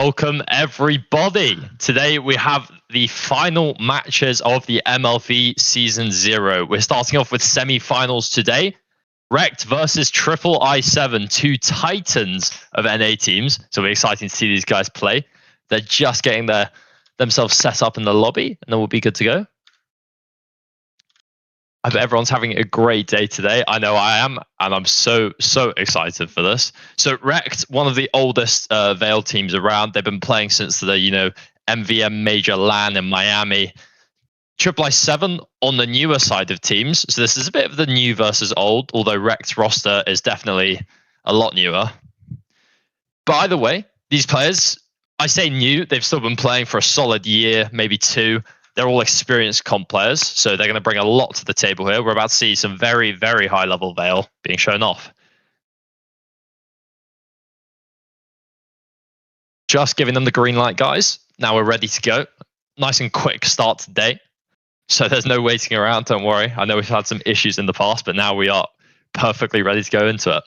Welcome everybody. Today we have the final matches of the MLV Season 0. We're starting off with semi-finals today. Wrecked versus Triple I7, two titans of NA teams. So we're excited to see these guys play. They're just getting themselves set up in the lobby and then we'll be good to go. I hope everyone's having a great day today. I know I am, and I'm so excited for this. So Wrecked, one of the oldest Vail teams around. They've been playing since the MVM Major LAN in Miami. Triple I7 on the newer side of teams. So this is a bit of the new versus old, although Wrecked's roster is definitely a lot newer. But either way, these players, I say new, they've still been playing for a solid year, maybe two. They're all experienced comp players, so they're going to bring a lot to the table here. We're about to see some very high-level Vail being shown off. Just giving them the green light, guys. Now we're ready to go. Nice and quick start today. So there's no waiting around, don't worry. I know we've had some issues in the past, but now we are perfectly ready to go into it.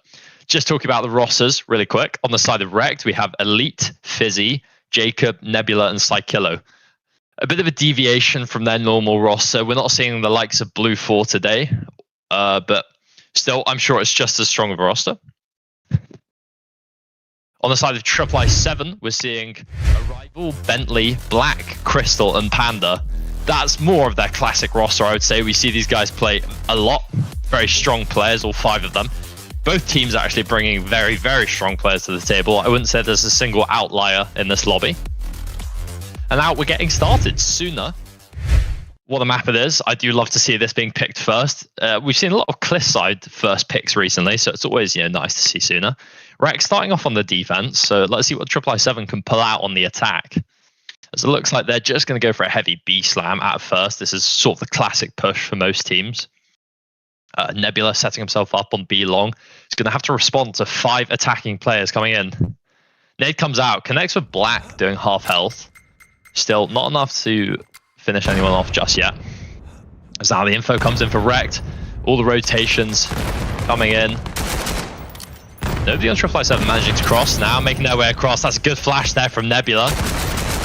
Just talking about the rosters really quick. On the side of Wrecked, we have Elite, Fizzy, Jacob, Nebula, and Psychillo. A bit of a deviation from their normal roster. We're not seeing the likes of Blue 4 today, but still, I'm sure it's just as strong of a roster. On the side of Triple I7, we're seeing Arrival, Bentley, Black, Crystal, and Panda. That's more of their classic roster, I would say. We see these guys play a lot. Very strong players, all 5 of them. Both teams are actually bringing very strong players to the table. I wouldn't say there's a single outlier in this lobby. And now we're getting started. Sooner, what a map it is. I do love to see this being picked first. We've seen a lot of Cliffside first picks recently, so it's always nice to see Sooner. Wreck starting off on the defense, so let's see what Triple I7 can pull out on the attack. As it looks like they're just going to go for a heavy B slam at first. This is sort of the classic push for most teams. Nebula setting himself up on B long. He's going to have to respond to 5 attacking players coming in. Nade comes out, connects with Black doing half health. Still not enough to finish anyone off just yet. As now the info comes in for Wrecked. All the rotations coming in. Nobody on Triple I7 managing to cross now, making their way across. That's a good flash there from Nebula.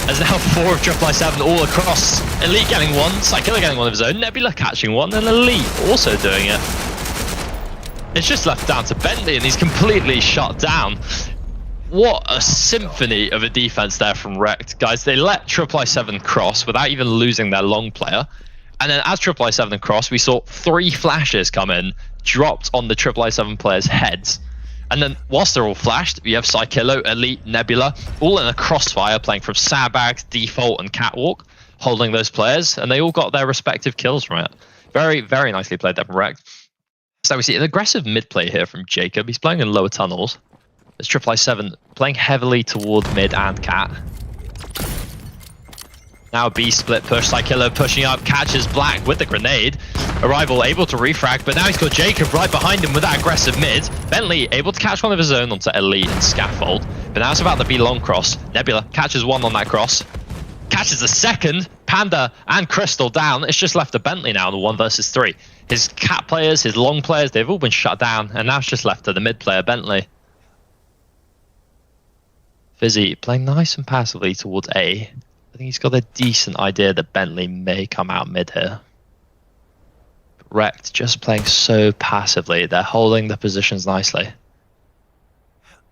There's now 4 of Triple I7 all across. Elite getting one, Psychillo getting one of his own, Nebula catching one, and Elite also doing it. It's just left down to Bentley, and he's completely shut down. What a symphony of a defense there from Wrecked. Guys, they let Triple I7 cross without even losing their long player. And then as Triple I7 crossed, we saw 3 flashes come in, dropped on the Triple I7 players' heads. And then whilst they're all flashed, we have Psychillo, Elite, Nebula, all in a crossfire, playing from Sandbags, Default, and Catwalk, holding those players, and they all got their respective kills from it. Very nicely played there from Wrecked. So we see an aggressive mid play here from Jacob. He's playing in lower tunnels. There's Triple I7 playing heavily towards mid and Cat. Now B split push, Psychillo pushing up, catches Black with the grenade. Arrival able to refrag, but now he's got Jacob right behind him with that aggressive mid. Bentley able to catch one of his own onto Elite and Scaffold, but now it's about the B long cross. Nebula catches one on that cross, catches a second. Panda and Crystal down. It's just left to Bentley now in the 1 versus 3. His Cat players, his long players, they've all been shut down, and now it's just left to the mid player, Bentley. Fizzy playing nice and passively towards A. I think he's got a decent idea that Bentley may come out mid here. Wrecked just playing so passively. They're holding the positions nicely.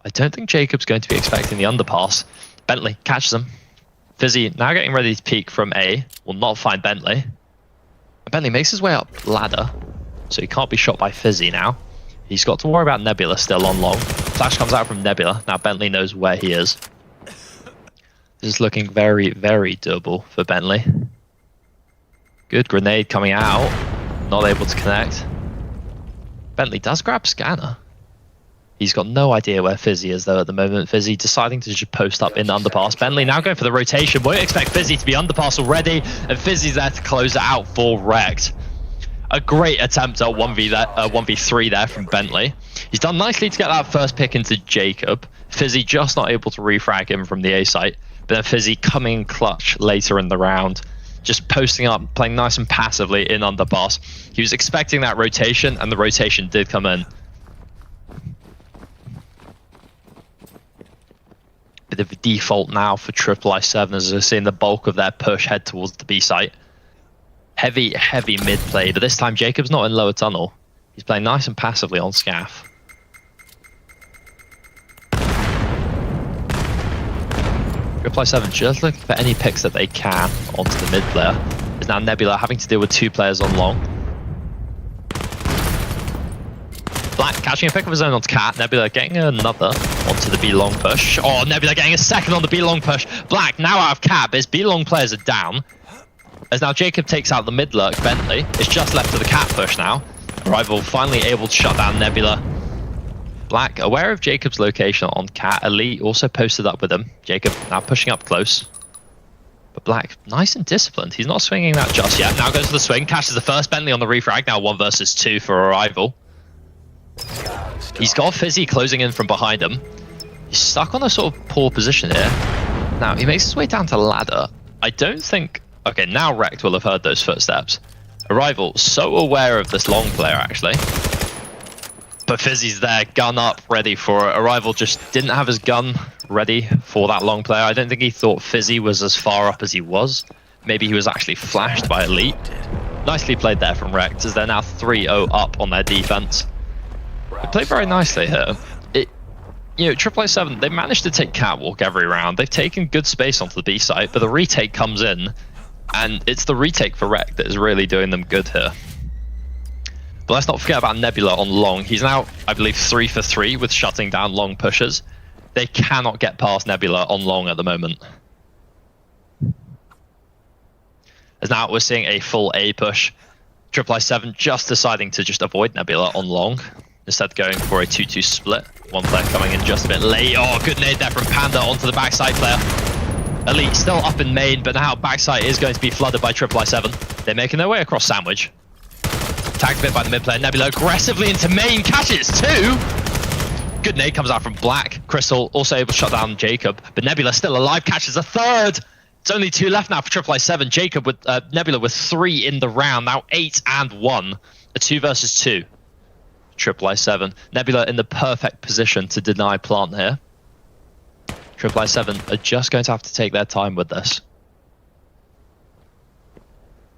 I don't think Jacob's going to be expecting the underpass. Bentley catches him. Fizzy now getting ready to peek from A. Will not find Bentley. Bentley makes his way up ladder, so he can't be shot by Fizzy now. He's got to worry about Nebula still on long. Flash comes out from Nebula. Now Bentley knows where he is. This is looking very doable for Bentley. Good grenade coming out. Not able to connect. Bentley does grab Scanner. He's got no idea where Fizzy is though at the moment. Fizzy deciding to just post up in the underpass. Bentley now going for the rotation. Won't expect Fizzy to be underpass already. And Fizzy's there to close it out for Wrecked. A great attempt at 1v3 there from Bentley. He's done nicely to get that first pick into Jacob. Fizzy just not able to refrag him from the A site. But then Fizzy coming clutch later in the round. Just posting up, playing nice and passively in underpass. He was expecting that rotation, and the rotation did come in. But bit of a default now for Triple I7 as we're seeing the bulk of their push head towards the B site. Heavy mid play, but this time Jacob's not in lower tunnel. He's playing nice and passively on Scaff. Triple I7 just looking for any picks that they can onto the mid player. Is now Nebula having to deal with 2 players on long. Black catching a pick of his own onto Cat. Nebula getting another onto the B long push. Oh, Nebula getting a second on the B long push. Black now out of Cat, but his B long players are down. As now Jacob takes out the mid lurk Bentley. It's just left to the Cat push now. Rival finally able to shut down Nebula. Black aware of Jacob's location on Cat. Elite also posted up with him. Jacob now pushing up close. But Black nice and disciplined. He's not swinging that just yet. Now goes for the swing. Catches the first Bentley on the refrag. Now 1 versus 2 for Arrival. He's got Fizzy closing in from behind him. He's stuck on a sort of poor position here. Now he makes his way down to ladder. I don't think... Okay, now Rekt will have heard those footsteps. Arrival so aware of this long player actually. But Fizzy's there, gun up, ready for it. Arrival just didn't have his gun ready for that long player. I don't think he thought Fizzy was as far up as he was. Maybe he was actually flashed by Elite. Nicely played there from Rekt as they're now 3-0 up on their defense. They played very nicely here. You know, Triple I7, they managed to take Catwalk every round. They've taken good space onto the B site, but the retake comes in, and it's the retake for Rekt that is really doing them good here. But let's not forget about Nebula on long. He's now, I believe, 3 for 3 with shutting down long pushes. They cannot get past Nebula on long at the moment. As now we're seeing a full A push. Triple I7 just deciding to just avoid Nebula on long, instead going for a 2-2 split. One player coming in just a bit late. Oh, good nade there from Panda onto the backside player. Elite still up in main, but now backside is going to be flooded by Triple I7. They're making their way across Sandwich. Tagged a bit by the mid player. Nebula aggressively into main, catches 2. Good nade comes out from Black. Crystal also able to shut down Jacob, but Nebula still alive, catches a 3rd. It's only 2 left now for Triple I7. Jacob with Nebula with 3 in the round, now 8 and 1. A 2 versus 2. Triple I7. Nebula in the perfect position to deny plant here. Triple I7 are just going to have to take their time with this.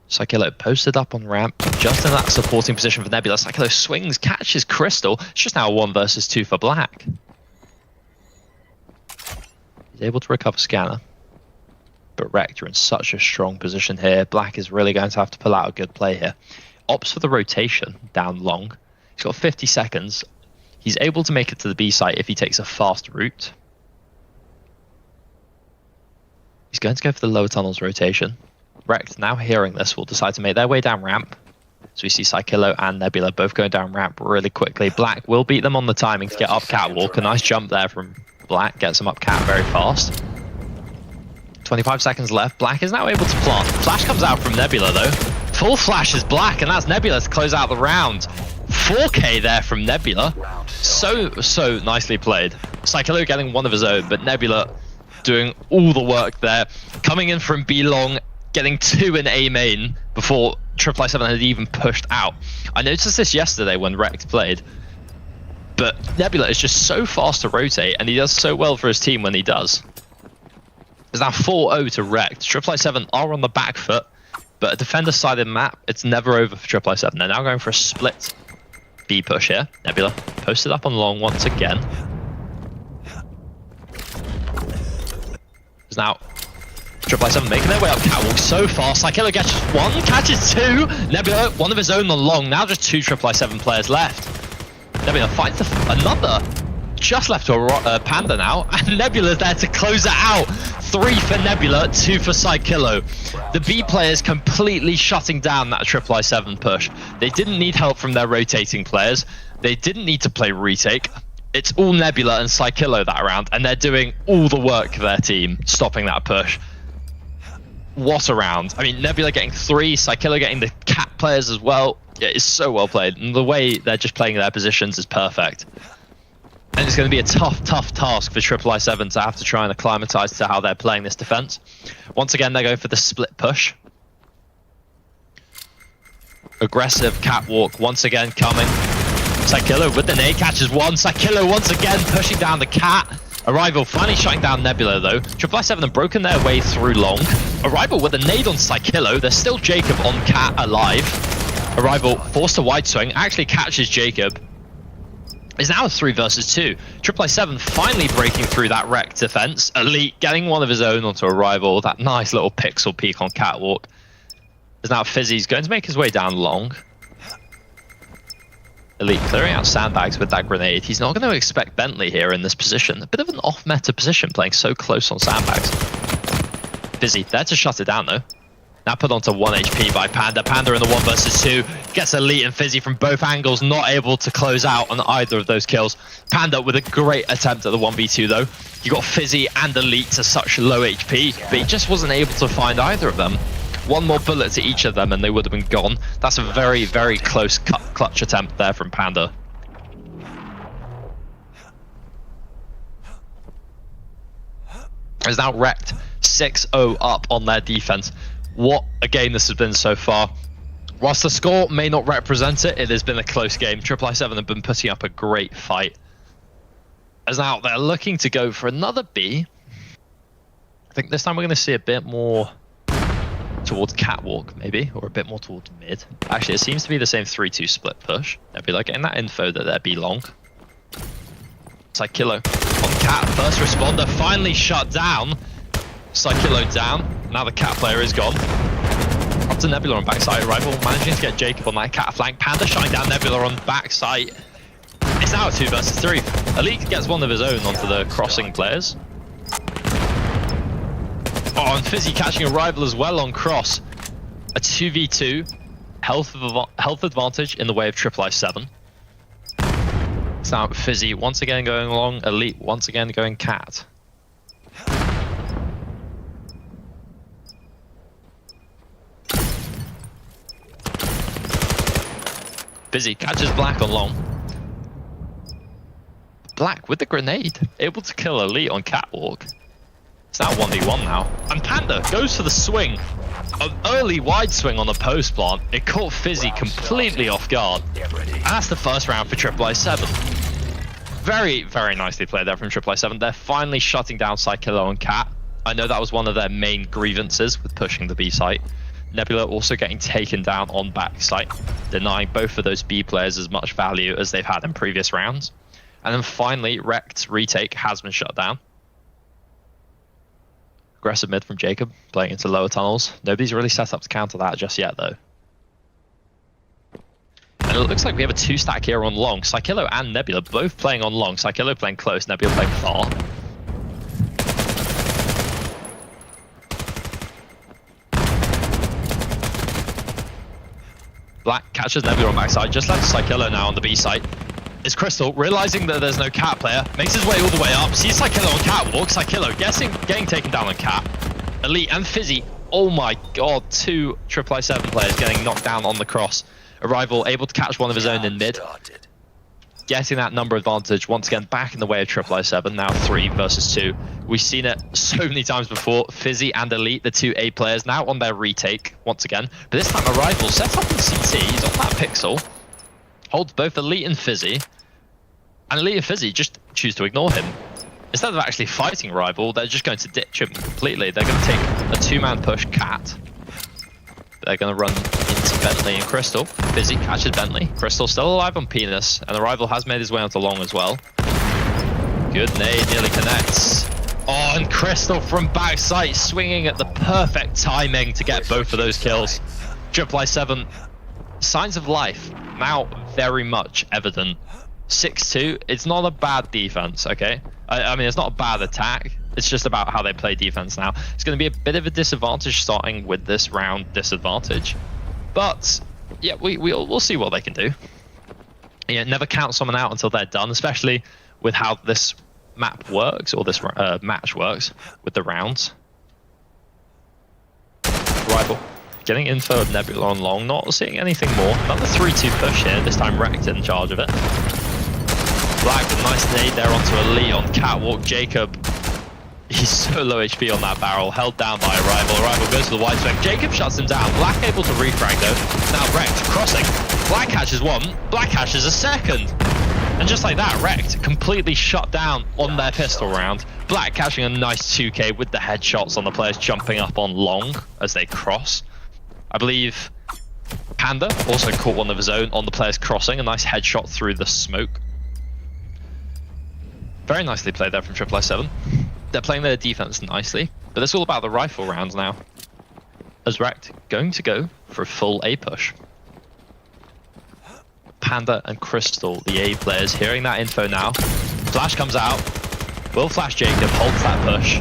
Psychelo posted up on ramp, just in that supporting position for Nebula. Psychelo swings, catches Crystal. It's just now 1 versus 2 for Black. He's able to recover Scanner. But Rekt are in such a strong position here. Black is really going to have to pull out a good play here. Opts for the rotation down long. He's got 50 seconds. He's able to make it to the B site if he takes a fast route. He's going to go for the lower tunnels rotation. Rekt, now hearing this, will decide to make their way down ramp. So we see Psychilo and Nebula both going down ramp really quickly. Black will beat them on the timing to get up Catwalk. A nice jump there from Black. Gets him up Cat very fast. 25 seconds left. Black is now able to plant. Flash comes out from Nebula though. Full flash is Black, and that's Nebula to close out the round. 4K there from Nebula. So nicely played. Psycholo getting one of his own, but Nebula doing all the work there. Coming in from B long, getting 2 in A main before Triple I7 had even pushed out. I noticed this yesterday when Rekt played, but Nebula is just so fast to rotate, and he does so well for his team when he does. It's now 4-0 to Rekt. Triple I7 are on the back foot, but a defender-sided map, it's never over for Triple I7. They're now going for a split B push here. Nebula posted up on long once again. There's now Triple I7 making their way up Catwalk so fast. Psychelo gets 1, catches 2. Nebula, one of his own on long. Now just 2 Triple I7 players left. Nebula fights another. Just left to a Panda now, and Nebula's there to close it out. 3 for Nebula, 2 for Psychelo. The B players completely shutting down that Triple I7 push. They didn't need help from their rotating players. They didn't need to play retake. It's all Nebula and Psychelo that round, and they're doing all the work for their team, stopping that push. What a round. I mean, Nebula getting 3, Psychelo getting the Cat players as well. Yeah, it's so well played, and the way they're just playing their positions is perfect. And it's going to be a tough task for Triple I7 to have to try and acclimatise to how they're playing this defense. Once again, they're going for the split push. Aggressive Catwalk once again coming. Psychelo with the nade catches 1. Psychelo once again pushing down the Cat. Arrival finally shutting down Nebula though. Triple I7 have broken their way through long. Arrival with a nade on Psychillo. There's still Jacob on Cat alive. Arrival forced a wide swing. Actually catches Jacob. It's now a 3 versus 2. Triple I7 finally breaking through that wrecked defense. Elite getting one of his own onto Arrival. That nice little pixel peek on Catwalk. There's now Fizzy's going to make his way down long. Elite clearing out sandbags with that grenade. He's not going to expect Bentley here in this position. A bit of an off-meta position, playing so close on sandbags. Fizzy there to shut it down though. Now put onto 1 HP by Panda. Panda in the 1 versus 2. Gets Elite and Fizzy from both angles. Not able to close out on either of those kills. Panda with a great attempt at the 1v2 though. You got Fizzy and Elite to such low HP, but he just wasn't able to find either of them. One more bullet to each of them and they would have been gone. That's a very, very close clutch attempt there from Panda. Is now wrecked 6-0 up on their defense. What a game this has been so far. Whilst the score may not represent it, it has been a close game. Triple I7 have been putting up a great fight. As now they're looking to go for another B. I think this time we're going to see a bit more towards Catwalk, maybe, or a bit more towards mid. Actually, it seems to be the same 3-2 split push. They'll be like getting that info that they're B long. Psychillo on Cat, first responder, finally shut down. Psychillo down. Now the Cat player is gone. Up to Nebula on backside. Arrival managing to get Jacob on that Cat flank. Panda shutting down Nebula on backside. It's now a 2 versus 3. Elite gets one of his own onto the crossing players. Oh, and Fizzy catching Arrival as well on cross. A 2v2. Health advantage in the way of Triple I7. It's now Fizzy once again going along. Elite once again going Cat. Fizzy catches Black on long. Black with the grenade, able to kill Elite on Catwalk. It's now 1v1 now. And Panda goes for the swing. An early wide swing on the post plant. It caught Fizzy completely off guard. And that's the first round for Triple I7. Very, very nicely played there from Triple I7. They're finally shutting down Psychillo and Cat. I know that was one of their main grievances with pushing the B site. Nebula also getting taken down on back site, denying both of those B players as much value as they've had in previous rounds. And then finally, Wrecked retake has been shut down. Aggressive mid from Jacob, playing into lower tunnels. Nobody's really set up to counter that just yet though. And it looks like we have a 2-stack here on long. Psychillo and Nebula both playing on long. Psychillo playing close, Nebula playing far. Black catches Nebula on backside, just left Psychillo now on the B site. Is Crystal, realizing that there's no Cat player, makes his way all the way up, sees Psychillo on Catwalk. Psychillo getting taken down on Cat. Elite and Fizzy, oh my god, 2 Triple I7 players getting knocked down on the cross. Arrival able to catch one of his own in mid. Getting that number advantage once again back in the way of Triple I7, now 3 versus 2. We've seen it so many times before. Fizzy and Elite, the 2 A players, now on their retake once again. But this time Arrival sets up in CT, he's on that pixel. Holds both Elite and Fizzy. And Elite and Fizzy just choose to ignore him. Instead of actually fighting Arrival, they're just going to ditch him completely. They're going to take a 2-man push Cat. They're going to run into Bentley and Crystal. Fizzy catches Bentley. Crystal still alive on Penis, and Arrival has made his way onto long as well. Good nade, nearly connects. Oh, and Crystal from backside swinging at the perfect timing to get both of those kills. Triple I7, signs of life now very much evident. 6-2, it's not a bad defense, okay? I mean, it's not a bad attack. It's just about how they play defense now. It's going to be a bit of a disadvantage starting with this round disadvantage. But, yeah, we'll see what they can do. Yeah, never count someone out until they're done, especially with how this map works, or this match works, with the rounds. Rival. Getting info of Nebula on long, not seeing anything more. Another 3-2 push here, this time Wrecked in charge of it. Black with a nice nade there onto Elite on Catwalk. Jacob, he's so low HP on that barrel, held down by Arrival. Arrival goes to the wide swing. Jacob shuts him down. Black able to refrag though. Now Wrecked crossing. Black catches one. Black catches a second. And just like that, Wrecked completely shut down on their pistol round. Black catching a nice 2k with the headshots on the players jumping up on long as they cross. I believe Panda also caught one of his own on the players crossing, a nice headshot through the smoke. Very nicely played there from I7. They're playing their defense nicely, but it's all about the rifle rounds now. As Wrecked going to go for a full A push. Panda and Crystal, the A players, hearing that info now. Flash comes out. Will flash Jacob, holds that push.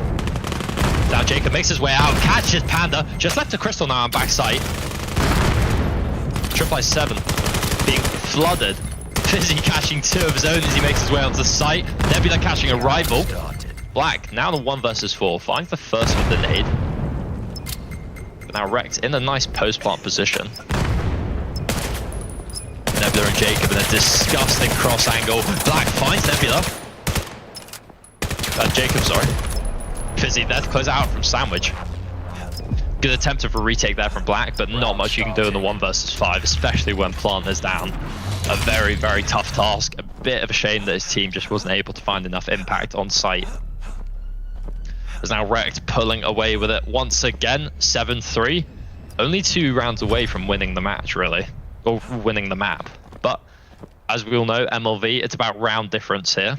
Now Jacob makes his way out, catches Panda, just left to Crystal now on backside. I7 being flooded. Fizzy catching 2 of his own as he makes his way onto the site. Nebula catching a rival. Black, now the 1 versus 4, finds the first with the nade. But now Wrecked in a nice post-plant position. Nebula and Jacob in a disgusting cross angle. Black finds Nebula. Jacob, sorry. Fizzy there to close out from Sandwich. Good attempt of a retake there from Black, but not much you can do in the 1 versus 5, especially when plant is down. A very, very tough task. A bit of a shame that his team just wasn't able to find enough impact on site. Is now Wrecked pulling away with it once again, 7-3. Only 2 rounds away from winning the match, really. Or winning the map. But, as we all know, MLV, it's about round difference here.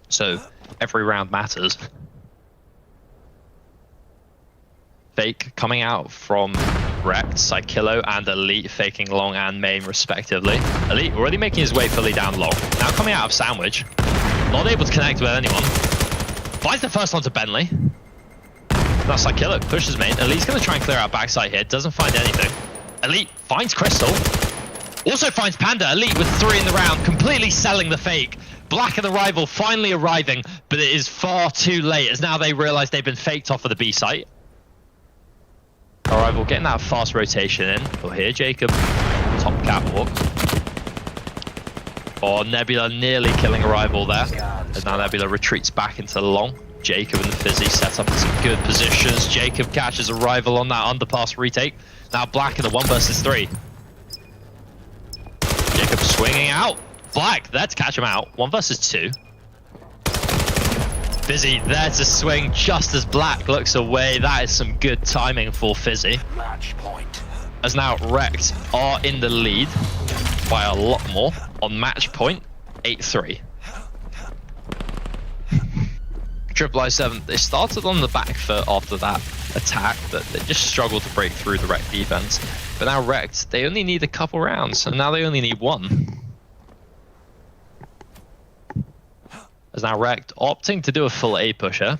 So, every round matters. Fake coming out from Wrecked, Psykillo and Elite faking long and main respectively. Elite already making his way fully down long. Now coming out of Sandwich. Not able to connect with anyone. Finds the first one to Bentley. Now Psykillo pushes main. Elite's going to try and clear out backside here. Doesn't find anything. Elite finds Crystal. Also finds Panda. Elite with 3 in the round. Completely selling the fake. Black and the rival finally arriving. But it is far too late as now they realize they've been faked off of the B site. Arrival getting that fast rotation in. We'll hear Jacob top catwalk. Oh, Nebula nearly killing Arrival there. As now Nebula retreats back into long. Jacob and the Fizzy set up in some good positions. Jacob catches Arrival on that underpass retake. Now Black in the 1 versus 3. Jacob swinging out. Black there to catch him out. 1 versus 2. Fizzy there to swing just as Black looks away. That is some good timing for Fizzy. Match point. As now Wrecked are in the lead by a lot more on match point, 8-3. I7, they started on the back foot after that attack, but they just struggled to break through the Wrecked defense. But now Wrecked, they only need a couple rounds, and now they only need 1. As now Wrecked opting to do a full A pusher.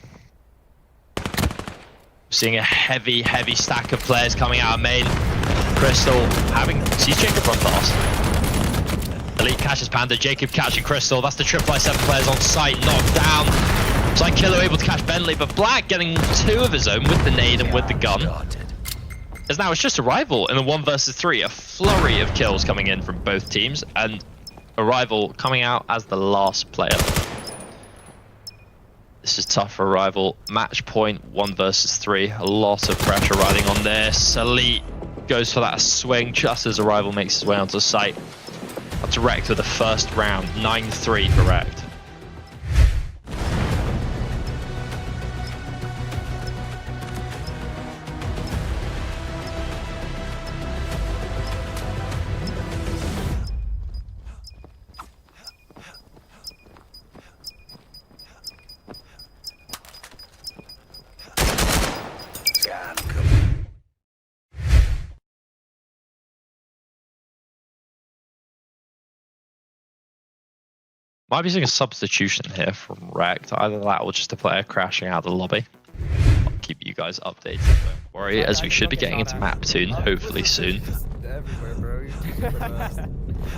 Seeing a heavy, heavy stack of players coming out of main. Crystal sees Jacob run past. Elite catches Panda, Jacob catching Crystal. That's the I7 players on site, knocked down. Psykillo able to catch Bentley, but Black getting 2 of his own with the nade and with the gun. As now it's just Arrival in a 1 versus 3. A flurry of kills coming in from both teams, and Arrival coming out as the last player. This is tough for Arrival. Match point, 1 versus 3. A lot of pressure riding on this. Elite goes for that swing just as Arrival makes his way onto the site. That's Wrecked with the first round, 9-3 for Wrecked. Might be seeing a substitution here from Wrecked. Either that or just a player crashing out of the lobby. I'll keep you guys updated, don't worry, as we should be getting into map soon, hopefully soon. Everywhere, bro.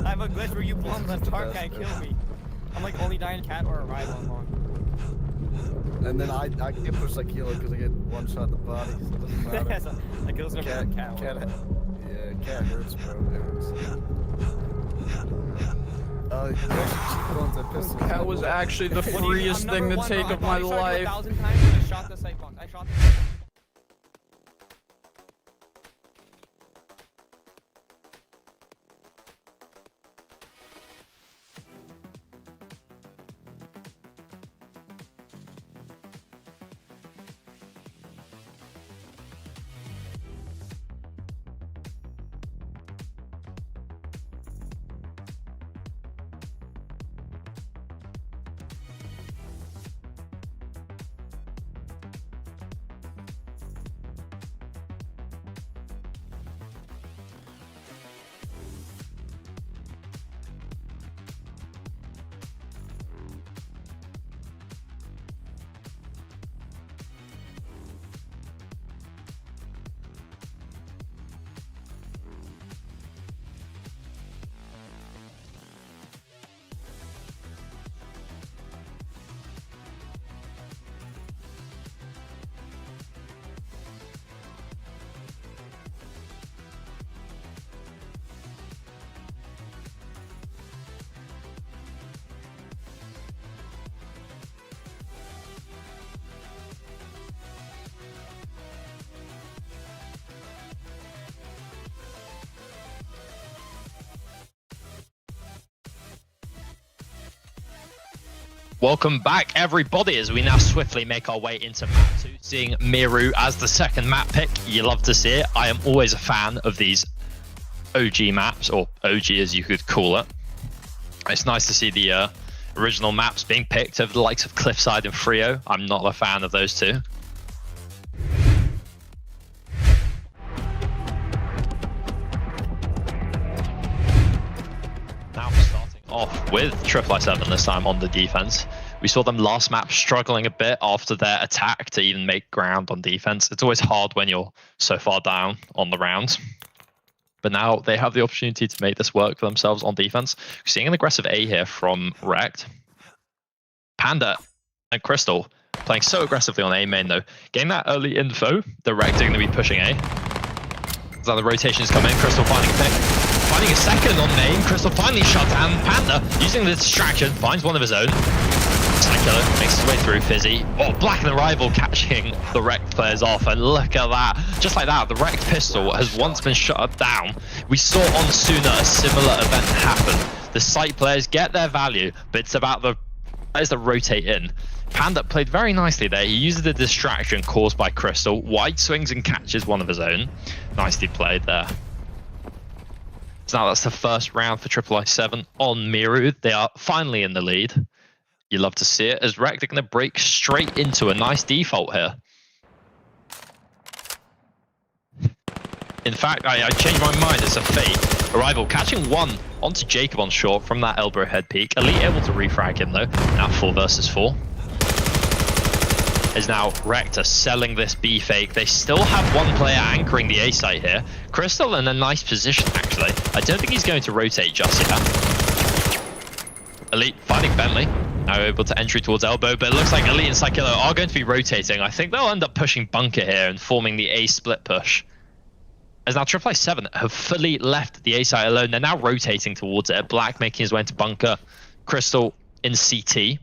I have a glitch where you bomb the dark guy kill me. I'm like only dying cat or Arrival on long. And then I get pushed like Kilo because I get 1 shot in the body, so it doesn't matter. Yeah, so that kills never cat. Yeah, cat hurts, bro. It hurts. That was actually the freest thing to take of my life. I shot the sight box. I shot the Welcome back, everybody, as we now swiftly make our way into map 2, seeing Miru as the second map pick. You love to see it. I am always a fan of these OG maps, or OG as you could call it. It's nice to see the original maps being picked over the likes of Cliffside and Frio. I'm not a fan of those two. Now starting off with IIII this time on the defense. We saw them last map struggling a bit after their attack to even make ground on defense. It's always hard when you're so far down on the rounds. But now they have the opportunity to make this work for themselves on defense. We're seeing an aggressive A here from Rekt. Panda and Crystal playing so aggressively on A main though. Getting that early info, the Rekt are going to be pushing A. So the rotations come in, Crystal finding a pick. Finding a second on main, Crystal finally shut down. Panda, using the distraction, finds one of his own. Psycho makes his way through Fizzy. Oh, Black and the rival catching the Rekt players off, and look at that. Just like that, the Rekt pistol has once been shut down. We saw on Sooner a similar event happen. The site players get their value, but it's about the players that rotate in. Panda played very nicely there. He uses the distraction caused by Crystal, wide swings and catches one of his own. Nicely played there. So now that's the first round for IIII on Miru. They are finally in the lead. You love to see it, as Rekt are going to break straight into a nice default here. In fact, I changed my mind. It's a fake. Arrival catching one onto Jacob on short from that elbow head peak. Elite able to refrag him though. Now 4 versus 4. Is now Rekt are selling this B fake. They still have one player anchoring the A site here. Crystal in a nice position actually. I don't think he's going to rotate just yet. Elite finding Bentley. Now able to entry towards elbow, but it looks like Elite and Psychillo are going to be rotating. I think they'll end up pushing bunker here and forming the A split push. As now IIII have fully left the A site alone. They're now rotating towards it. Black making his way into bunker. Crystal in CT.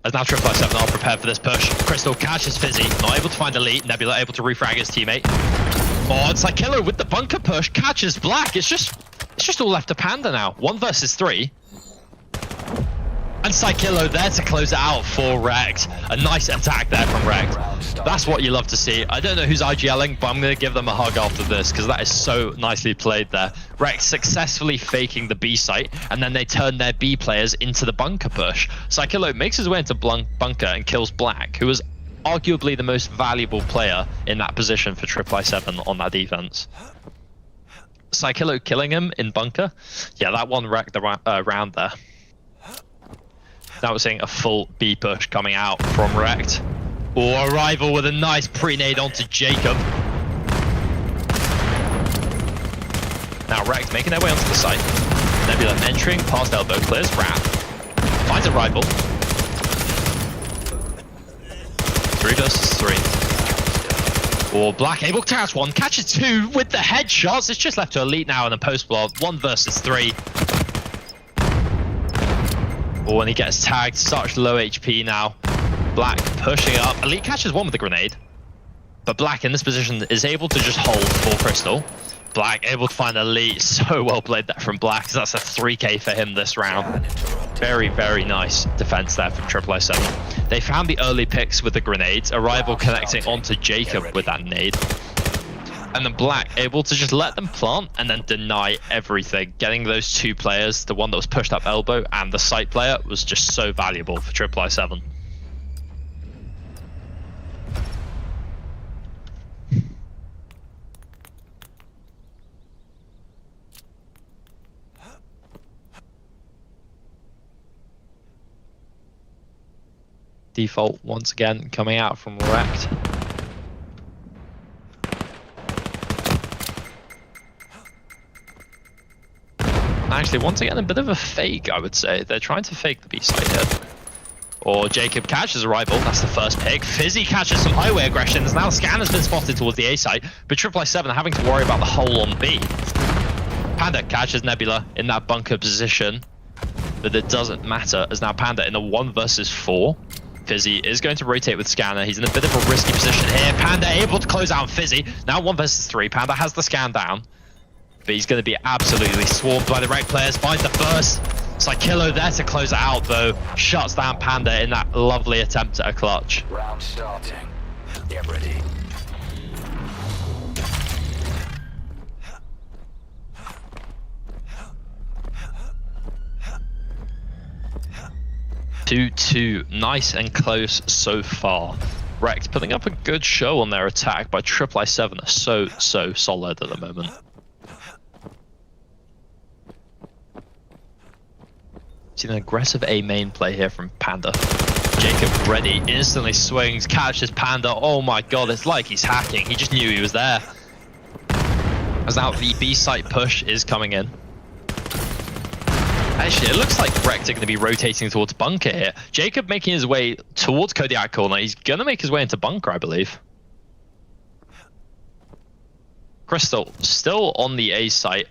As now IIII are prepared for this push. Crystal catches Fizzy, not able to find Elite. Nebula able to refrag his teammate. Oh, it's Psychillo with the bunker push, catches Black. It's just all left to Panda now. 1 versus 3. And Psychillo there to close it out for Rekt. A nice attack there from Rekt. That's what you love to see. I don't know who's IGLing, but I'm going to give them a hug after this because that is so nicely played there. Rekt successfully faking the B site, and then they turn their B players into the bunker push. Psychillo makes his way into bunker and kills Black, who was arguably the most valuable player in that position for IIII on that defense. Psychillo killing him in bunker. Yeah, that one wrecked the round there. Now we're seeing a full B push coming out from Rekt. Or Arrival with a nice pre-nade onto Jacob. Now Rekt making their way onto the site. Nebula entering past elbow, clears Wrath. Finds Arrival. 3 versus 3. Or Black able to catch one, catches 2 with the headshots. It's just left to Elite now in a post block. 1 versus 3. Or when he gets tagged, such low HP now. Black pushing up. Elite catches one with the grenade. But Black in this position is able to just hold for Crystal. Black able to find Elite. So well played there from Black. That's a 3k for him this round. Very, very nice defense there from IIII. They found the early picks with the grenades. Arrival connecting onto Jacob with that nade. And then Black able to just let them plant and then deny everything. Getting those 2 players, the one that was pushed up elbow and the site player, was just so valuable for IIII. Default once again coming out from Rekt. Actually, once again, a bit of a fake, I would say. They're trying to fake the B side here. Or Jacob catches Arrival. That's the first pick. Fizzy catches some highway aggressions. Now the scan has been spotted towards the A site, but IIII having to worry about the hole on B. Panda catches Nebula in that bunker position, but it doesn't matter, as now Panda in a 1 versus 4. Fizzy is going to rotate with Scanner. He's in a bit of a risky position here. Panda able to close out Fizzy. Now 1 versus 3. Panda has the scan down, but he's going to be absolutely swarmed by the Rekt players. Finds the first. Psychillo there to close it out though. Shuts down Panda in that lovely attempt at a clutch. Round starting. Get ready. Two, nice and close so far. Rekt putting up a good show on their attack, by Triple I7 are so solid at the moment. See an aggressive A main play here from Panda. Jacob ready, instantly swings, catches Panda. Oh my god, it's like he's hacking. He just knew he was there. As now the B site push is coming in. Actually, it looks like Rekt are going to be rotating towards bunker here. Jacob making his way towards Kodiak corner. He's going to make his way into bunker, I believe. Crystal still on the A site.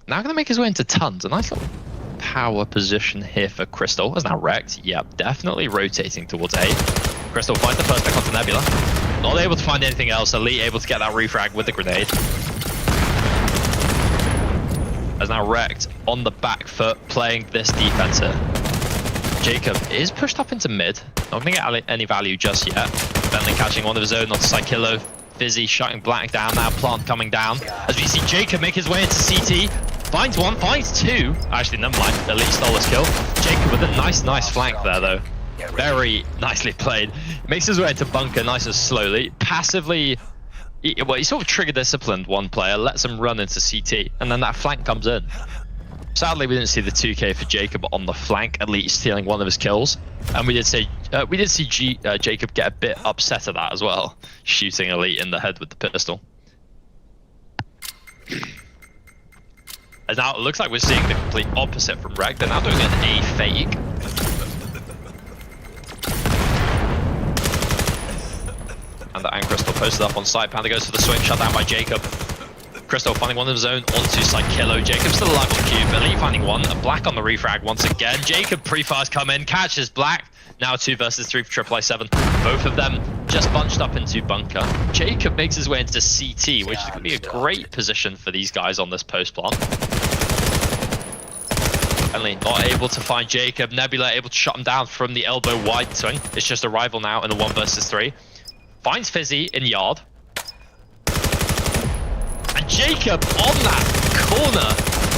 Now going to make his way into tons. A nice little power position here for Crystal. As now Rekt, yep, definitely rotating towards A. Crystal finds the first pick onto Nebula. Not able to find anything else. Elite able to get that refrag with the grenade. As now Rekt on the back foot playing this defense here. Jacob is pushed up into mid. Not going to get any value just yet. Bentley catching one of his own onto Psychillo. Fizzy shutting Black down now. Plant coming down. As we see Jacob make his way into CT. Finds one, finds two. Actually, never mind. Elite stole his kill. Jacob with a nice flank there though. Very nicely played. Makes his way into bunker nice and slowly. Passively... Well, he sort of trigger disciplined one player, lets him run into CT, and then that flank comes in. Sadly, we didn't see the 2K for Jacob on the flank, Elite stealing one of his kills, and we did see Jacob get a bit upset at that as well, shooting Elite in the head with the pistol. And now it looks like we're seeing the complete opposite from Rekt. They're now doing an A fake. And Crystal posted up on site. Panda goes for the swing, shut down by Jacob. Crystal finding one of his own onto Psychillo. Jacob still alive on cube. Elite finding one. A Black on the refrag once again. Jacob pre-fires come in, catches Black. Now 2 versus 3 for Triple I7. Both of them just bunched up into bunker. Jacob makes his way into CT, which is going to be a great position for these guys on this post plant. Only not able to find Jacob. Nebula able to shut him down from the elbow wide swing. It's just a rival now in a 1 versus 3. Finds Fizzy in yard. And Jacob on that corner.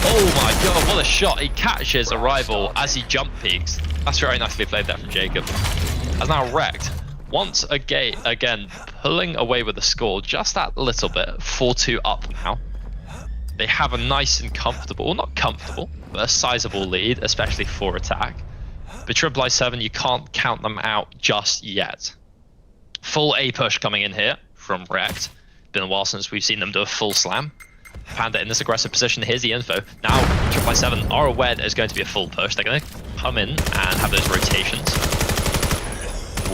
Oh my god, what a shot. He catches a rival as he jump peaks. That's very nicely played there from Jacob. As now Rekt, once again, pulling away with the score just that little bit. 4-2 up now. They have a nice and comfortable, well not comfortable, but a sizable lead, especially for attack. But Triple I7, you can't count them out just yet. Full A push coming in here from Rekt. Been a while since we've seen them do a full slam. Panda in this aggressive position. Here's the info. Now, Triple I7 are aware there's going to be a full push. They're going to come in and have those rotations.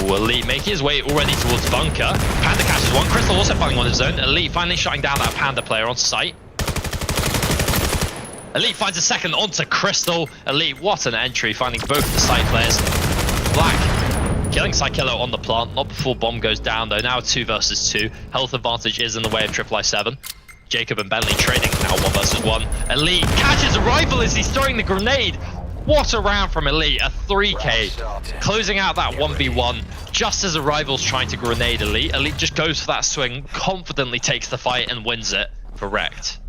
Elite making his way already towards bunker. Panda catches one. Crystal also finding one of his own. Elite finally shutting down that Panda player on site. Elite finds a second onto Crystal. Elite, what an entry, finding both the side players. Black killing Psychillo on the plant, not before bomb goes down though. Now 2 versus 2. Health advantage is in the way of Triple I7. Jacob and Bentley trading now 1 versus 1. Elite catches a rival as he's throwing the grenade. What a round from Elite, a 3K. Closing out that 1v1 just as a rival's trying to grenade Elite. Elite just goes for that swing, confidently takes the fight and wins it for Rekt.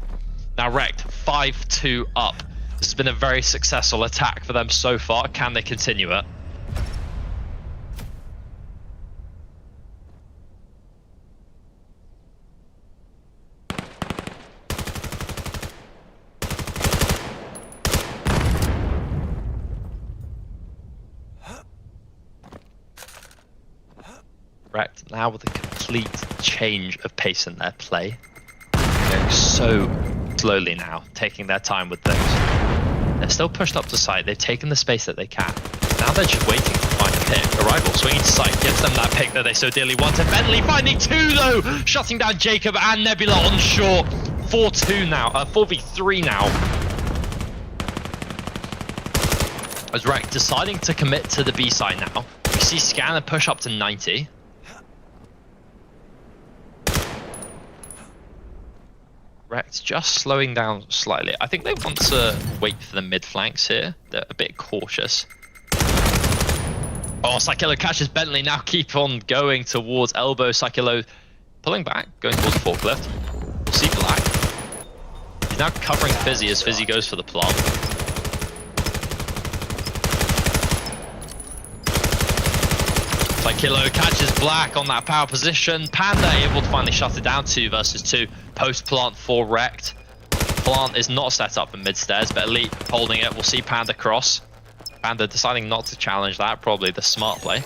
Now Rekt, 5-2 up. This has been a very successful attack for them so far. Can they continue it? Rekt now with a complete change of pace in their play. Going so slowly now, taking their time with those. They're still pushed up to site, they've taken the space that they can. Now they're just waiting to find a pick. Arrival swinging to site gives them that pick that they so dearly wanted. Bentley finding 2 though, shutting down Jacob and Nebula on short. 4-2 now, 4v3 now. As Rekt deciding to commit to the B side now. We see Scanner push up to 90. Rect just slowing down slightly. I think they want to wait for the mid flanks here. They're a bit cautious. Oh, Psychelo catches Bentley. Now keep on going towards elbow. Psychelo pulling back, going towards the forklift. We'll see Black. He's now covering Fizzy as Fizzy goes for the plant. Psychelo catches Black on that power position. Panda able to finally shut it down. 2 versus 2. Post plant for Rect. Plant is not set up for mid stairs, but Elite holding it. We'll see Panda cross. Panda deciding not to challenge that. Probably the smart play.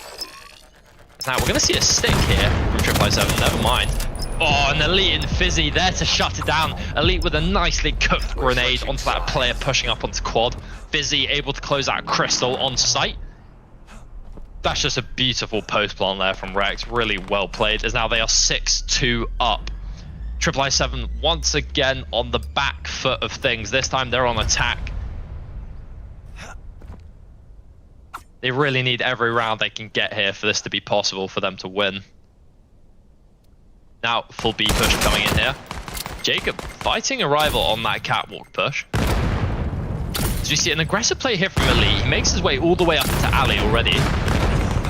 Now we're going to see a stick here from 777. Never mind. Oh, and Elite and Fizzy there to shut it down. Elite with a nicely cooked grenade onto that player pushing up onto quad. Fizzy able to close out Crystal on site. That's just a beautiful post plan there from Rex. Really well played, as now they are 6-2 up. 777 once again on the back foot of things. This time they're on attack. They really need every round they can get here for this to be possible for them to win. Now, full B push coming in here. Jacob fighting a rival on that catwalk push. So you see an aggressive play here from Elite. He makes his way all the way up into alley already.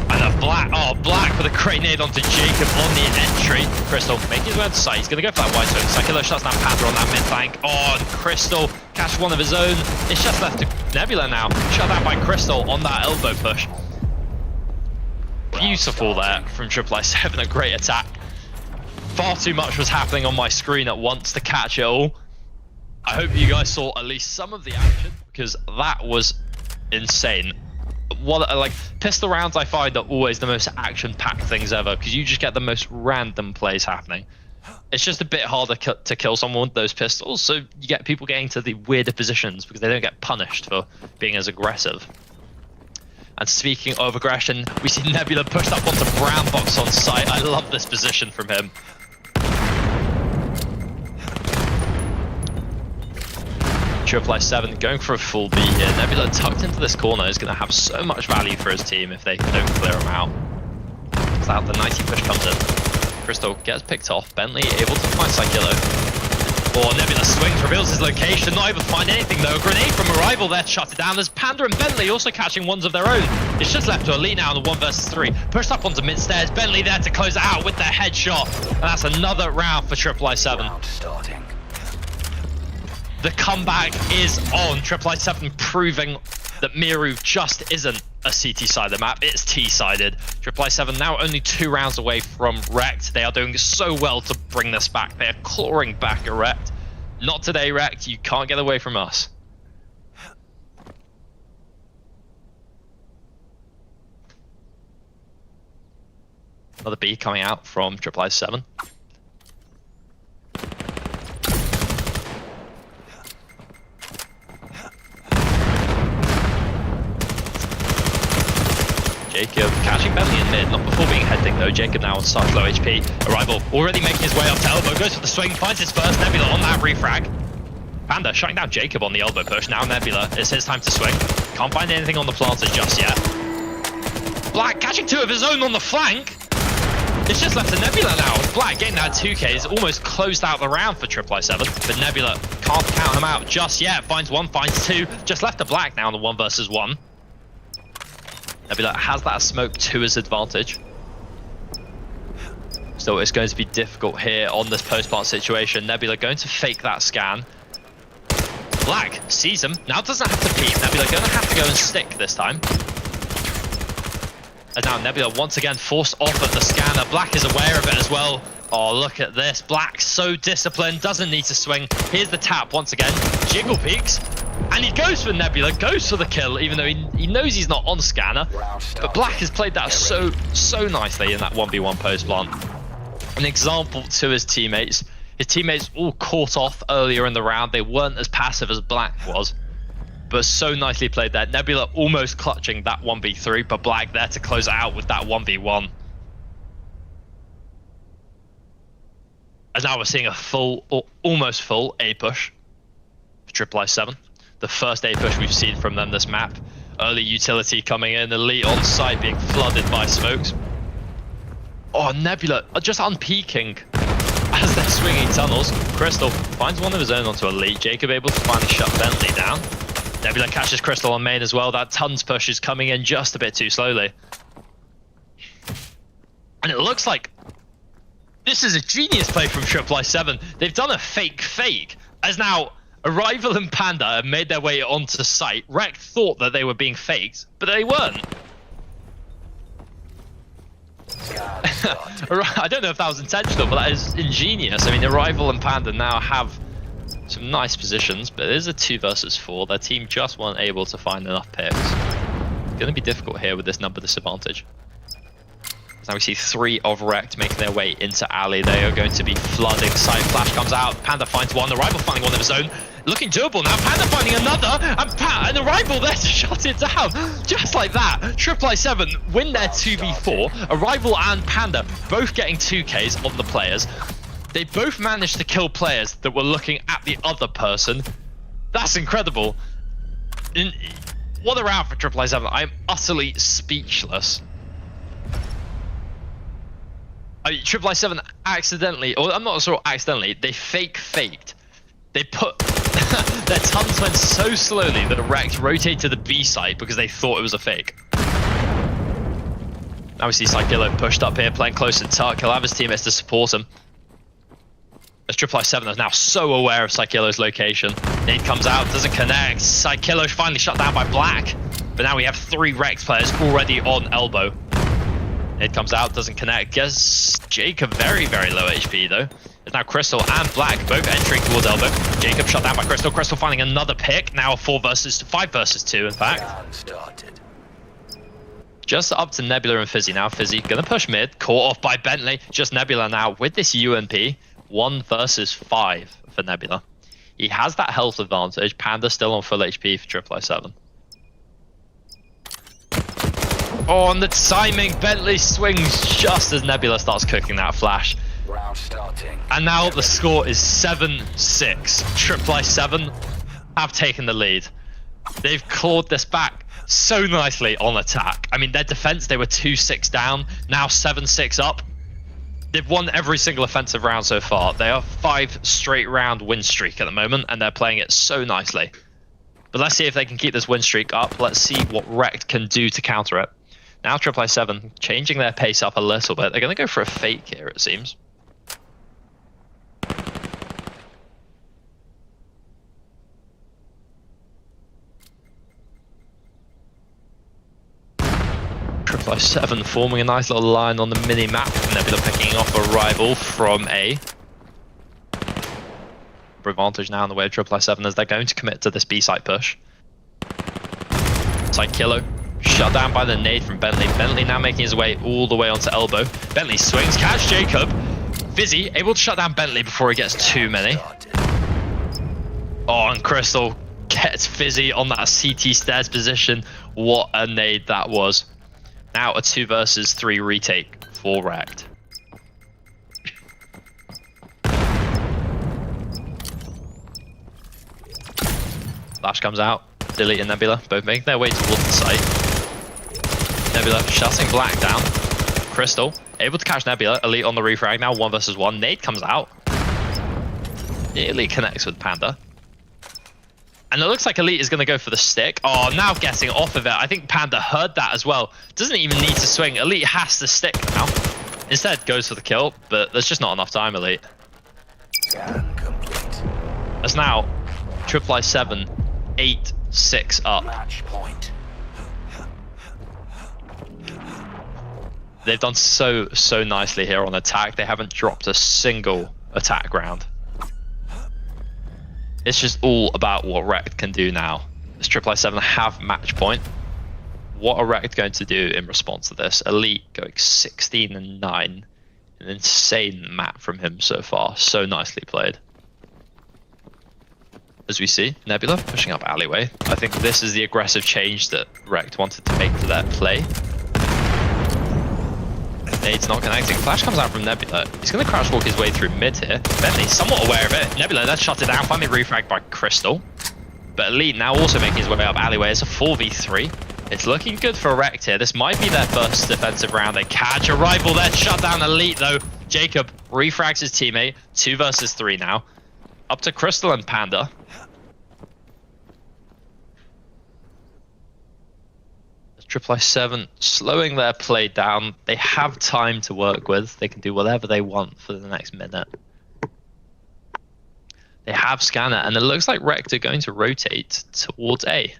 And a Black with a grenade onto Jacob on the entry. Crystal making his way onto site. He's going to go for that white zone. Psychelo shuts down Panda on that mid flank. Oh, and Crystal catches one of his own. It's just left to Nebula now. Shut down by Crystal on that elbow push. Beautiful there from 777. A great attack. Far too much was happening on my screen at once to catch it all. I hope you guys saw at least some of the action, because that was insane. Like pistol rounds I find are always the most action-packed things ever, because you just get the most random plays happening. It's just a bit harder to kill someone with those pistols, so you get people getting to the weirder positions because they don't get punished for being as aggressive. And speaking of aggression, we see Nebula pushed up onto Brown Box on site. I love this position from him. 777 going for a full B here. Nebula tucked into this corner is going to have so much value for his team if they don't clear him out. So out the 90 push comes in. Crystal gets picked off. Bentley able to find Psychelo. Oh, Nebula swings, reveals his location. Not able to find anything though. A grenade from a rival there to shut it down. There's Panda and Bentley also catching ones of their own. It's just left to Elite now in the 1 versus 3. Pushed up onto mid stairs. Bentley there to close it out with their headshot. And that's another round for 777. Round starting. The comeback is on. 777 proving that Miru just isn't a CT side of the map, it's T-sided. 777 now only 2 rounds away from Rect. They are doing so well to bring this back. They are clawing back at Rect. Not today, Rect. You can't get away from us. Another B coming out from 777. Jacob catching Bentley in mid, not before being heading though. Jacob now on such low HP. Arrival already making his way up to elbow, goes for the swing, finds his first. Nebula on that refrag. Panda shutting down Jacob on the elbow push. Now Nebula, it's his time to swing. Can't find anything on the planters just yet. Black catching 2 of his own on the flank. It's just left to Nebula now. Black getting that 2Ks, almost closed out the round for 777. But Nebula can't count him out just yet. Finds 1, finds 2. Just left to Black now in the 1 versus 1. Nebula has that smoke to his advantage. So it's going to be difficult here on this post-plant situation. Nebula going to fake that scan. Black sees him. Now doesn't have to peek. Nebula going to have to go and stick this time. And now Nebula once again forced off of the scanner. Black is aware of it as well. Oh, look at this. Black so disciplined. Doesn't need to swing. Here's the tap once again. Jiggle peeks. And he goes for Nebula, goes for the kill, even though he knows he's not on scanner. But Black has played that so nicely in that 1v1 post plant. An example to his teammates. His teammates all caught off earlier in the round. They weren't as passive as Black was. But so nicely played there. Nebula almost clutching that 1v3, but Black there to close it out with that 1v1. And now we're seeing a full, or almost full A push for 777. The first A push we've seen from them this map. Early utility coming in, Elite on site being flooded by smokes. Oh, Nebula just unpeaking as they're swinging tunnels. Crystal finds one of his own onto Elite. Jacob able to finally shut Bentley down. Nebula catches Crystal on main as well. That tons push is coming in just a bit too slowly. And it looks like this is a genius play from Triple-7. They've done a fake, as now Arrival and Panda have made their way onto site. Rekt thought that they were being faked, but they weren't. I don't know if that was intentional, but that is ingenious. I mean, Arrival and Panda now have some nice positions, but it is a 2 versus 4. Their team just weren't able to find enough picks. It's going to be difficult here with this number disadvantage. Now we see 3 of Rekt making their way into alley. They are going to be flooding site. Flash comes out. Panda finds one. Arrival finding one of his own. Looking doable now. Panda finding another. And Arrival there to shut it down. Just like that. Triple-7 win their 2v4. Arrival and Panda both getting 2Ks on the players. They both managed to kill players that were looking at the other person. That's incredible. What a round for Triple-7. I am utterly speechless. I mean, Triple-7 accidentally, or I'm not sure accidentally, they faked. They put their tuns went so slowly that Rekt rotated to the B site because they thought it was a fake. Now we see Psychillo pushed up here, playing close to Tuck. He'll have his teammates to support him. As Triple-7 is now so aware of Psychillo's location. Nade comes out, doesn't connect. Psychillo finally shut down by Black. But now we have 3 Rekt players already on elbow. It comes out, doesn't connect. Guess Jacob very, very low HP though. There's now Crystal and Black both entering towards elbow. Jacob shut down by Crystal. Crystal finding another pick. Now a 5 versus 2 in fact. Just up to Nebula and Fizzy now. Fizzy gonna push mid. Caught off by Bentley. Just Nebula now with this UMP. 1 versus 5 for Nebula. He has that health advantage. Panda still on full HP for Triple-7. Oh, and the timing, Bentley swings just as Nebula starts cooking that flash. Round starting. And now the score is 7-6. Triple-7 have taken the lead. They've clawed this back so nicely on attack. I mean, their defense, they were 2-6 down, now 7-6 up. They've won every single offensive round so far. They are 5 straight round win streak at the moment, and they're playing it so nicely. But let's see if they can keep this win streak up. Let's see what Rekt can do to counter it. Now Triple-7 changing their pace up a little bit. They're going to go for a fake here, it seems. Triple-7 forming a nice little line on the mini-map. Nebula picking off Arrival from A. Advantage now in the way of Triple-7 as they're going to commit to this B-site push. Psychillo shut down by the nade from Bentley. Bentley now making his way all the way onto elbow. Bentley swings, catch Jacob. Fizzy able to shut down Bentley before he gets too many. Oh, and Crystal gets Fizzy on that CT stairs position. What a nade that was. Now a 2 versus 3 retake for Rekt. Flash comes out. Dilly and Nebula both making their way towards the site. Nebula shutting Black down. Crystal able to catch Nebula. Elite on the refrag now, 1 versus 1. Nade comes out. Nearly connects with Panda. And it looks like Elite is going to go for the stick. Oh, now getting off of it. I think Panda heard that as well. Doesn't even need to swing. Elite has to stick now. Instead goes for the kill, but there's just not enough time, Elite. As now, Triple-7, 8-6 up. Match point. They've done so nicely here on attack. They haven't dropped a single attack round. It's just all about what Rekt can do now. As Triple-7 have match point. What are Rekt going to do in response to this? Elite going 16-9. An insane map from him so far. So nicely played. As we see, Nebula pushing up alleyway. I think this is the aggressive change that Rekt wanted to make to their play. Nade's not connecting. Flash comes out from Nebula. He's going to crouch walk his way through mid here. Bentley's somewhat aware of it. Nebula then shut it down. Finally refragged by Crystal. But Elite now also making his way up alleyway. It's a 4v3. It's looking good for Rekt here. This might be their first defensive round. They catch Arrival there. Shut down Elite though. Jacob refrags his teammate. 2 versus 3 now. Up to Crystal and Panda. Triple 7 slowing their play down. They have time to work with. They can do whatever they want for the next minute. They have Scanner, and it looks like Rect are going to rotate towards A.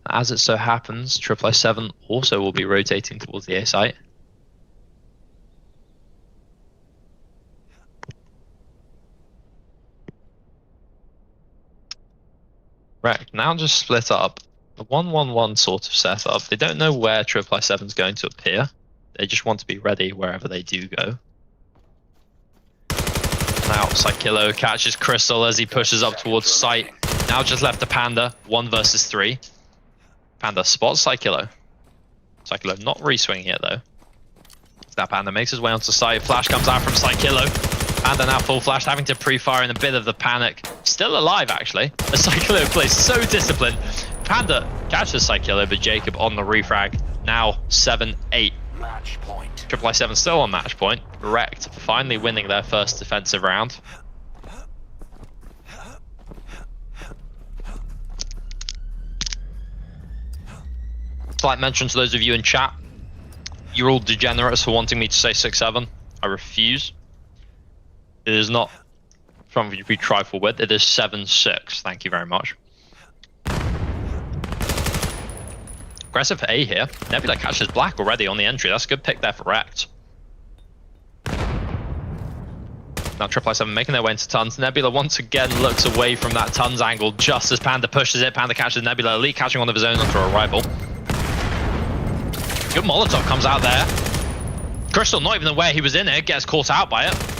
As it so happens, Triple 7 also will be rotating towards the A site. Rect now just split up. A 1-1-1 sort of setup. They don't know where Triple 7 is going to appear. They just want to be ready wherever they do go. Now Psychillo catches Crystal as he pushes up towards site. Now just left to Panda, 1 versus 3. Panda spots Psychillo. Psychillo not re-swinging it though. That Panda makes his way onto site. Flash comes out from Psychillo. Panda now full flashed, having to pre-fire in a bit of the panic. Still alive actually. The Psychillo plays so disciplined. Panda catches Psychillo, but Jacob on the refrag. Now 7-8. Match point. Triple 7 still on match point. Rect finally winning their first defensive round. Slight mention to those of you in chat. You're all degenerates for wanting me to say 6-7. I refuse. It is not something to be trifled with. It is 7-6. Thank you very much. Aggressive A here. Nebula catches Black already on the entry. That's a good pick there for Rect. Now Triple 7 making their way into Tons. Nebula once again looks away from that Tons angle just as Panda pushes it. Panda catches Nebula. Elite catching one of his own onto a rival. Good Molotov comes out there. Crystal not even aware he was in it. Gets caught out by it.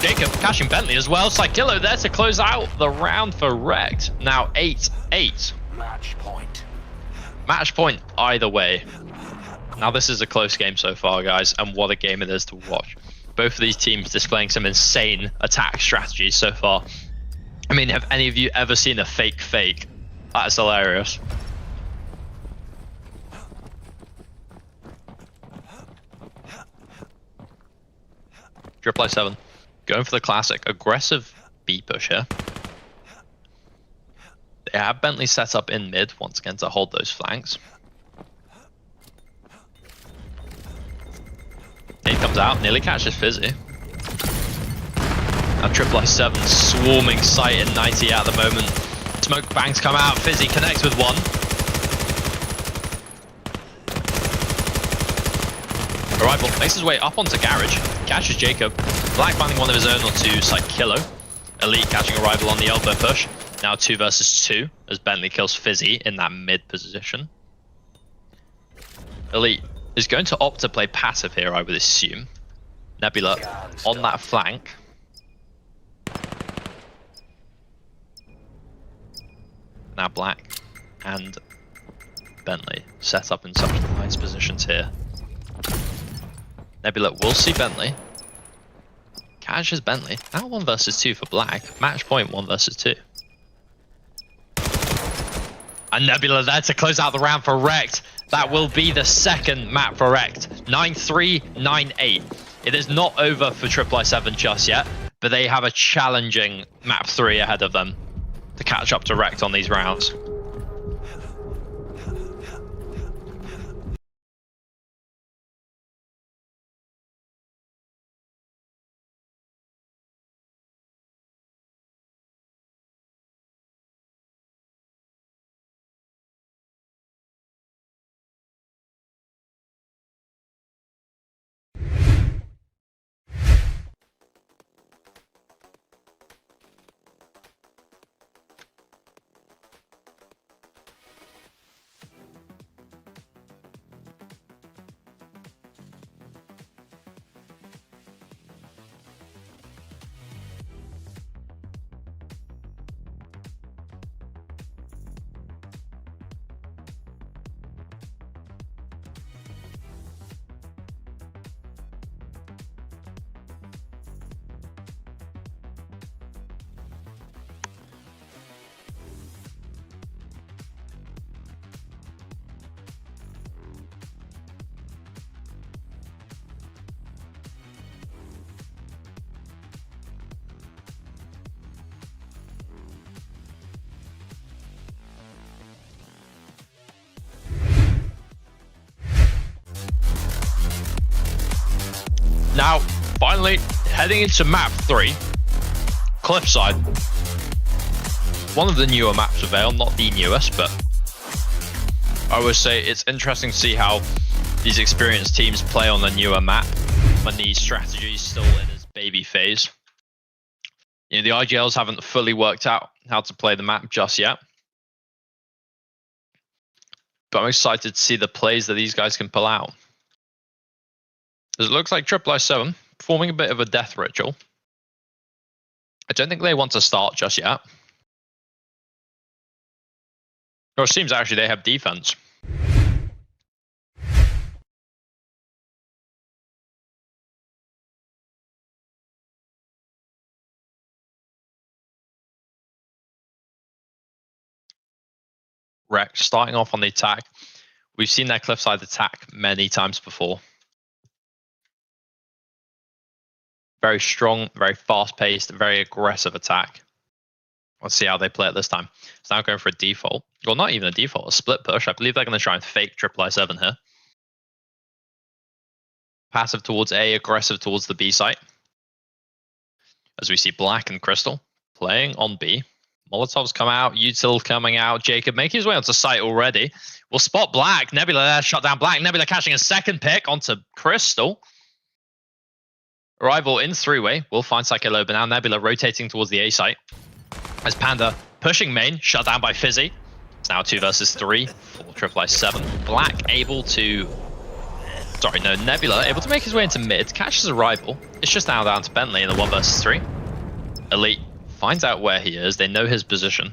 Jacob catching Bentley as well. Psychillo there to close out the round for Rect. Now 8-8. Match point. Match point either way. Now this is a close game so far, guys, and what a game it is to watch. Both of these teams displaying some insane attack strategies so far. I mean, have any of you ever seen a fake? That is hilarious. Triple 7 going for the classic aggressive B push here. They have Bentley set up in mid once again to hold those flanks. Nade comes out, nearly catches Fizzy. Now Triple 7 swarming site in 90 at the moment. Smoke bangs come out, Fizzy connects with one. Arrival makes his way up onto Garage, catches Jacob. Black finding one of his own onto Psychillo. Elite catching Arrival on the elbow push. Now 2 versus 2 as Bentley kills Fizzy in that mid position. Elite is going to opt to play passive here, I would assume. Nebula on that flank. Now Black and Bentley set up in such nice positions here. Nebula will see Bentley. Catches Bentley. Now 1 versus 2 for Black. Match point 1 versus 2. And Nebula there to close out the round for Rect. That will be the second map for Rect. 9-3, 9-8. It is not over for Triple 7 just yet, but they have a challenging map 3 ahead of them to catch up to Rect on these rounds. Now, finally, heading into map 3, Cliffside. One of the newer maps of Vail, not the newest, but I would say it's interesting to see how these experienced teams play on the newer map when the strategy is still in its baby phase. You know, the IGLs haven't fully worked out how to play the map just yet. But I'm excited to see the plays that these guys can pull out. It looks like I7 performing a bit of a death ritual. I don't think they want to start just yet. Or it seems actually they have defense. Rex starting off on the attack. We've seen their cliffside attack many times before. Very strong, very fast-paced, very aggressive attack. Let's see how they play it this time. It's now going for a default. Well, not even a default, a split push. I believe they're going to try and fake I7 here. Passive towards A, aggressive towards the B site. As we see Black and Crystal playing on B. Molotov's come out, Util coming out, Jacob making his way onto site already. We'll spot Black, Nebula there, shut down Black. Nebula catching a second pick onto Crystal. Arrival in 3-way, we'll find Psycholo, but now Nebula rotating towards the A site. As Panda pushing main, shut down by Fizzy. It's now 2 versus 3 for I7. Black able to... Sorry, no, Nebula able to make his way into mid, catches Arrival. It's just now down to Bentley in the 1 versus 3. Elite finds out where he is, they know his position.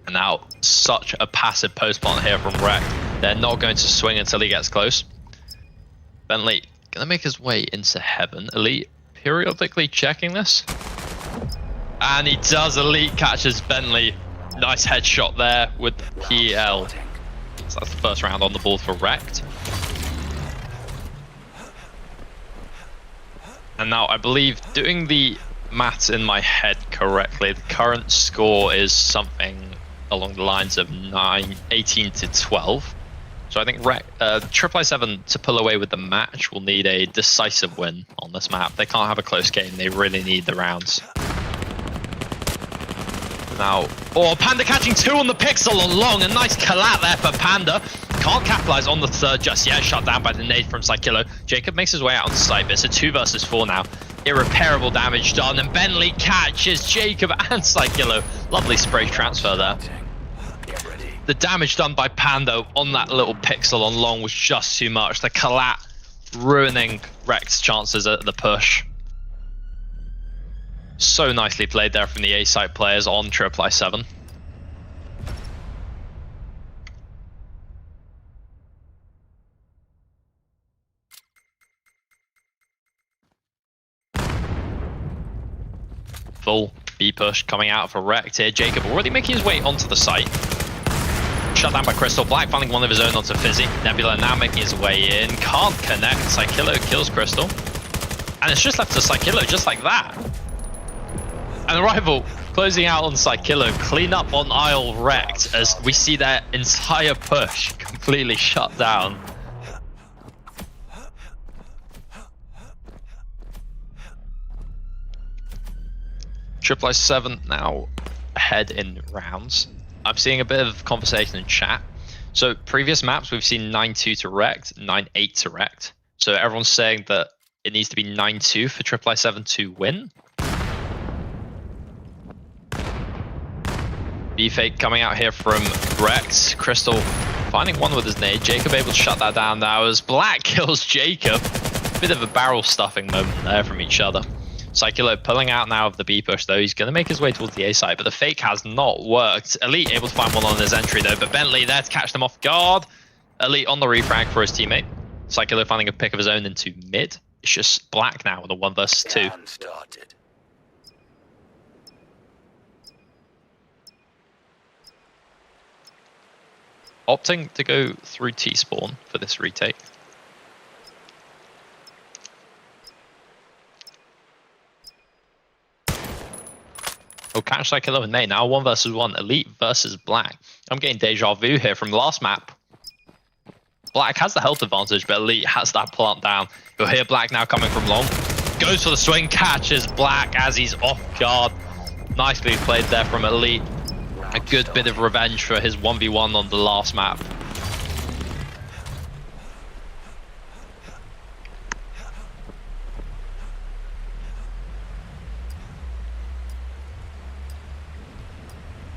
And now, such a passive post plant here from Rek. They're not going to swing until he gets close. Bentley gonna make his way into heaven. Elite periodically checking this. And he does. Elite catches Bentley. Nice headshot there with PL. So that's the first round on the board for Wrecked. And now I believe, doing the maths in my head correctly, the current score is something along the lines of 18 to 12. So I think I7 to pull away with the match will need a decisive win on this map. They can't have a close game. They really need the rounds. Now, Panda catching 2 on the pixel on long. A nice collat there for Panda. Can't capitalize on the third just yet. Shut down by the nade from Psycholo. Jacob makes his way out on site, but it's a 2 versus 4 now. Irreparable damage done, and Bentley catches Jacob and Psycholo. Lovely spray transfer there. The damage done by Pando on that little pixel on long was just too much. The collat ruining Rek's chances at the push. So nicely played there from the A site players on I7. Full B push coming out for Rekt here. Jacob already making his way onto the site. Shut down by Crystal. Black finding one of his own onto Fizzy. Nebula now making his way in. Can't connect. Psycholo kills Crystal. And it's just left to Psycholo just like that. And Arrival closing out on Psycholo. Clean up on Isle Wrecked as we see their entire push completely shut down. I7 now ahead in rounds. I'm seeing a bit of conversation in chat. So previous maps we've seen 9-2 to Wrecked, 9-8 to Wrecked. So everyone's saying that it needs to be 9-2 for I7 to win. B-Fake coming out here from Wrecked. Crystal finding one with his nade. Jacob able to shut that down now as Black kills Jacob. Bit of a barrel stuffing moment there from each other. Psycholo pulling out now of the B push though. He's going to make his way towards the A side, but the fake has not worked. Elite able to find one on his entry though, but Bentley there to catch them off guard. Elite on the refrag for his teammate. Psycholo finding a pick of his own into mid. It's just Black now with a 1 versus 2. Started. Opting to go through T-spawn for this retake. Oh, catch Psycholo and May. Now 1 versus 1. Elite versus Black. I'm getting deja vu here from last map. Black has the health advantage, but Elite has that plant down. You'll hear Black now coming from long. Goes for the swing, catches Black as he's off guard. Nicely played there from Elite. A good bit of revenge for his 1v1 on the last map.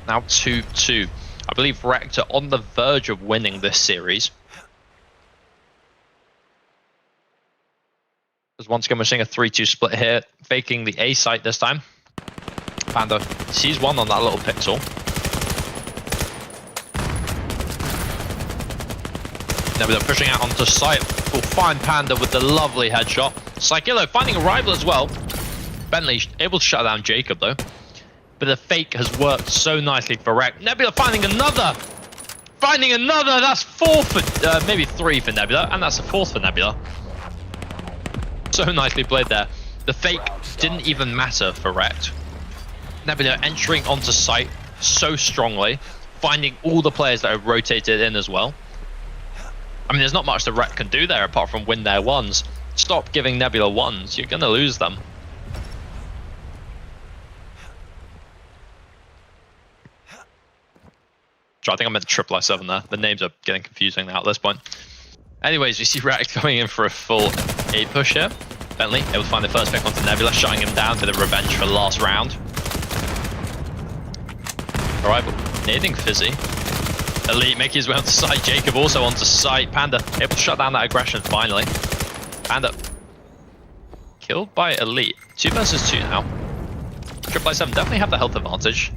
Now 2-2. I believe Wrecked are on the verge of winning this series. Because once again, we're seeing a 3-2 split here, faking the A site this time. Panda sees one on that little pixel. Now they're pushing out onto site. Will find Panda with the lovely headshot. Psychillo finding a rival as well. Bentley able to shut down Jacob though. But the fake has worked so nicely for Wreck. Nebula finding another! Finding another! That's 4 for, maybe 3 for Nebula, and that's a 4th for Nebula. So nicely played there. The fake didn't even matter for Wrecked. Nebula entering onto site so strongly, finding all the players that have rotated in as well. I mean, there's not much the Wreck can do there apart from win their ones. Stop giving Nebula ones, you're gonna lose them. I think I meant triple I7 there. The names are getting confusing now at this point. Anyways, we see Wreck coming in for a full A push here. Bentley able to find the first pick onto Nebula, shutting him down for the revenge for last round. Alright, nading Fizzy. Elite making his way onto site. Jacob also onto site. Panda able to shut down that aggression finally. Panda killed by Elite. 2 versus 2 now. Triple I7 definitely have the health advantage.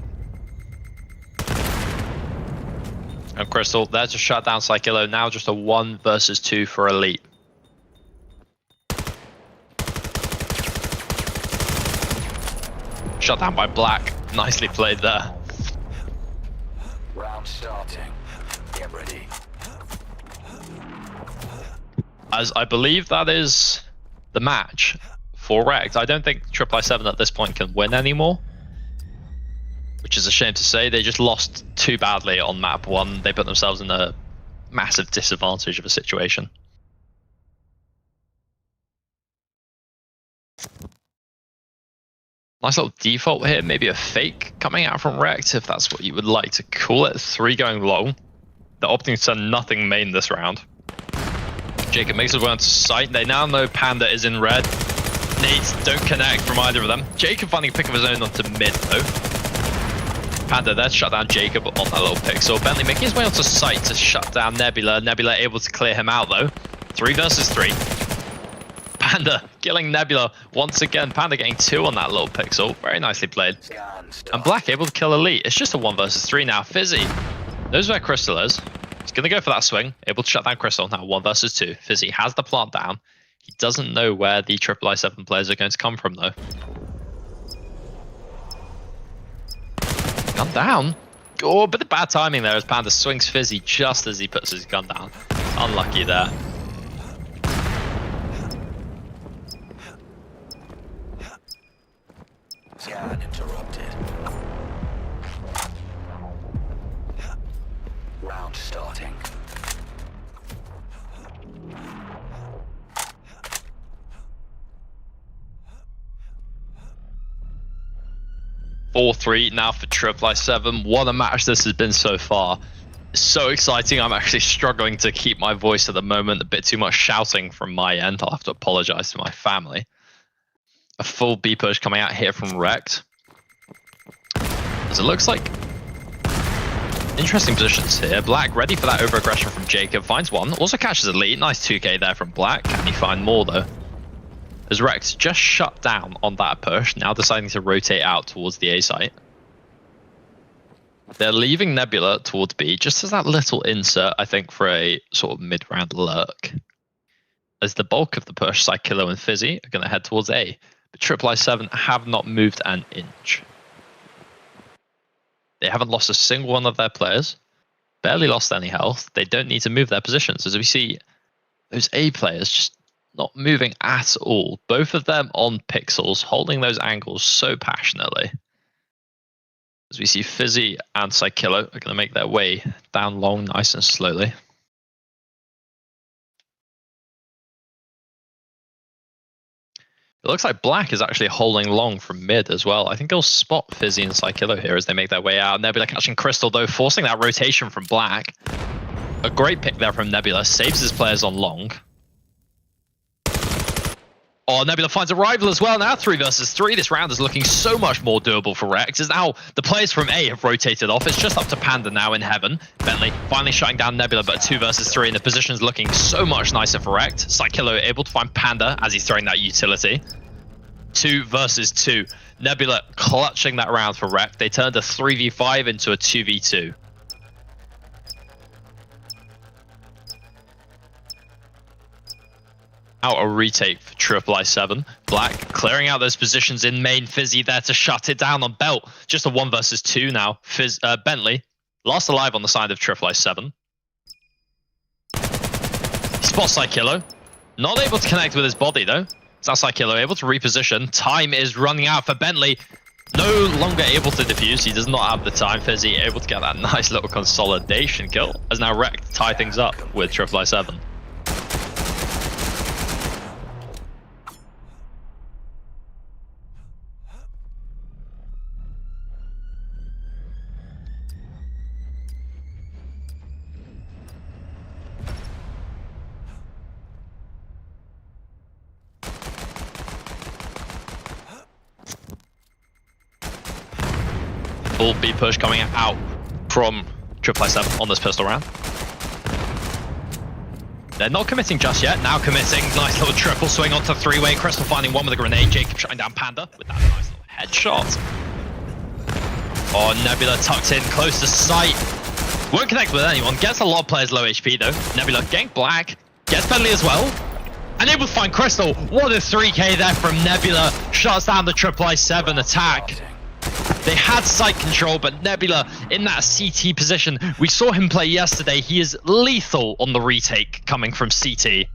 And Crystal there to shut down Psychillo. Now just a 1 versus 2 for Elite. Shut down by Black. Nicely played there. Round starting. Get ready. As I believe that is the match for Wrecked. I don't think Triple I7 at this point can win anymore. Which is a shame to say. They just lost too badly on map 1. They put themselves in a massive disadvantage of a situation. Nice little default here, maybe a fake coming out from Wrecked, if that's what you would like to call it. 3 going long. They're opting to send nothing main this round. Jacob makes his way onto site. They now know Panda is in red. Nades don't connect from either of them. Jacob finding a pick of his own onto mid though. Panda there to shut down Jacob on that little pixel. Bentley making his way onto site to shut down Nebula. Nebula able to clear him out though. 3 versus 3. Panda killing Nebula once again. Panda getting 2 on that little pixel. Very nicely played. And Black able to kill Elite. It's just a 1 versus 3 now. Fizzy knows where Crystal is. He's going to go for that swing. Able to shut down Crystal. Now 1 versus 2. Fizzy has the plant down. He doesn't know where the Triple I7 players are going to come from though. Gun down. Oh, a bit of bad timing there as Panda swings Fizzy just as he puts his gun down. Unlucky there. Scan interrupted. Round starting. (4-3) now for Triple I7. What a match this has been so far. It's so exciting. I'm actually struggling to keep my voice at the moment. A bit too much shouting from my end. I'll have to apologize to my family. A full B push coming out here from Wrecked. As it looks like interesting positions here. Black ready for that over aggression from Jacob. Finds one. Also catches Elite. Nice 2k there from Black. Can he find more though? As Wrecked just shut down on that push. Now deciding to rotate out towards the A site. They're leaving Nebula towards B. Just as that little insert, I think, for a sort of mid-round lurk. As the bulk of the push, Psychillo and Fizzy are going to head towards A. But Triple I7 have not moved an inch. They haven't lost a single one of their players. Barely lost any health. They don't need to move their positions. As we see those A players just not moving at all. Both of them on pixels, holding those angles so passionately. As we see Fizzy and Psychillo are going to make their way down long nice and slowly. It looks like Black is actually holding long from mid as well. I think they'll spot Fizzy and Psykillo here as they make their way out. Nebula catching Crystal though, forcing that rotation from Black. A great pick there from Nebula, saves his players on long. Oh, Nebula finds a rival as well now, 3 versus 3. This round is looking so much more doable for Rex, as now the players from A have rotated off. It's just up to Panda now in heaven. Bentley finally shutting down Nebula, but 2 versus 3, and the position's looking so much nicer for Rex. Psykillo able to find Panda as he's throwing that utility. 2 versus 2. Nebula clutching that round for Rex. They turned a 3v5 into a 2v2. Out a retake for Triple I7. Black clearing out those positions in main. Fizzy there to shut it down on Belt. Just a 1 versus 2 now. Bentley last alive on the side of Triple I7. Spots Psykillo. Not able to connect with his body though. That's Psykillo able to reposition. Time is running out for Bentley. No longer able to defuse. He does not have the time. Fizzy able to get that nice little consolidation kill. As now Rek tie things up with Triple I7. Full B push coming out from Triple I7 on this pistol round. They're not committing just yet. Now committing. Nice little triple swing onto 3-way. Crystal finding one with a grenade. Jacob shutting down Panda with that nice little headshot. Oh, Nebula tucked in close to sight. Won't connect with anyone. Gets a lot of players low HP though. Nebula getting Black. Gets Bentley as well. And able to find Crystal. What a 3k there from Nebula. Shuts down the Triple I7 attack. They had sight control, but Nebula in that CT position. We saw him play yesterday. He is lethal on the retake coming from CT.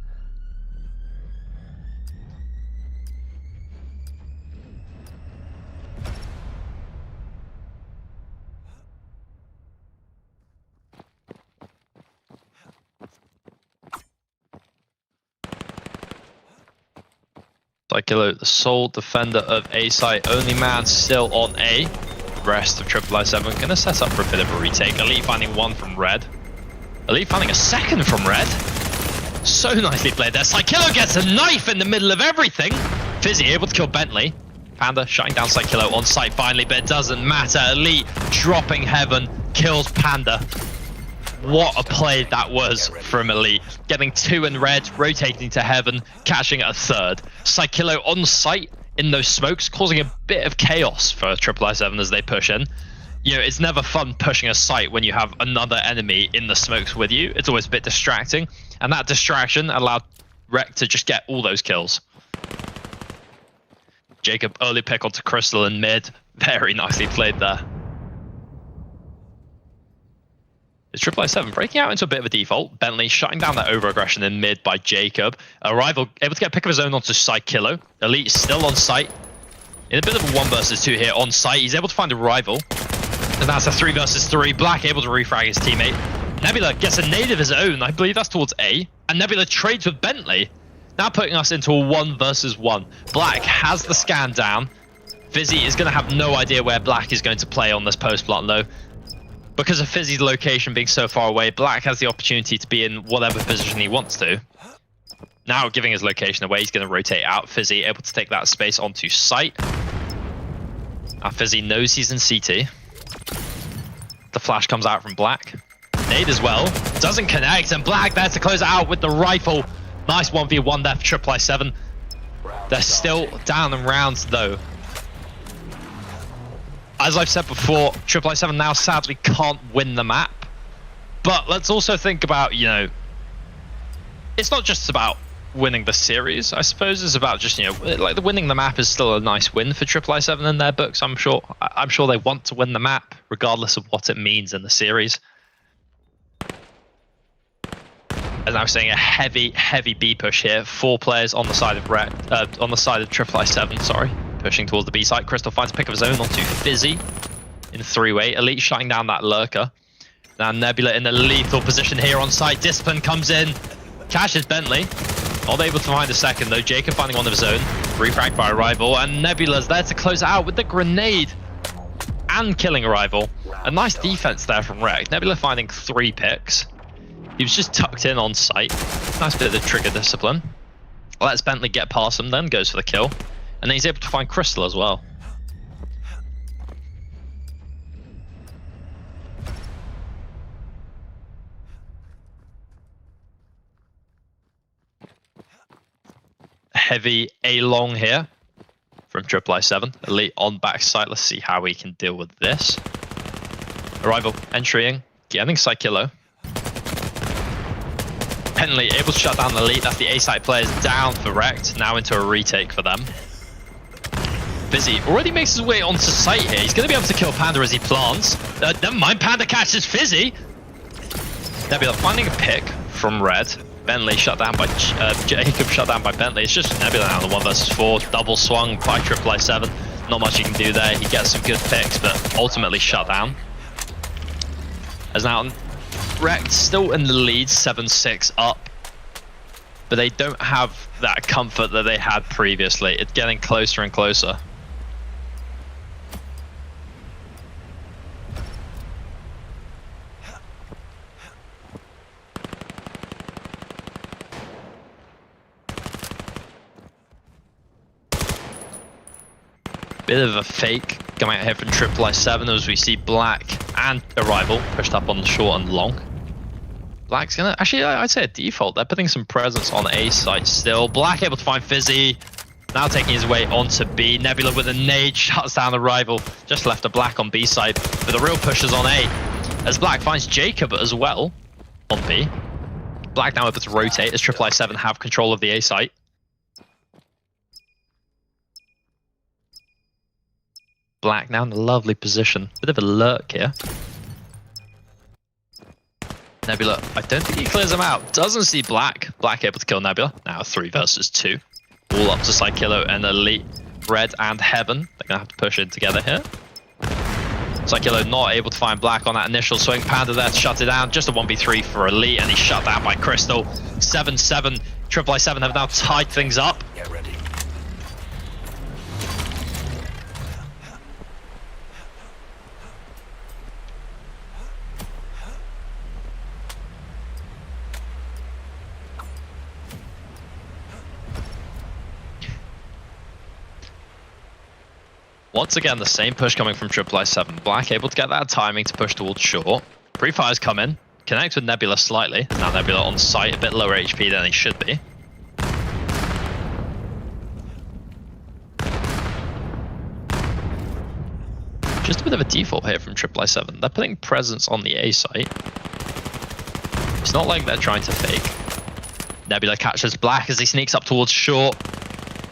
Psykillo, the sole defender of A site, only man still on A. Rest of Triple I7 gonna set up for a bit of a retake. Elite finding 1 from red. Elite finding a 2nd from red. So nicely played there. Psykillo gets a knife in the middle of everything. Fizzy able to kill Bentley. Panda shutting down Psykillo on site finally, but it doesn't matter. Elite dropping heaven, kills Panda. What a play that was from Elite. Getting 2 in red, rotating to heaven, catching a 3rd. Psykillo on site in those smokes, causing a bit of chaos for Triple I7 as they push in. You know, it's never fun pushing a site when you have another enemy in the smokes with you. It's always a bit distracting. And that distraction allowed Rek to just get all those kills. Jacob early pick onto Crystal in mid. Very nicely played there. It's Triple I7 breaking out into a bit of a default. Bentley shutting down that over-aggression in mid by Jacob. Arrival able to get a pick of his own onto Psykillo. Elite still on site. In a bit of a 1 versus 2 here on site. He's able to find a rival. And that's a 3 versus 3. Black able to refrag his teammate. Nebula gets a nade of his own. I believe that's towards A. And Nebula trades with Bentley. Now putting us into a 1 versus 1. Black has the scan down. Fizzy is going to have no idea where Black is going to play on this post plot though. Because of Fizzy's location being so far away, Black has the opportunity to be in whatever position he wants to. Now giving his location away, he's going to rotate out. Fizzy able to take that space onto site. Now Fizzy knows he's in CT. The flash comes out from Black. Nade as well. Doesn't connect, and Black there to close it out with the rifle. Nice 1v1 there for Triple I7. They're still down in rounds though. As I've said before, Triple I7 now sadly can't win the map. But let's also think about, you know, it's not just about winning the series, I suppose. It's about just, you know, like the winning the map is still a nice win for Triple I7 in their books. I'm sure they want to win the map, regardless of what it means in the series. And I'm seeing a heavy B push here. 4 players on the side of Triple I7, sorry. Pushing towards the B site. Crystal finds a pick of his own onto Fizzy in 3-way. Elite shutting down that lurker. Now Nebula in a lethal position here on site. Discipline comes in. Catches Bentley. Not able to find a second though. Jacob finding one of his own. Refragged by a rival, and Nebula's there to close it out with the grenade and killing a rival. A nice defense there from Rekt. Nebula finding 3 picks. He was just tucked in on sight. Nice bit of the trigger discipline. Lets Bentley get past him, then goes for the kill. And then he's able to find Crystal as well. Heavy A-long here from I7. Elite on backside. Let's see how we can deal with this. Arrival entering, getting Psykillo. Bentley able to shut down the Elite. That's the A-side players down for Rekt. Now into a retake for them. Fizzy already makes his way onto site here. He's going to be able to kill Panda as he plants. Never mind, Panda catches Fizzy. Nebula finding a pick from Red. Bentley shut down by Jacob, shut down by Bentley. It's just Nebula now, the 1 versus 4. Double swung by I7. Not much you can do there. He gets some good picks, but ultimately shut down. As now Rekt still in the lead, 7-6 up. But they don't have that comfort that they had previously. It's getting closer and closer. Bit of a fake coming out here from I7 as we see Black and Arrival pushed up on the short and long. Black's gonna, actually I'd say a default, they're putting some presence on A site still. Black able to find Fizzy, now taking his way onto B. Nebula with a nade shuts down Arrival, just left a Black on B side, but the real push is on A. As Black finds Jacob as well on B. Black now able to rotate as I7 have control of the A site. Black now in a lovely position. Bit of a lurk here. Nebula, I don't think he clears him out. Doesn't see Black. Black able to kill Nebula. Now 3 versus 2. All up to Psykillo and Elite. Red and Heaven. They're going to have to push in together here. Psykillo not able to find Black on that initial swing. Panda there to shut it down. Just a 1v3 for Elite, and he's shut down by Crystal. 7-7. I7 have now tied things up. Get ready. Once again, the same push coming from I7. Black able to get that timing to push towards short. Pre-fires come in, connect with Nebula slightly. Now Nebula on site, a bit lower HP than he should be. Just a bit of a default here from I7. They're putting presence on the A site. It's not like they're trying to fake. Nebula catches Black as he sneaks up towards short.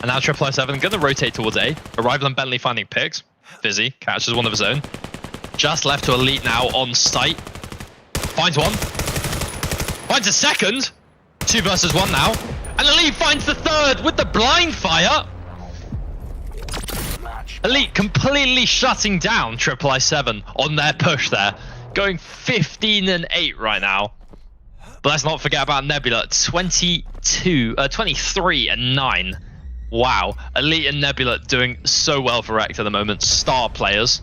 And now I7 going to rotate towards A. Arrival and Bentley finding picks. Fizzy catches one of his own. Just left to Elite now on site. Finds one. Finds a second. 2 versus 1 now. And Elite finds the third with the blind fire. Elite completely shutting down I7 on their push there. Going 15-8 right now. But let's not forget about Nebula. 23-9. Wow, Elite and Nebula doing so well for Rekt at the moment. Star players.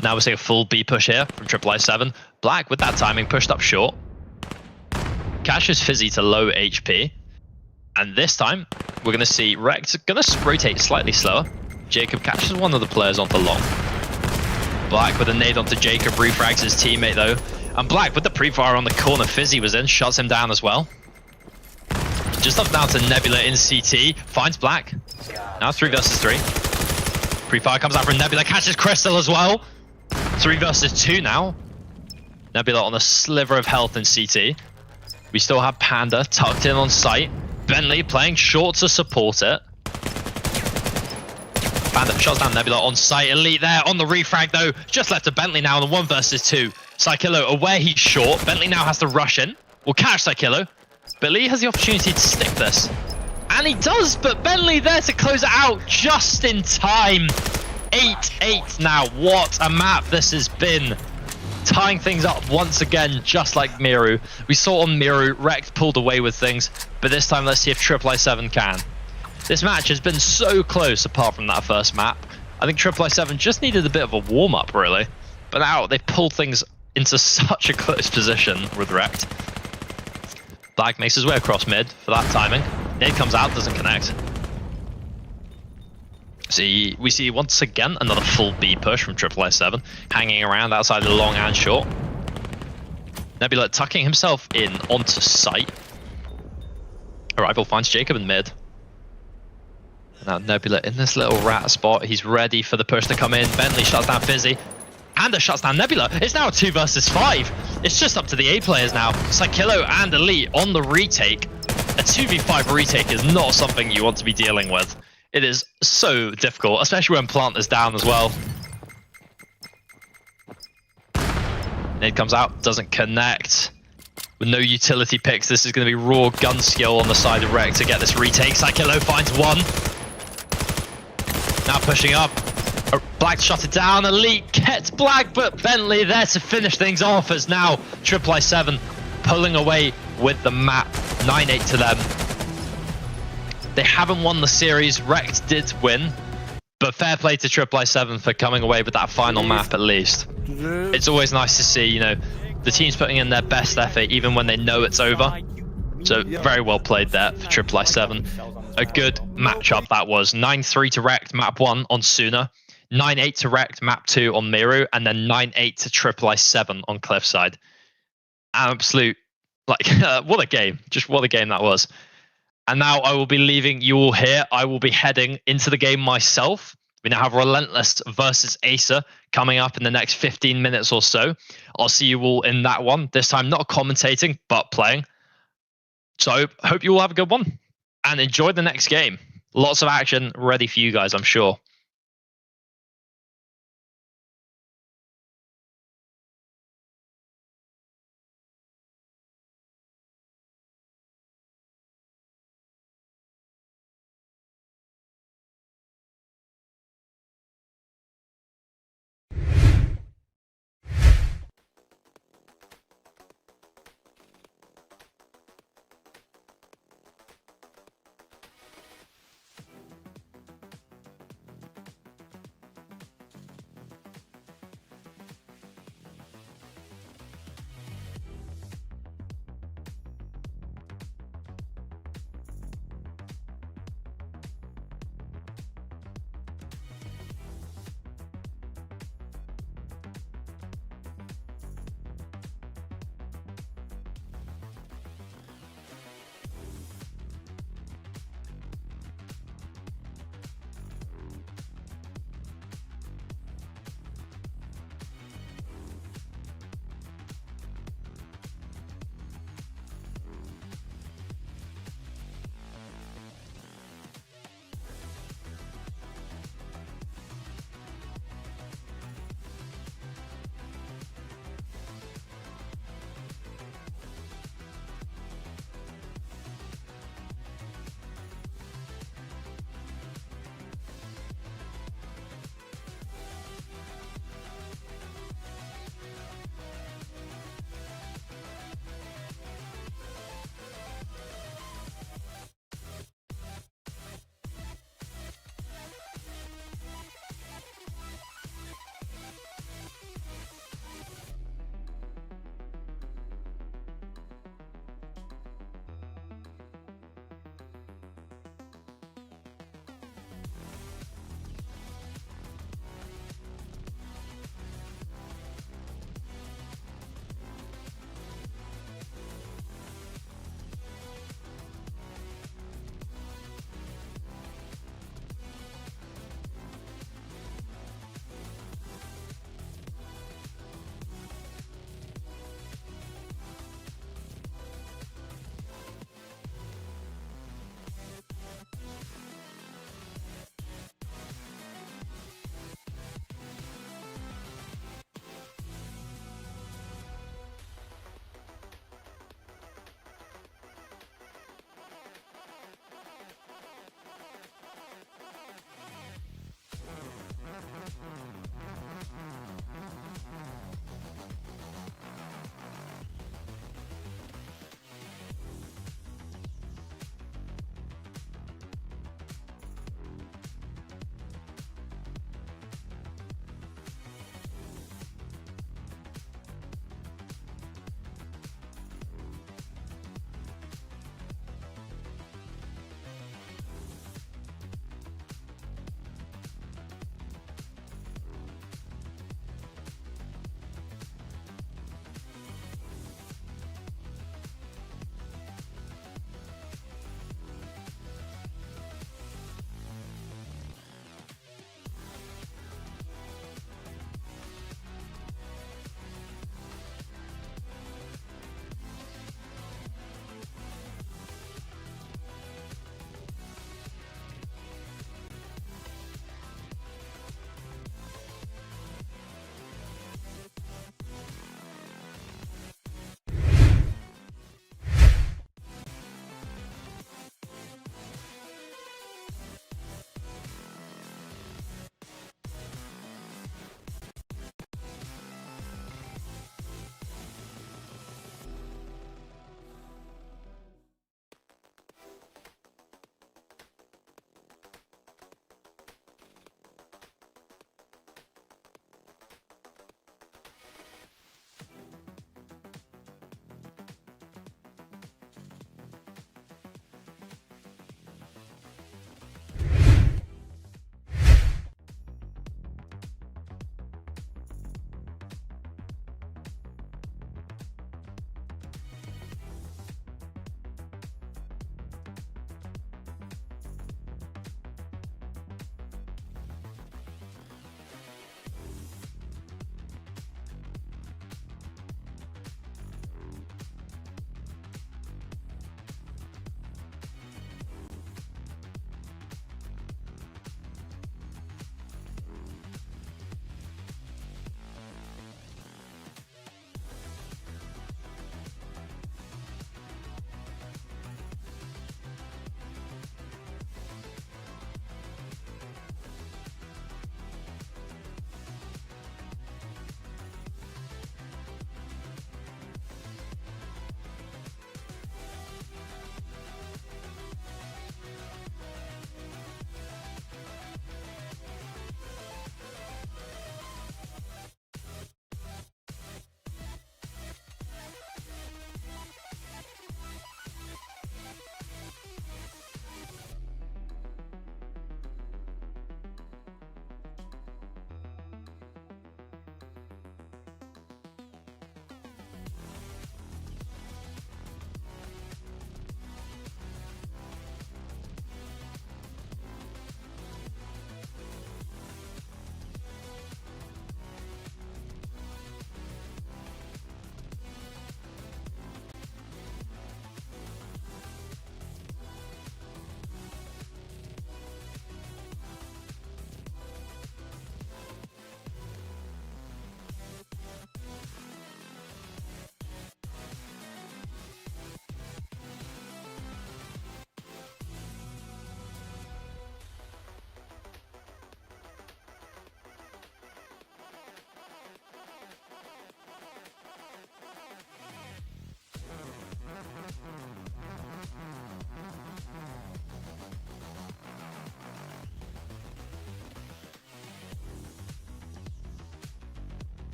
Now we're seeing a full B push here from I7. Black with that timing pushed up short. Catches Fizzy to low HP. And this time, we're going to see Rekt going to rotate slightly slower. Jacob catches one of the players onto long. Black with a nade onto Jacob, refrags his teammate though. And Black with the pre-fire on the corner Fizzy was in, shuts him down as well. Just up now to Nebula in CT, finds Black. Now 3 versus 3. Pre-fire comes out from Nebula, catches Crystal as well. 3 versus 2 now. Nebula on a sliver of health in CT. We still have Panda tucked in on site. Bentley playing short to support it. Panda shuts down Nebula on site. Elite there on the refrag though. Just left to Bentley now on the 1 versus 2. Psykillo aware he's short. Bentley now has to rush in. Will catch Psykillo. But Lee has the opportunity to stick this. And he does, but Bentley there to close it out just in time. 8-8 now. What a map this has been. tying things up once again, just like Miru. We saw on Miru, Rekt pulled away with things, but this time let's see if Triple I7 can. This match has been so close apart from that first map. I think Triple I7 just needed a bit of a warm-up, really. But now they've pulled things into such a close position with Rekt. Black makes his way across mid for that timing. Nade comes out, doesn't connect. We see once again another full B push from Triple I7, hanging around outside the long and short. Nebula tucking himself in onto site. Arrival finds Jacob in mid. Now Nebula in this little rat spot. He's ready for the push to come in. Bentley shuts down Fizzy. Panda shuts down Nebula. It's now a 2 versus 5. It's just up to the A players now. Psykillo and Elite on the retake. A 2v5 retake is not something you want to be dealing with. It is so difficult, especially when Plant is down as well. Nade comes out, doesn't connect. With no utility picks, this is going to be raw gun skill on the side of Rekt to get this retake. Psykillo finds one. Now pushing up. Black shot it down. Elite gets Black, but Bentley there to finish things off as now Triple I7 pulling away with the map. 9-8 to them. They haven't won the series. Rekt did win, but fair play to Triple I7 for coming away with that final map at least. It's always nice to see, you know, the teams putting in their best effort even when they know it's over. So very well played there for Triple I7. A good matchup that was. 9-3 to Rekt, map 1 on Suna. 9-8 to Rekt, map 2 on Miru. And then 9-8 to Triple I7 on Cliffside. Absolute, like, what a game. Just what a game that was. And now I will be leaving you all here. I will be heading into the game myself. We now have Relentless versus Acer coming up in the next 15 minutes or so. I'll see you all in that one. This time not commentating, but playing. So hope you all have a good one. And enjoy the next game. Lots of action ready for you guys, I'm sure.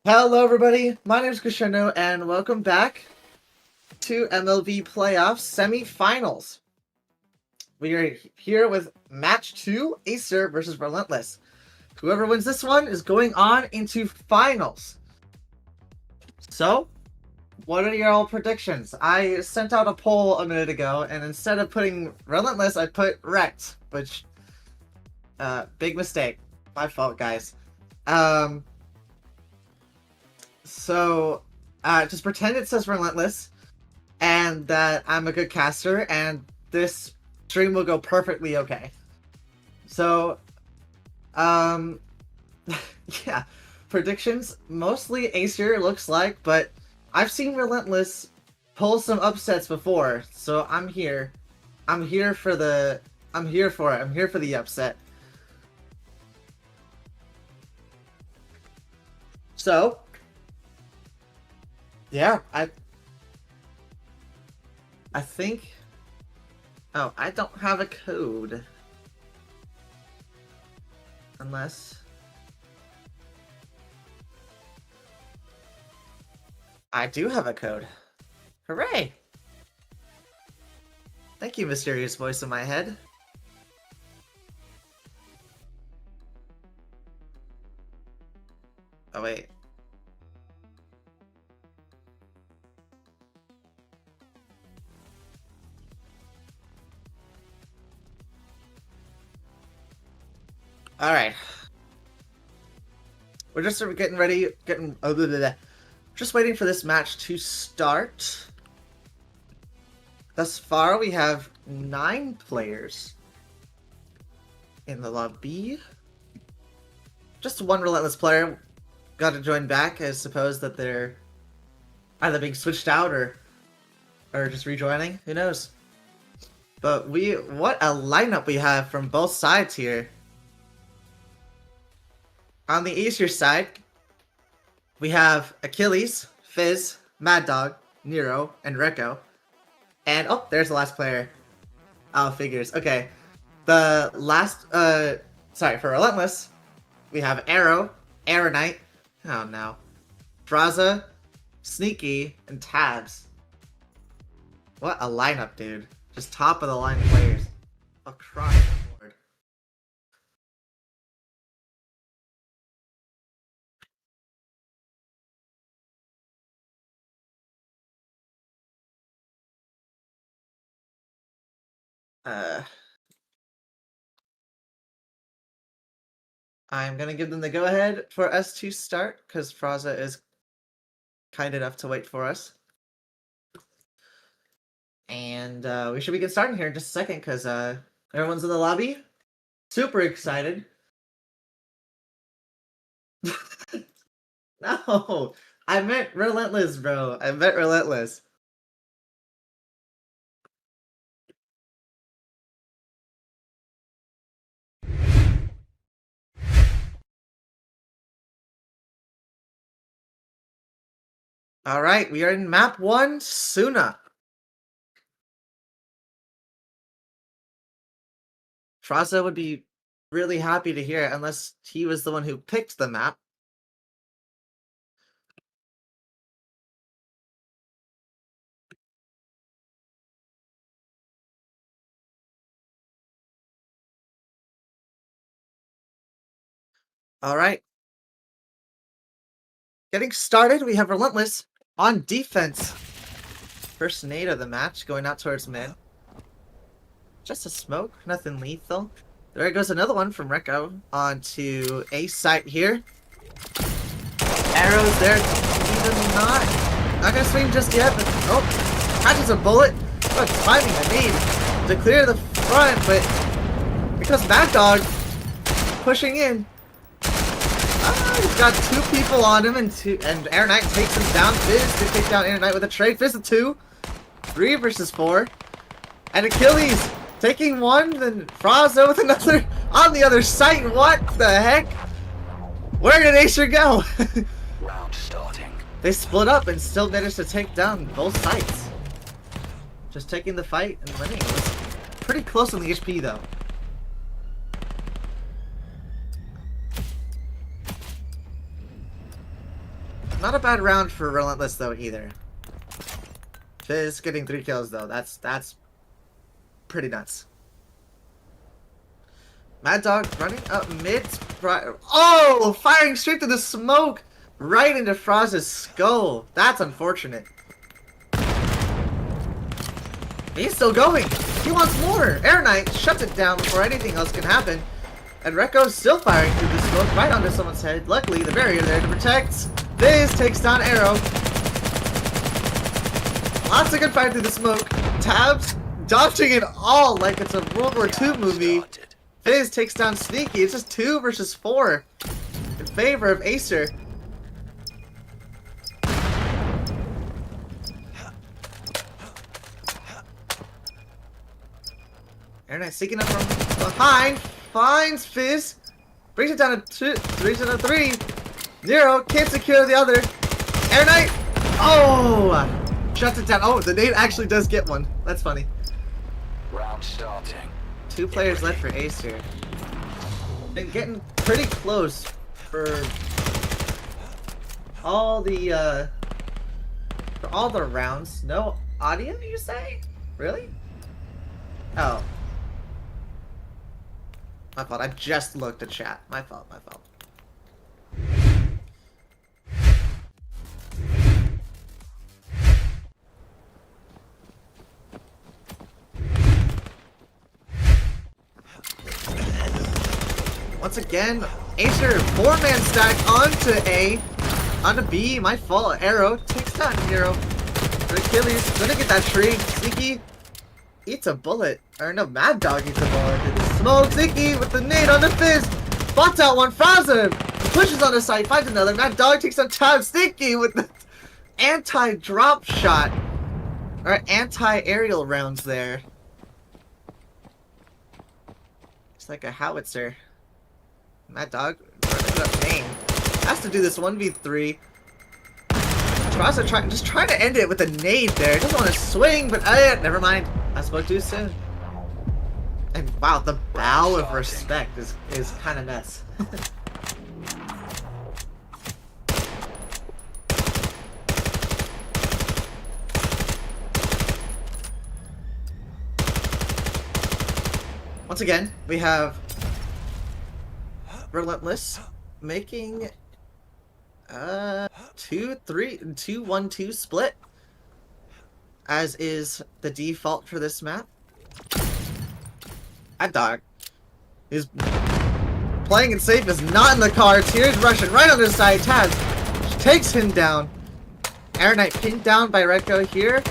Hello everybody, my name is Crescendo and welcome back to MLV Playoffs Semi-Finals. We are here with Match 2, Acer versus Relentless. Whoever wins this one is going on into Finals. So, what are your all predictions? I sent out a poll a minute ago and instead of putting Relentless, I put Wrecked, which, big mistake. My fault, guys. So, just pretend it says Relentless, and that I'm a good caster, and this stream will go perfectly okay. So, yeah, predictions, mostly Acer looks like, but I've seen Relentless pull some upsets before, so I'm here. I'm here for it. I'm here for the upset. So, yeah, I think... Oh, I don't have a code. Unless... I do have a code. Hooray! Thank you, mysterious voice in my head. Oh, wait. Alright. We're just getting ready, just waiting for this match to start. Thus far, we have 9 players in the lobby. Just one Relentless player got to join back. I suppose that they're either being switched out or just rejoining. Who knows? But what a lineup we have from both sides here. On the Acer side, we have Achilles, Fizz, Mad Dog, Nero, and Rekko. And, oh, there's the last player. Oh, figures. Okay. The last, sorry, for Relentless, we have Arrow, Aeronite, oh no, Fraza, Sneaky, and Tabs. What a lineup, dude. Just top of the line players across the board. I'm gonna give them the go-ahead for us to start, because Fraza is kind enough to wait for us. And we should begin starting here in just a second, because everyone's in the lobby. Super excited. No, I meant Relentless, bro. I meant Relentless. Alright, we are in map 1, Suna. Fraza would be really happy to hear it, unless he was the one who picked the map. Alright. Getting started, we have Relentless on defense. First nade of the match, going out towards mid. Just a smoke, nothing lethal. There goes another one from Rekko onto A site here. Arrows there, even not gonna swing just yet, but oh, catches a bullet. What timing I need to clear the front, but because Mad Dog pushing in. He's got 2 people on him, and Aeronite takes him down. Fizz to take down Aeronite with a trade. Fizz with 2. 3 versus 4. And Achilles taking 1, then Fraza with another on the other site. What the heck? Where did Acer go? Round starting. They split up and still managed to take down both sites. Just taking the fight and winning. It was pretty close on the HP though. Not a bad round for Relentless though either. Fizz getting 3 kills though. That's pretty nuts. Mad Dog running up mid. Oh, firing straight to the smoke, right into Froz's skull. That's unfortunate. He's still going. He wants more. Air Knight shuts it down before anything else can happen. And Rekko's still firing through the smoke right onto someone's head. Luckily, the barrier there to protect. Fizz takes down Arrow. Lots of good fire through the smoke. Tabs dodging it all like it's a World War II movie. Fizz takes down Sneaky. It's just 2 versus 4 in favor of Acer. Air Knight sneaking up from behind. Finds Fizz. Brings it down to 2. 3 to 3. Nero can't secure the other. Air Knight. Oh! Shuts it down. Oh, the nade actually does get one. That's funny. Round starting. 2 players left for Ace here. Been getting pretty close for all the rounds. No audio, you say? Really? Oh. My fault. I just looked at chat. My fault. My fault. Once again, Acer 4-man stack onto A, onto B. My fault. Arrow takes down Nero. Achilles gonna get that tree. Sneaky eats a bullet. Or no, Mad Dog eats a bullet. Smoke Sneaky with the nade on the Fizz. Spots out one. Frozen pushes on the side. Finds another. Mad Dog takes on Tab. Sneaky with the anti-drop shot. Or anti-aerial rounds there. It's like a howitzer. Mad Dog running up main. Has to do this 1v3. Just trying to end it with a nade there. Doesn't want to swing, but never mind. I spoke too soon. And wow, the bow of respect is kind of nuts. Once again, we have Relentless making 2-1-2 split, as is the default for this map. Mad Dog is playing it safe, is not in the cards. Here's Russian right on his side. Taz takes him down. Air Knight pinned down by Redco here.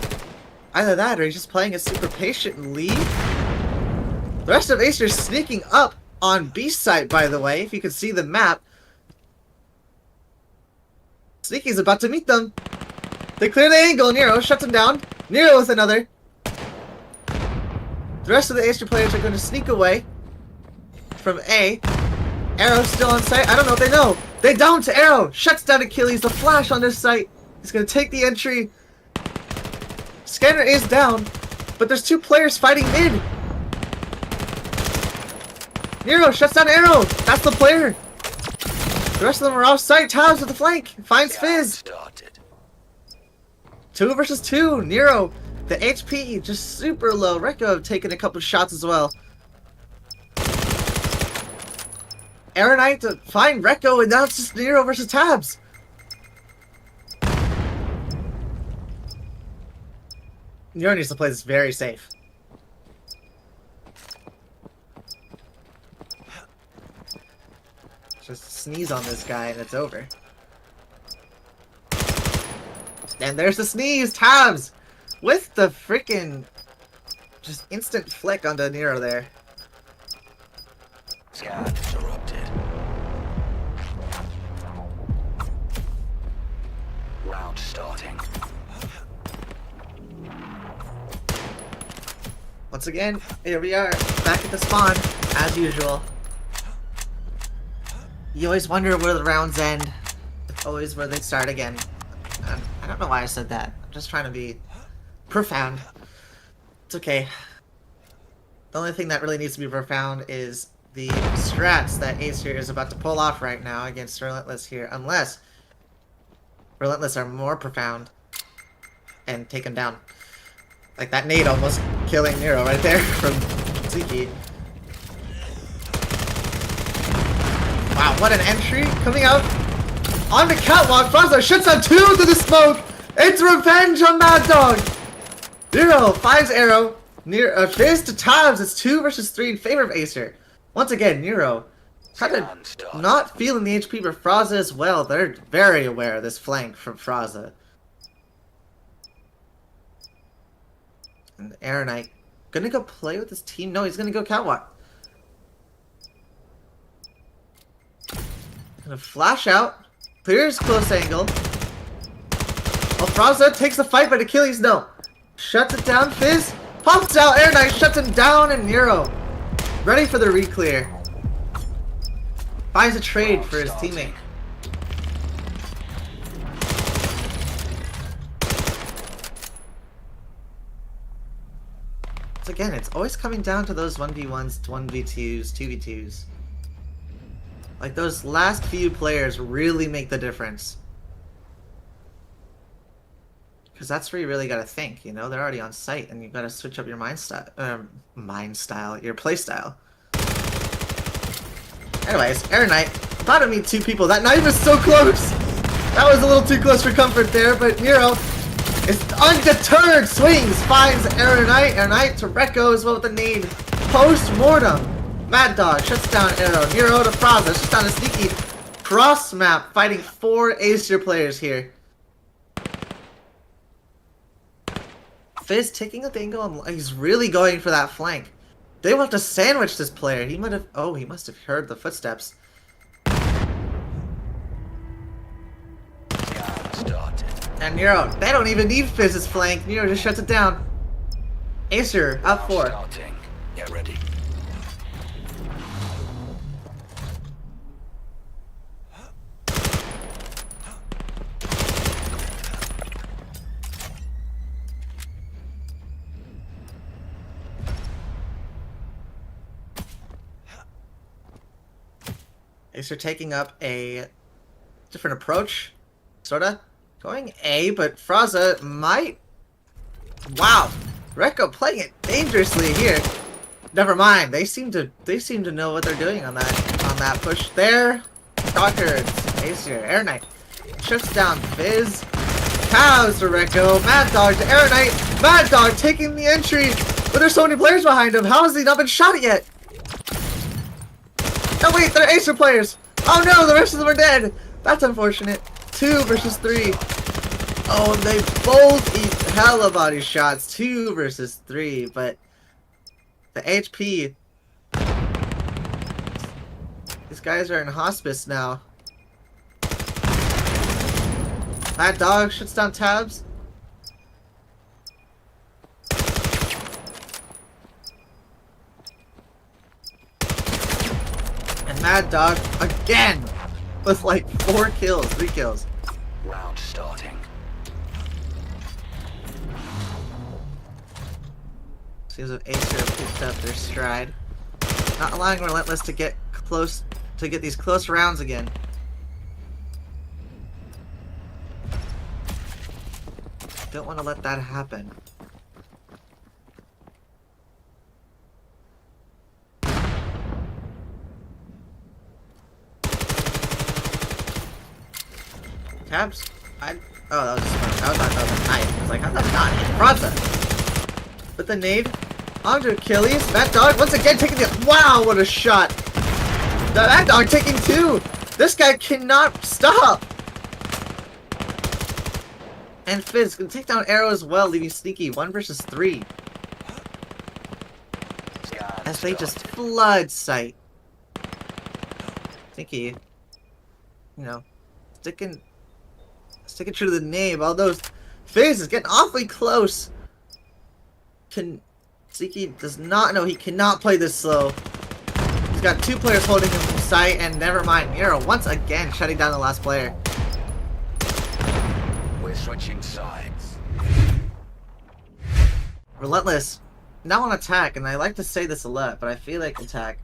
Either that or he's just playing it super patiently. The rest of Acer sneaking up on B site, by the way, if you can see the map. Sneaky's about to meet them. They clear the angle. Nero shuts him down. Nero with another. The rest of the Acer players are going to sneak away from A. Arrow still on site. I don't know if they know. They don't. Arrow shuts down Achilles. The flash on this site. He's going to take the entry. Scanner is down, but there's 2 players fighting mid. Nero shuts down Arrow. That's the player. The rest of them are off site. Tabs with the flank. Finds Fizz. 2 versus 2. Nero, the HP just super low. Rekko taking a couple shots as well. Air Knight to find Rekko, and now it's just Nero versus Tabs. Nero needs to play this very safe. Just sneeze on this guy and it's over. And there's the sneeze! Tabs! With the freaking just instant flick onto Nero there. Scan interrupted. Round starting. Once again, here we are, back at the spawn, as usual. You always wonder where the rounds end. It's always where they start again. I don't know why I said that. I'm just trying to be profound. It's okay. The only thing that really needs to be profound is the strats that Ace here is about to pull off right now against Relentless here. Unless Relentless are more profound and take him down. Like that nade almost killing Nero right there from Ziki. Wow, what an entry coming out on the catwalk. Franza shoots on 2 through the smoke. It's revenge on Mad Dog. Nero finds arrow. Fizz to Tabs. It's 2 versus 3 in favor of Acer. Once again, Nero kind of not feeling the HP, but Fraza as well. They're very aware of this flank from Fraza. And Aaron Knight gonna go play with his team. No, he's gonna go catwalk. Gonna flash out. Clears close angle. Oh, Fraza takes the fight, but Achilles no. Shuts it down. Fizz pops out. Aaron Knight shuts him down, and Nero ready for the re-clear. Finds a trade for his teammate. So again, it's always coming down to those 1v1s, 1v2s, 2v2s. Like those last few players really make the difference. Because that's where you really gotta think, you know? They're already on site and you gotta switch up your your play style. Anyways, Aaron Knight thought to meet 2 people. That knife is so close! That was a little too close for comfort there, but Nero is undeterred. Swings, finds Aaron Knight. Aaron Knight to Rekko as well with the nade. Post-mortem. Mad Dog shuts down Arrow. Nero to Fraza. Shuts down a sneaky cross map. Fighting 4 Acer players here. Fizz taking a angle and he's really going for that flank. They want to sandwich this player. He might have. Oh, he must have heard the footsteps. And Nero, they don't even need Fizz's flank. Nero just shuts it down. Acer, up 4. Starting. Get ready. Acer taking up a different approach. Sorta. Going A, but Fraza might... Wow! Rekko playing it dangerously here. Never mind. They seem to know what they're doing on that push there. Doctor, Acer, Air Knight shuts down Fizz. Cows to Rekko. Mad Dog to Air Knight. Mad Dog taking the entry, but there's so many players behind him. How has he not been shot yet? Oh wait, they're Acer players. Oh no, the rest of them are dead. That's unfortunate. 2 versus 3. Oh, they both eat hella body shots. 2 versus 3, but the HP. These guys are in hospice now. Mad Dog shuts down Tabs. And Mad Dog again with like 4 kills, 3 kills. Round starting. Seems like Acer have picked up their stride. Not allowing Relentless to get close, to get these close rounds again. Don't want to let that happen. Tabs? Oh, that was a knife. I was like, how's that not hit Fraza? With the nade onto Achilles. Mad Dog once again taking the. Wow, what a shot! The Mad Dog taking 2. This guy cannot stop. And Fizz can take down Arrow as well, leaving Sneaky 1 versus 3. As they just flood sight. Sneaky, you know, sticking true to the name. Although Fizz is getting awfully close. Sneaky does not know he cannot play this slow. He's got 2 players holding him from sight, and never mind, Nero once again shutting down the last player. We're switching sides. Relentless now on attack, and I like to say this a lot, but I feel like attack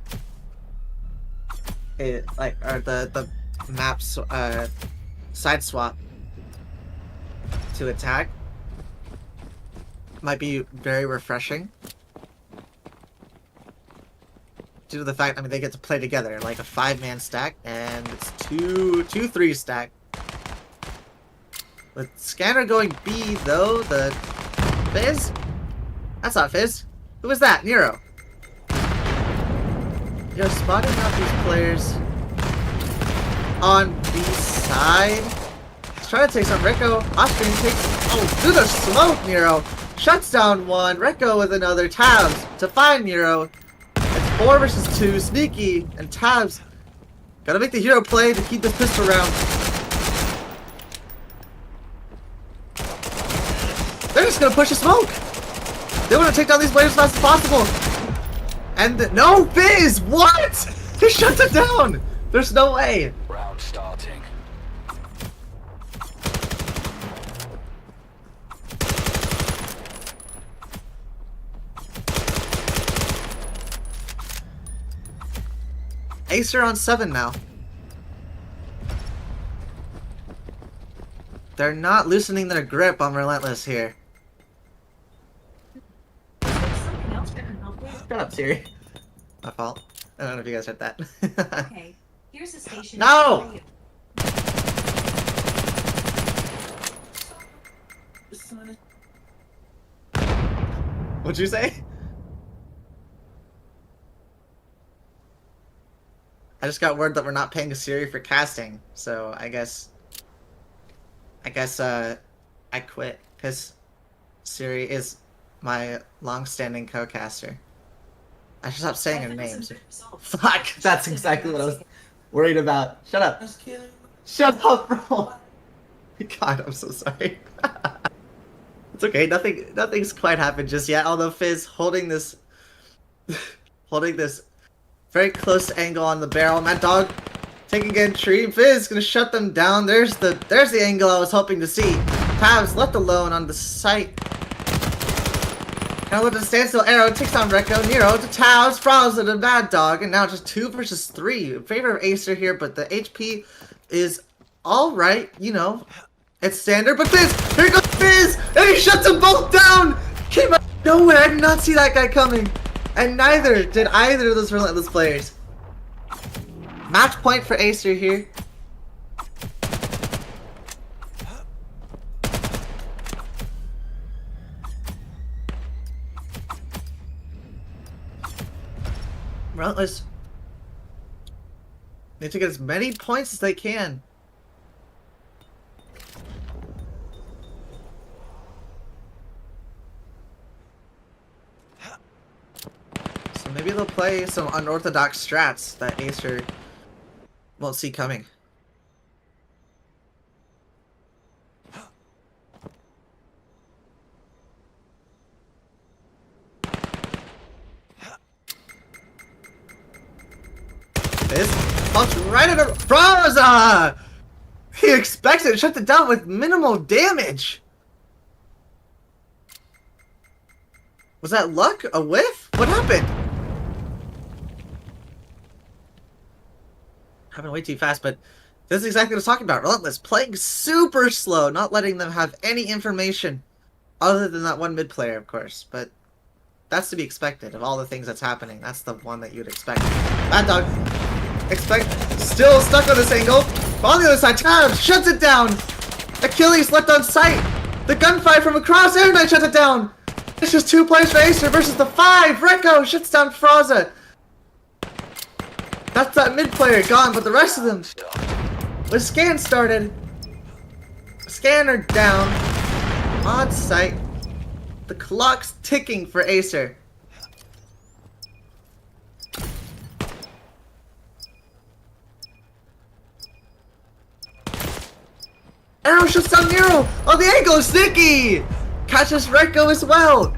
or the maps side swap to attack. Might be very refreshing. Due to the fact, I mean, they get to play together like a 5-man stack, and it's 2-3 stack. With Scanner going B though, the Fizz? That's not Fizz. Who was that? Nero. You're spotting out these players on B side. He's trying to take some Rico. Austrian takes. Oh, through the smoke, Nero. Shuts down one. Rico with another. Tabs to find Nero. It's 4 versus 2. Sneaky and Tabs. Gotta make the hero play to keep this pistol round. They're just gonna push the smoke. They want to take down these players as fast as possible. And no, Fizz! What? He shut it down! There's no way. Round starting. Acer on 7 now. They're not loosening their grip on Relentless here. Shut up, Siri. My fault. I don't know if you guys heard that. Okay, here's a station. No! What'd you say? I just got word that we're not paying Siri for casting, so I guess I quit because Siri is my long-standing co-caster. I should stop saying her name. Fuck, that's exactly what I was worried about. Shut up. Shut up, bro. God, I'm so sorry. It's okay. Nothing's quite happened just yet. Although Fizz holding this very close angle on the barrel. Mad Dog taking entry. Fizz gonna shut them down. There's the angle I was hoping to see. Tabs left alone on the site. Now with the standstill arrow, takes down Rekko, Nero to Tabs, Frozen to Mad Dog, and now just 2 versus 3. In favor of Acer here, but the HP is alright, you know. It's standard, but Fizz! Here goes Fizz! And he shuts them both down! Came out of nowhere, I did not see that guy coming. And neither did either of those Relentless players. Match point for Acer here. Relentless need to get as many points as they can. So maybe they'll play some unorthodox strats that Acer won't see coming. This punch right at her. Froza! He expects it, shut it down with minimal damage. Was that luck? A whiff? What happened? Happened way too fast, but this is exactly what I was talking about. Relentless playing super slow, not letting them have any information other than that one mid player, of course. But that's to be expected of all the things that's happening. That's the one that you'd expect. Mad Dog. Still stuck on this angle. On the other side, Tabs shuts it down. Achilles left on sight. The gunfire from across Air Knight shuts it down. It's just 2 players for Acer versus the 5. Rekko shuts down Froza. That's that mid player gone, but the rest of them. With scan started. Scanner down. On sight. The clock's ticking for Acer. Arrow shuts down Nero! Oh, the angle is sneaky! Catches Rekko as well!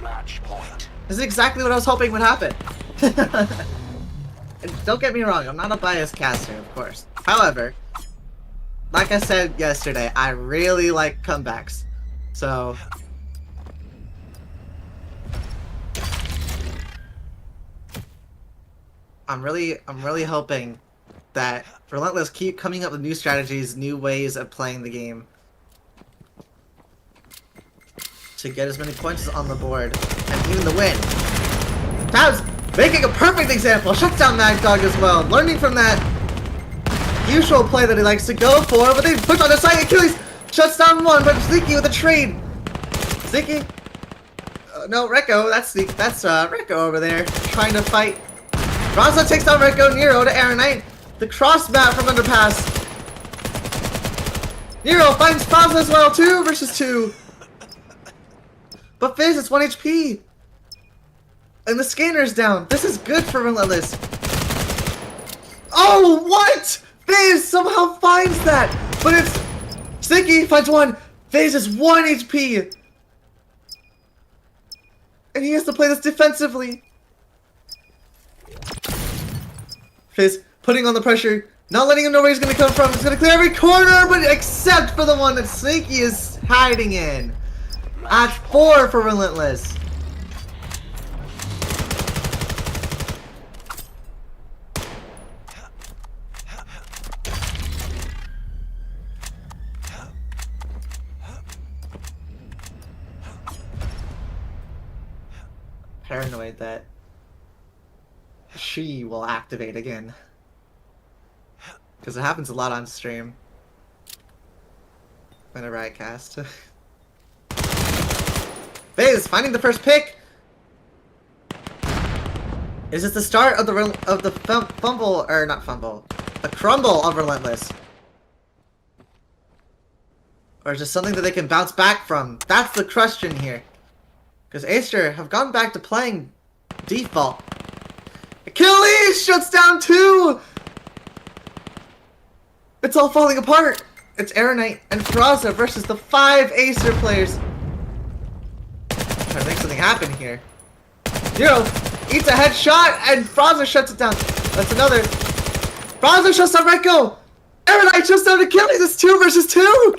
Match point. This is exactly what I was hoping would happen. And don't get me wrong, I'm not a biased caster, of course. However, like I said yesterday, I really like comebacks. So I'm really hoping that Relentless keep coming up with new strategies, new ways of playing the game to get as many points on the board and even the win. Tabs making a perfect example. Shuts down Mad Dog as well. Learning from that usual play that he likes to go for, but they push on the side. Achilles shuts down one, but Sneaky with a trade. Sneaky. No, Rekko. That's Rekko over there trying to fight. Raza takes down Rekko. Nero to Aaron Knight. The cross mat from underpass. Nero finds Faza as well. 2 versus 2. But Fizz, it's 1 HP. And the scanner's down. This is good for Relentless. Oh, what? Fizz somehow finds that. But it's Sticky finds 1. Fizz is 1 HP. And he has to play this defensively. Fizz putting on the pressure. Not letting him know where he's going to come from. He's going to clear every corner, but except for the one that Sneaky is hiding in. At 4 for Relentless. Paranoid that she will activate again. Because it happens a lot on stream. Whenever I cast. Fizz finding the first pick. Is this the start of the fumble, or not fumble, the crumble of Relentless? Or is it something that they can bounce back from? That's the question here. Because Acer have gone back to playing default. Achilles shuts down 2! It's all falling apart! It's Aeronite and Fraza versus the 5 Acer players. Trying to make something happen here. Nero eats a headshot and Fraza shuts it down. That's another. Fraza shuts down Rekko! Aeronite shuts down Achilles! It's 2 versus 2!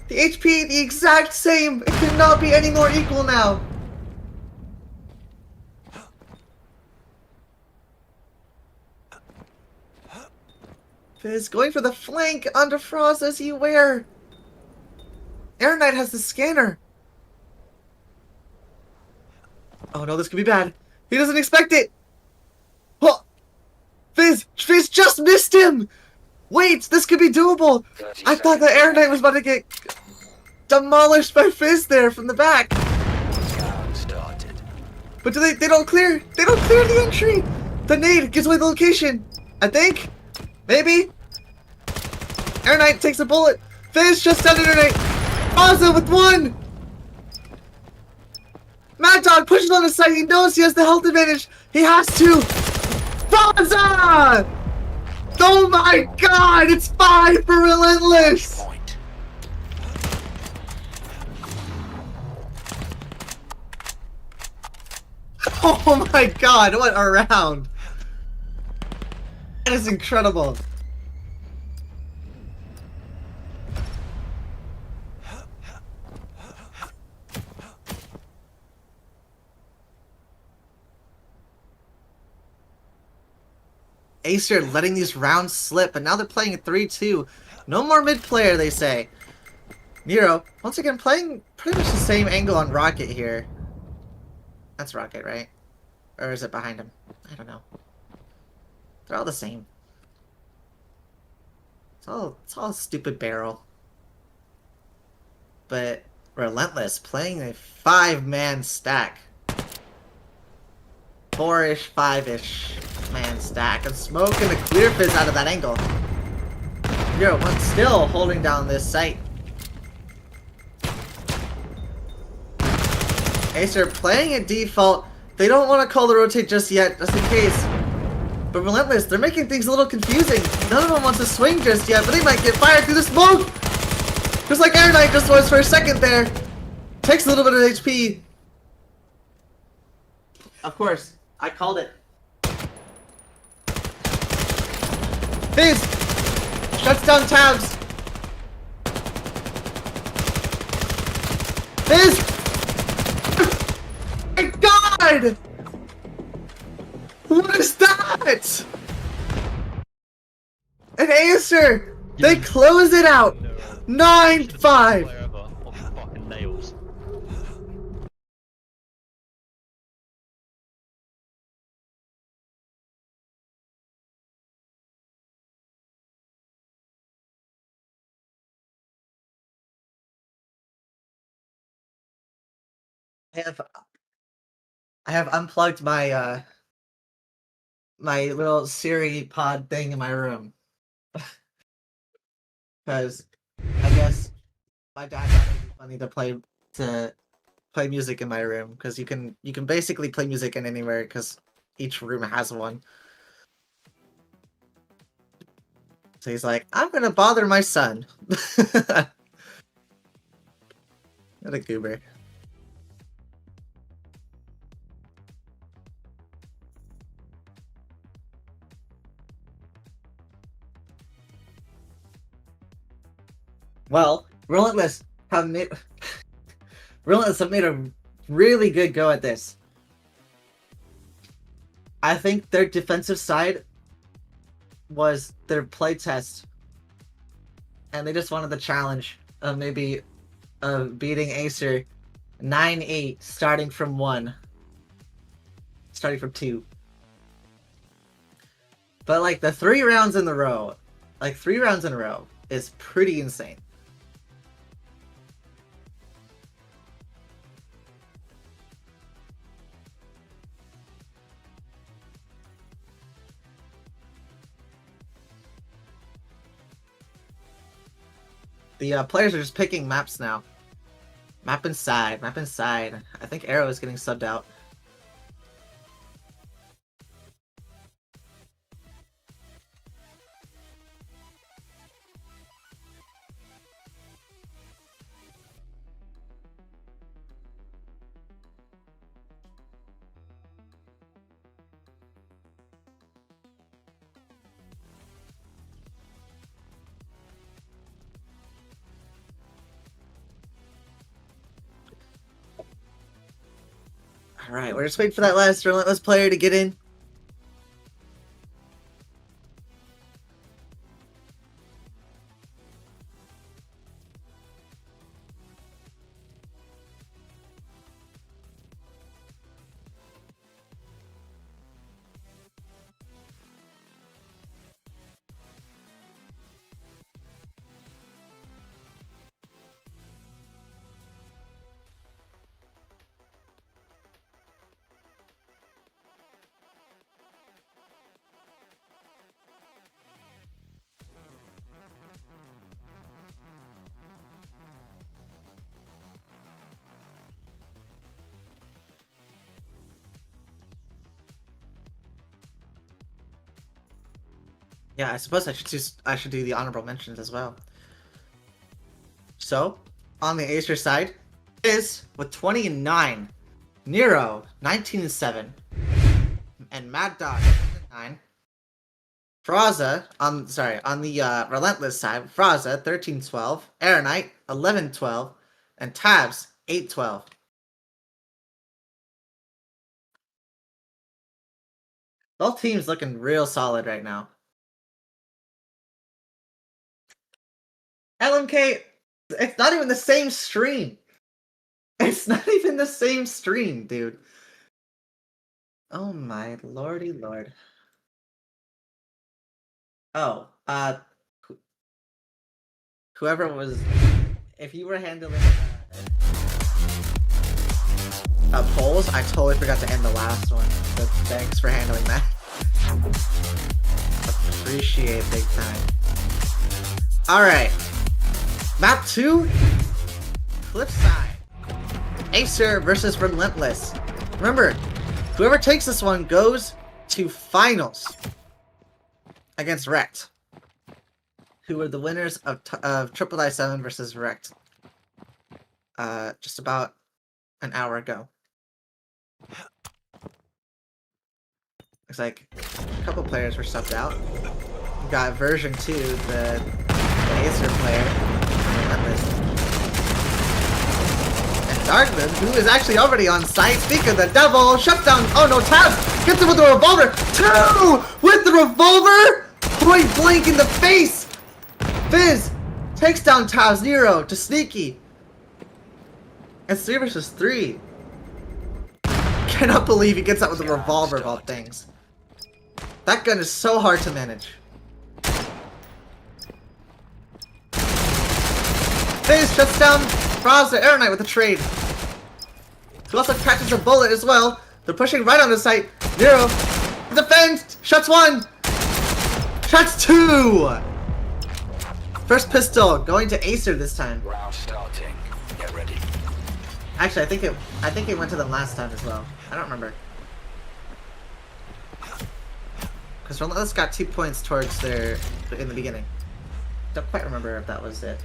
The HP, the exact same. It cannot be any more equal now. Fizz going for the flank under Frost as he wear. Air Knight has the scanner. Oh no, this could be bad. He doesn't expect it. Oh, Fizz just missed him. Wait, this could be doable. I thought that Air Knight was about to get demolished by Fizz there from the back. But they don't clear the entry. The nade gives away the location. I think. Maybe. Air Knight takes a bullet. Fizz just down Air Knight. Faza with 1. Mad Dog pushes on the side. He knows he has the health advantage. He has to. Faza! Oh my god! It's 5 for Relentless! Oh my god, what a round! That is incredible. Acer letting these rounds slip, and now they're playing a 3-2. No more mid player, they say. Nero, once again, playing pretty much the same angle on Rocket here. That's Rocket, right? Or is it behind him? I don't know. They're all the same. It's all a stupid barrel. But Relentless playing a 5-man stack. 4-ish, 5-ish man stack. And smoking the clear Fizz out of that angle. 0-1 still holding down this site. Acer playing at default. They don't want to call the rotate just yet, just in case. But Relentless, they're making things a little confusing. None of them wants to swing just yet, but they might get fired through the smoke! Just like Air Knight just was for a second there. Takes a little bit of HP. Of course, I called it. Fizz! Shuts down tabs. Fizz! My god! What is that? An Acer They close it out. 9-5. Player ever on the fucking nails. I have unplugged my my little Siri pod thing in my room. Because I guess my dad thought it'd be funny to play music in my room, because you can basically play music in anywhere because each room has one. So he's like, I'm gonna bother my son. What a goober. Well, Relentless have made a really good go at this. I think their defensive side was their playtest, and they just wanted the challenge of maybe beating Acer 9-8, starting from 2. But like the 3 rounds in a row is pretty insane. The players are just picking maps now. Map inside. I think Arrow is getting subbed out. Alright, we're just waiting for that last Relentless player to get in. Yeah, I suppose I should do the honorable mentions as well. So, on the Acer side is with 20-9, Nero 19-7, and Mad Dog 9. Fraza on the Relentless side, Fraza 13-12, Aeronite 11-12, and Tabs 8-12. Both teams looking real solid right now. LMK, it's not even the same stream. It's not even the same stream, dude. Oh my lordy lord. Oh, whoever was, if you were handling polls, I totally forgot to end the last one. So thanks for handling that. Appreciate big time. Alright. Map 2, Cliffside. Acer versus Relentless. Remember, whoever takes this one goes to finals against Wrecked, who were the winners of Triple Die 7 versus Wrecked just about an hour ago. Looks like a couple players were subbed out. We got version 2, the Acer player. And Darkman, who is actually already on site. Speak of the devil, shut down. Oh no, Tabs gets him with the revolver. 2 with the revolver. Point blank in the face. Fizz takes down Taz Nero to Sneaky. It's 3 versus 3. Cannot believe he gets out with a revolver of all things. That gun is so hard to manage. Fizz shuts down Fraza Air Knight with a trade. He also catches a bullet as well. They're pushing right on the site. Nero defends. Shuts 1. Shuts 2. First pistol going to Acer this time. Round starting. Get ready. Actually, I think it went to them last time as well. I don't remember. Because Relentless got 2 points towards their in the beginning. Don't quite remember if that was it.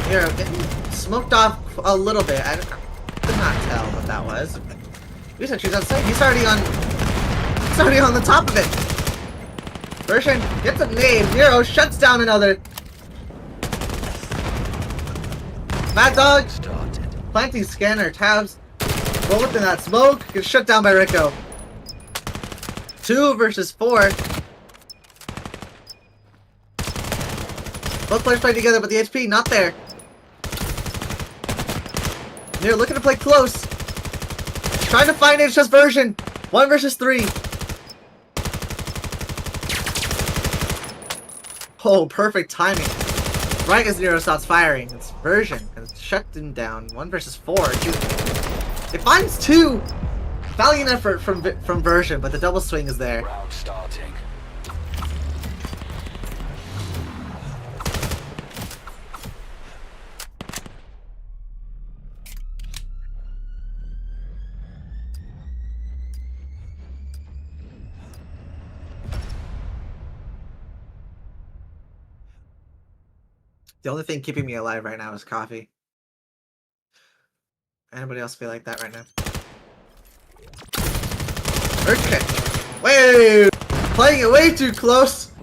Hero getting smoked off a little bit. I could not tell what that was. You said she's outside. He's already on the top of it. Version gets a nade. Hero shuts down another. Mad Dog planting scanner tabs. Roll within that smoke. Gets shut down by Rico. 2 versus 4. Both players play together, but the HP not there. They're looking to play close. Trying to find It's just version. 1 versus 3. Oh, perfect timing. Right as Nero starts firing. It's version. And it's shut them down. 1 versus 4. It finds 2. Valiant effort from version, but the double swing is there. Round starting. The only thing keeping me alive right now is coffee. Anybody else feel like that right now? Okay. Wait! Playing it way too close!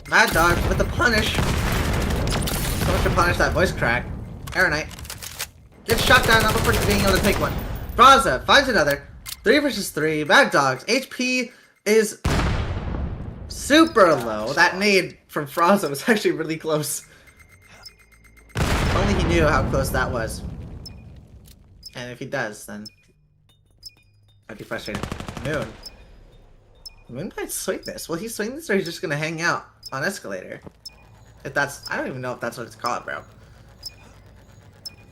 Mad Dog with the punish. So much to punish that voice crack. Air Knight. Gets shot down, not before being able to take one. Fraza finds another. 3 versus 3. Mad Dog's HP is super low. That nade from Fraza was actually really close. If only he knew how close that was. And if he does, then I'd be frustrated. Moon might swing this. Will he swing this, or he's just gonna hang out on escalator? If that's, I don't even know if that's what it's called, bro.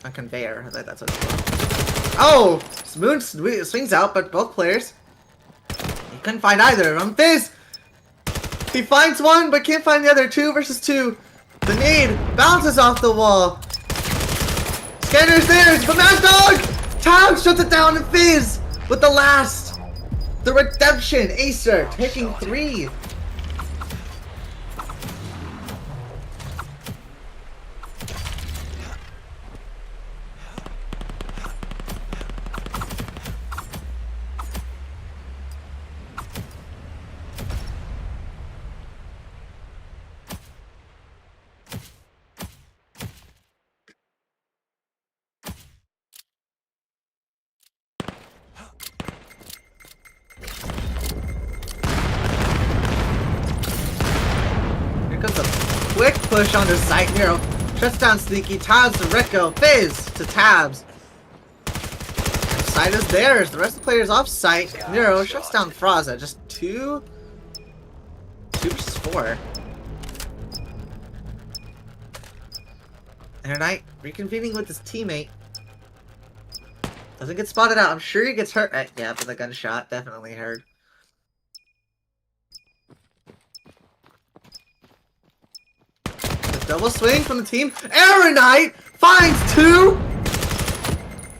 On conveyor, I think that's what it's called. Oh! Moon swings out, but both players, he couldn't find either of them. Fizz! He finds one, but can't find the other. 2 versus 2. The nade bounces off the wall. Scanner's theirs, but Mad Dog! Tab shuts it down, and Fizz with the last. The redemption. Acer taking 3. Quick push onto site. Nero shuts down Sneaky. Tabs to Rico. Fizz to Tabs. Site is theirs. The rest of the players off site. Nero shuts down Fraza. Just 2 versus 4. Air Knight reconvening with his teammate. Doesn't get spotted out. I'm sure he gets hurt. Yeah, but the gunshot definitely hurt. Double swing from the team. Air Knight finds 2.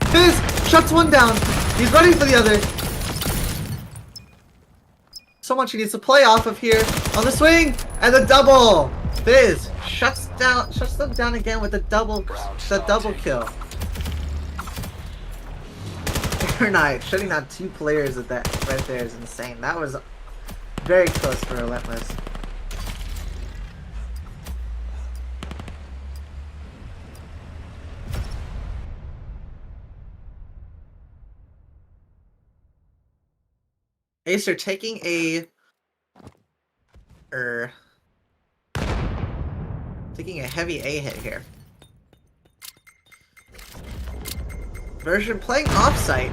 Fizz shuts 1 down. He's ready for the other. So much he needs to play off of here. On the swing and the double. Fizz shuts them down again with the double kill. Air Knight shutting down 2 players at that right there is insane. That was very close for Relentless. Acer taking a... taking a heavy A hit here. Version playing offsite.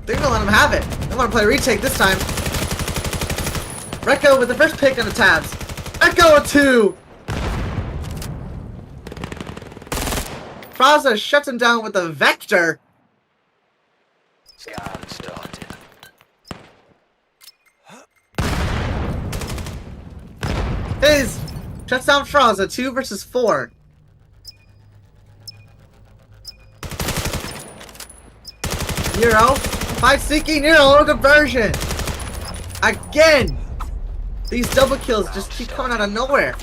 They're gonna let him have it. They want to play retake this time. Recco with the first pick on the tabs. Recco a 2! Fraza shuts him down with a Vector. Scan started. Fizz shuts down Fraza 2 versus 4. Nero, fight seeking Nero, conversion. Again, these double kills just keep coming out of nowhere.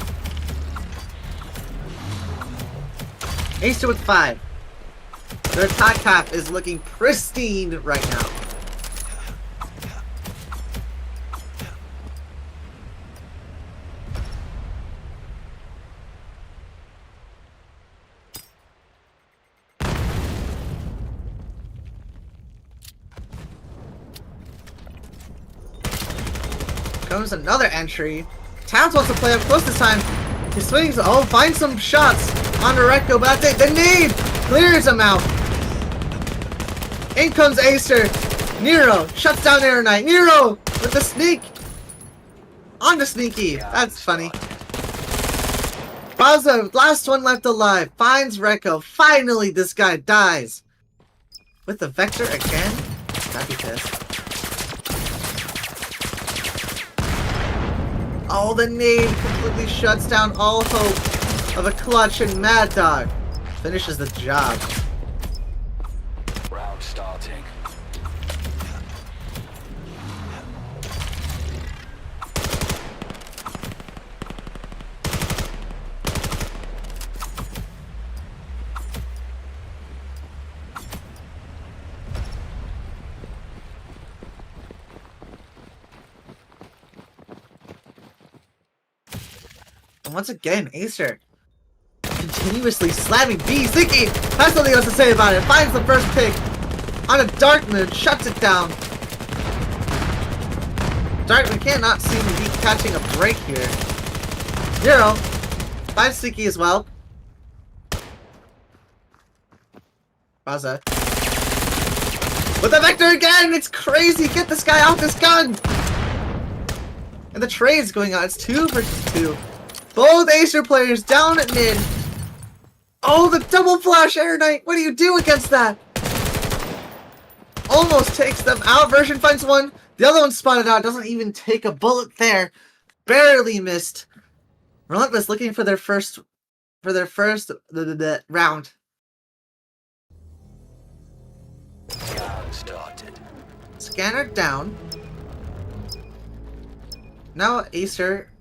Acer with 5. Their attack half is looking pristine right now. Comes another entry. Towns wants to play up close this time. He swings. Oh, finds some shots on Recco, but that's it. The need clears him out. In comes Acer. Nero shuts down Air Knight. Nero with the sneak. On the sneaky. That's funny. Baza, last one left alive. Finds Recco. Finally, this guy dies. With the Vector again? That'd be pissed. Oh, the nade completely shuts down all hope of a clutch, and Mad Dog finishes the job. Round starting. And once again, Acer continuously slamming B. Ziki has something else to say about it. Finds the first pick on a Darkmoon, shuts it down. Darkmoon cannot seem to be catching a break here. Zero finds Ziki as well. Baza. With the Vector again! It's crazy! Get this guy off this gun! And the trade's going on. It's 2 versus 2. Both Acer players down at mid. Oh, the double flash Air Knight. What do you do against that? Almost takes them out. Version finds one. The other one spotted out. Doesn't even take a bullet there. Barely missed. Relentless looking for their first round. Scan started. Scanner down. Now Acer,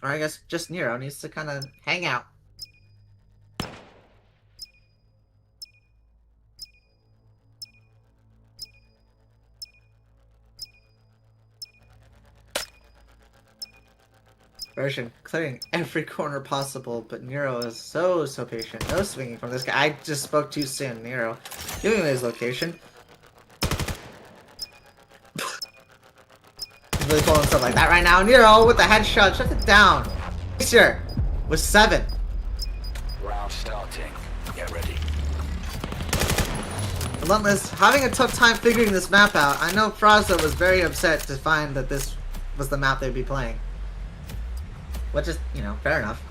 or I guess just Nero, needs to kind of hang out. Version clearing every corner possible, but Nero is so patient. No swinging from this guy. I just spoke too soon. Nero giving away his location. He's really pulling stuff like that right now. Nero with the headshot, shuts it down. Acer with 7. Round starting. Get ready. Relentless having a tough time figuring this map out. I know Fraza was very upset to find that this was the map they'd be playing. Which is, you know, fair enough.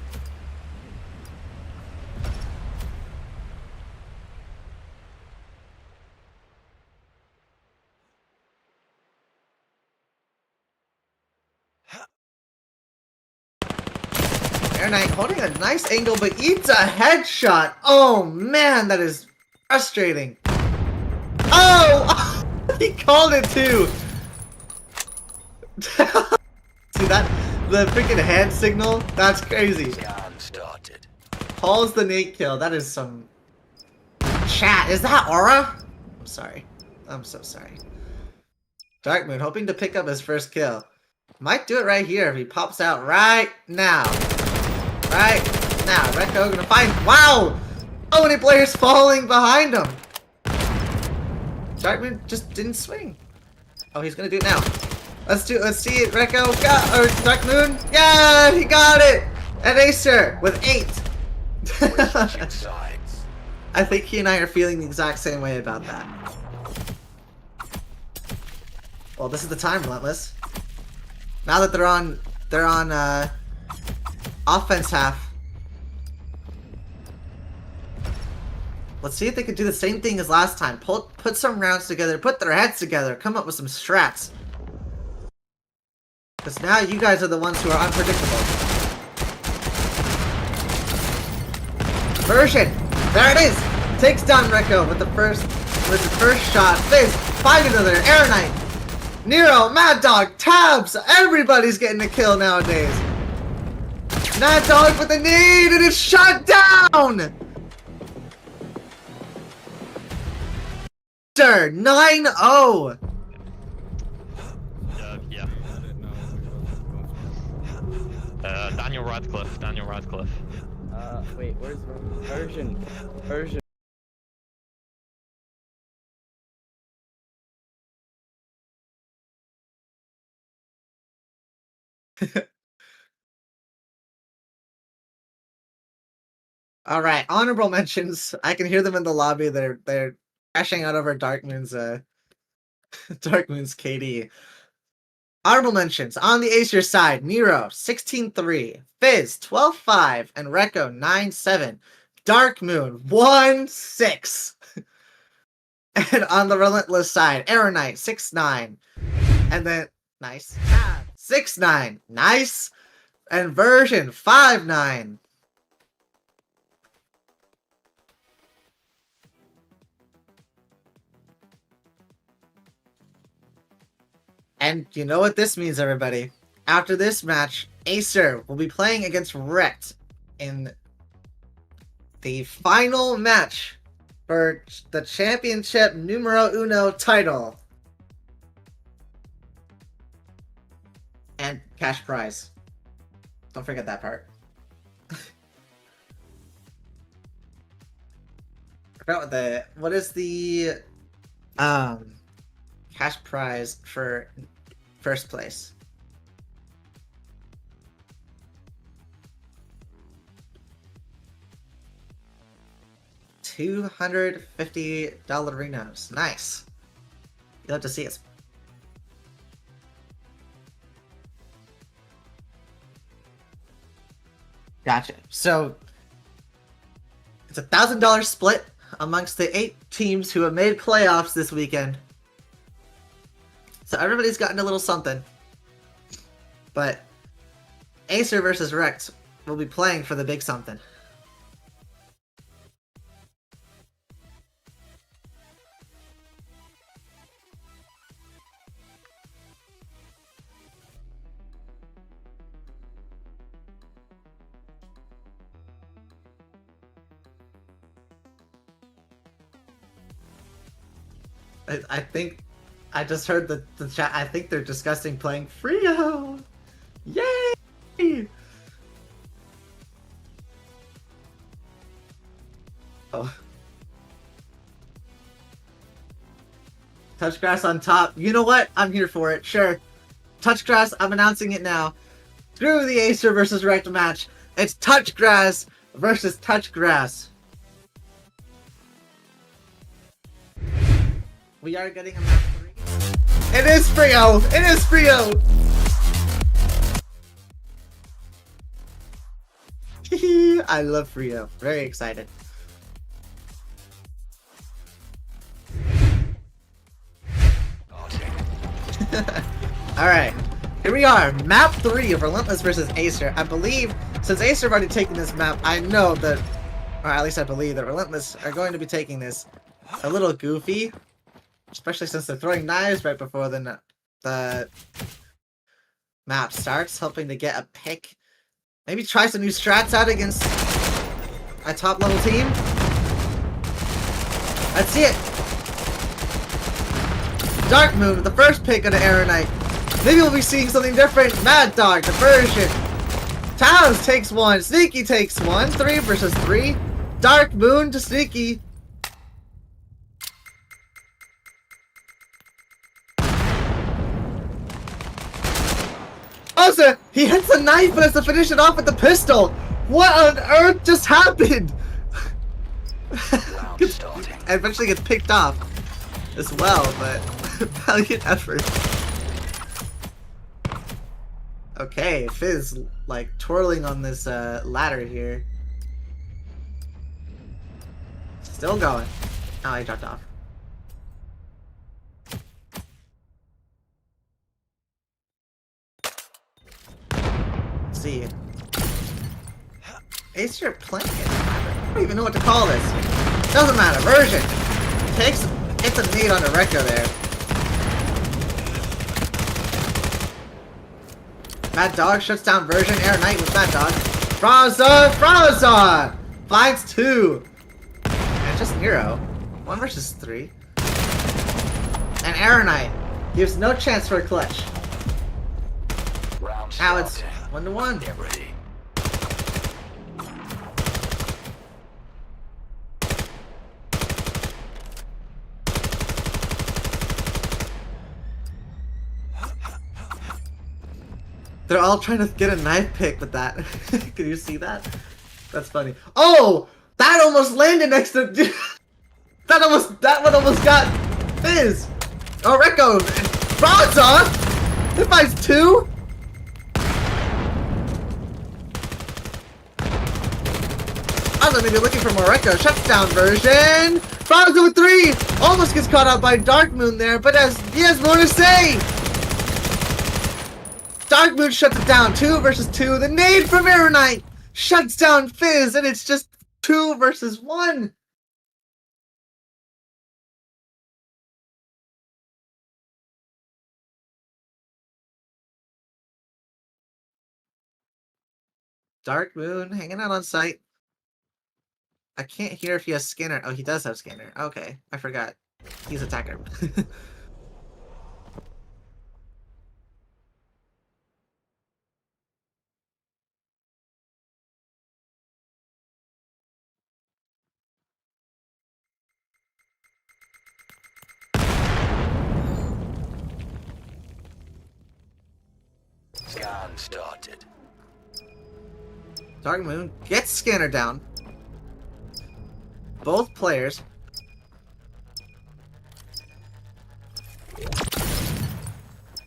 Air Knight holding a nice angle, but eats a headshot. Oh man, that is frustrating. Oh! He called it too! See that? The freaking hand signal? That's crazy. Scan started. Paul's the nade kill. That is some... Chat, is that Aura? I'm sorry. I'm so sorry. Darkmoon hoping to pick up his first kill. Might do it right here if he pops out right now. Right now. Recco gonna find... Wow! So many players falling behind him. Darkmoon just didn't swing. Oh, he's gonna do it now. Let's see it, Rekko. Or Dark Moon. Yeah, he got it! And Acer with 8. Switching sides. I think he and I are feeling the exact same way about that. Well, this is the time, Relentless. Now that they're on offense half. Let's see if they can do the same thing as last time. Put some rounds together, put their heads together, come up with some strats. Because now you guys are the ones who are unpredictable. Version! There it is! Takes down Rekko with the first shot. Fizz, find another, Air Knight! Nero, Mad Dog, Tabs! Everybody's getting a kill nowadays! Mad Dog with the need, and it's shut down! Sir, 9-0! Yeah. Daniel Radcliffe. Wait, where's version? Version. Alright, honorable mentions. I can hear them in the lobby. They're crashing out over Dark Moon's KD. Honorable mentions. On the Acer side, Nero 16-3, Fizz 12-5, and Rekko 9-7. Dark Moon 1-6. And on the Relentless side, Air Knight 6-9. And then nice. 6-9. Nice. And Version 5-9. And you know what this means, everybody. After this match, Acer will be playing against Rekt in the final match for the championship numero uno title. And cash prize. Don't forget that part. I forgot what is the cash prize for first place. $250 Renos. Nice. You'll have to see it. Gotcha. So it's $1,000 split amongst the 8 teams who have made playoffs this weekend. So everybody's gotten a little something. But Acer versus Rekt will be playing for the big something. I think I just heard the chat. I think they're discussing playing Frio. Yay! Oh. Touchgrass on top. You know what? I'm here for it. Sure. Touchgrass, I'm announcing it now. Screw the Acer versus Rekt match. It's Touchgrass versus Touchgrass. We are getting a map 3. It is Frio! It is Frio! I love Frio. Very excited. Alright. Here we are. Map 3 of Relentless versus Acer. I believe, since Acer have already taken this map, I know that, or at least I believe that Relentless are going to be taking this a little goofy. Especially since they're throwing knives right before the map starts, hoping to get a pick. Maybe try some new strats out against a top level team. Let's see it. Dark Moon with the first pick of the Air Knight. Maybe we'll be seeing something different. Mad Dog, diversion. Towns takes one. Sneaky takes one. 3 versus 3. Dark Moon to Sneaky. Franza, he hits a knife but has to finish it off with the pistol. What on earth just happened? Round starting. Eventually gets picked off as well, but valiant effort. Okay, Fizz like twirling on this ladder here. Still going. Oh, he dropped off. Let's see. Ace, you're playing it. I don't even know what to call this. Doesn't matter. Version. Gets a nade on the Recco there. Mad Dog shuts down Version. Air Knight with Mad Dog. Franza! Finds 2. And it's just Nero. 1 versus 3. And Air Knight gives no chance for a clutch. Round Now it's starting. 1-1. Get ready. They're all trying to get a knife pick with that. Can you see that? That's funny. Oh! That almost landed next to... that one almost got Fizz! Oh, Recco! Franza! It finds 2? I was maybe looking for more Recco. Shuts down Version! Franza with 3! Almost gets caught out by Dark Moon there, but he has more to say! Dark Moon shuts it down. 2 versus 2. The nade from Air Knight shuts down Fizz, and it's just 2 versus 1. Dark Moon hanging out on site. I can't hear if he has scanner. Oh, he does have scanner. Okay, I forgot. He's attacker. Scan started. Dark Moon gets scanner down. Both players.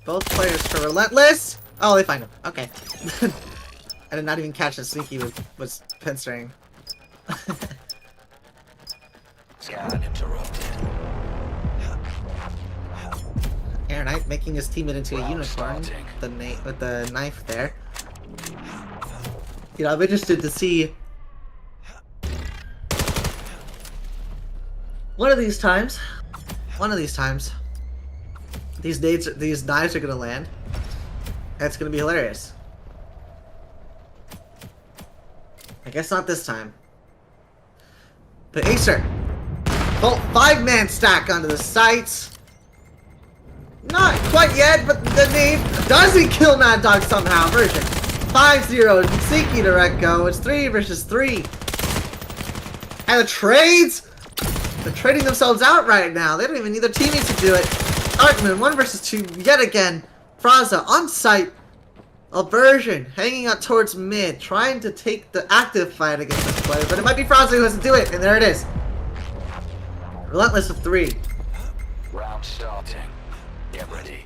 Both players for Relentless. Oh, they find him. Okay. I did not even catch that Sneaky was pinstring. Scan interrupted. Air Knight making his teammate into a Round unicorn starting. with the knife there. You know, I'm interested to see one of these times, these knives are gonna land. And it's gonna be hilarious. I guess not this time. But Acer, full 5-man stack onto the sights. Not quite yet, but the name doesn't kill Mad Dog somehow. Version 5-0. Seeky to Recco. It's 3 versus 3. And the trades. They're trading themselves out right now. They don't even need their teammates to do it. Darkmoon 1 versus 2 yet again. Franza on site. Aversion hanging out towards mid, trying to take the active fight against this player, but it might be Franza who has to do it, and there it is. Relentless of 3. Round starting. Get ready.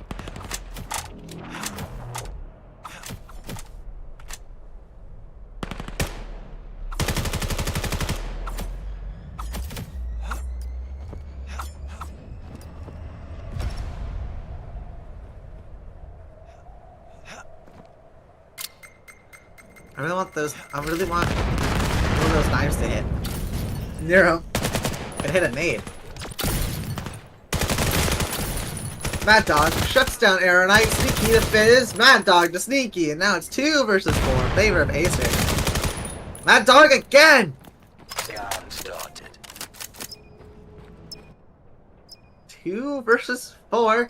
I really want one of those knives to hit. Nero. It hit a nade. Mad Dog shuts down Arrow Knight. Sneaky to Fizz. Mad Dog to Sneaky. And now it's 2 versus 4 in favor of Acer. Mad Dog again! Scan started. 2 versus 4.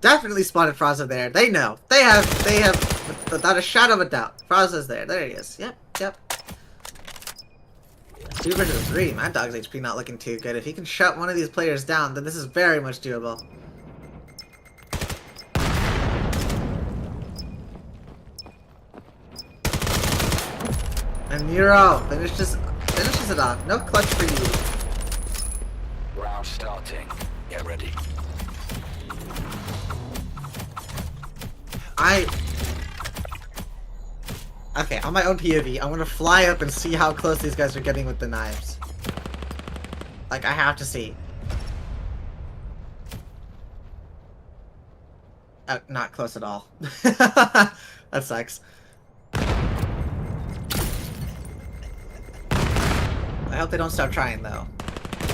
Definitely spotted Franza there. They know. They have, without a shadow of a doubt. Franza's there. There he is. Yep. 2 versus 3. Mad Dog's HP not looking too good. If he can shut one of these players down, then this is very much doable. And Nero finishes it off. No clutch for you. Round starting. Get ready. Okay, on my own POV, I'm gonna fly up and see how close these guys are getting with the knives. Like, I have to see. Not close at all. That sucks. I hope they don't stop trying, though.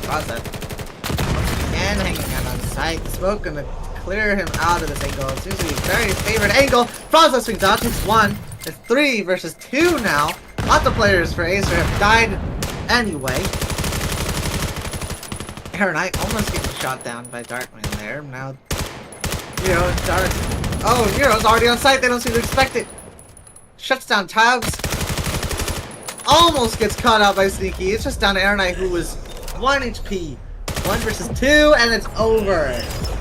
Raza. And hanging out on sight. The smoke gonna clear him out of this angle. It seems to be his very favorite angle. Raza swings out. Takes 1. It's 3 versus 2 now. Lots of players for Acer have died anyway. Air Knight almost getting shot down by Darkman there. Now, Nero and Dark. Oh, Nero's already on site. They don't seem to expect it. Shuts down Tabs. Almost gets caught out by Sneaky. It's just down to Air Knight, who was 1 HP. 1 versus 2, and it's over.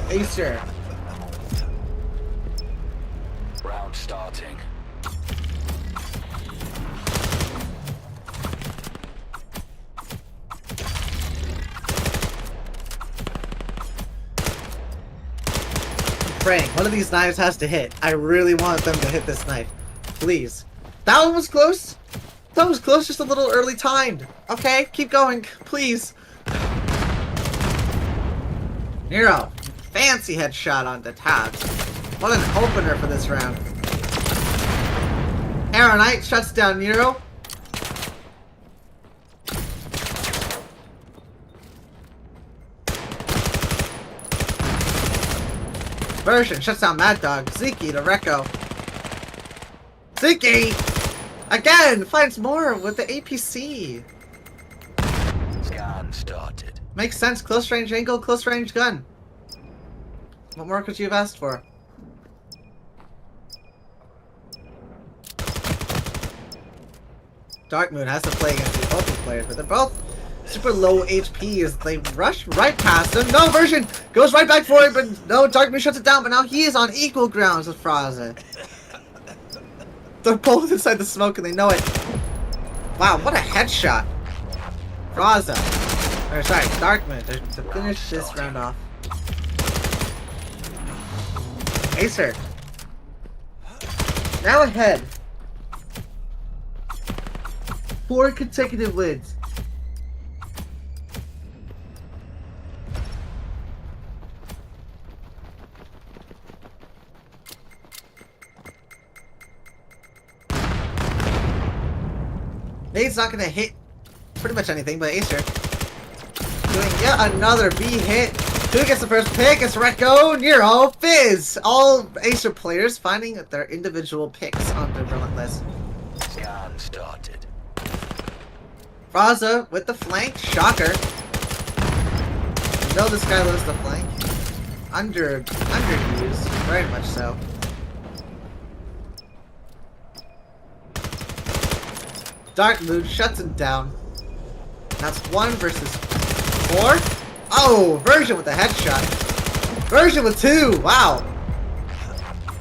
Acer. Round starting. Praying. One of these knives has to hit. I really want them to hit this knife. Please. That one was close. That was close, just a little early timed. Okay, keep going, please. Nero. Fancy headshot onto Tabs. What an opener for this round. Arrow Knight shuts down Nero. Version shuts down Mad Dog. Zeke to Rekko. Zeke! Again! Finds more with the APC. Scan started. Makes sense. Close range angle, close range gun. What more could you have asked for? Dark Moon has to play against the both players, but they're both super low HP as they rush right past him. No, Version goes right back for it, but no, Dark Moon shuts it down, but now he is on equal grounds with Fraza. They're both inside the smoke and they know it. Wow, what a headshot. Fraza. Or sorry, Dark Moon to finish this round off. Acer. Now ahead. 4 consecutive wins. Nade's not gonna hit pretty much anything, but Acer doing yet another B hit. Who gets the first pick? It's Rekko, Nero, Fizz. All Acer players finding their individual picks on the Relentless. Scan started. Fraza with the flank. Shocker. You know this guy loves the flank. Underused. Very much so. Dark Moon shuts him down. That's 1 versus 4. Oh, Version with a headshot. Version with 2. Wow.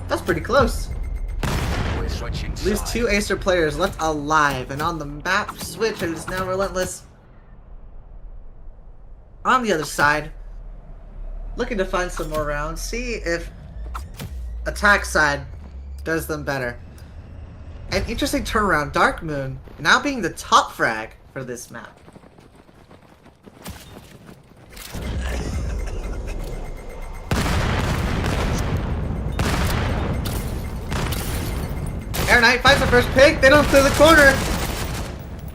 That's pretty close. We're switching Leaves sides. 2 Acer players left alive, and on the map switch, it is now Relentless. On the other side, looking to find some more rounds, see if attack side does them better. An interesting turnaround, Dark Moon now being the top frag for this map. Air Knight finds the first pick. They don't clear the corner.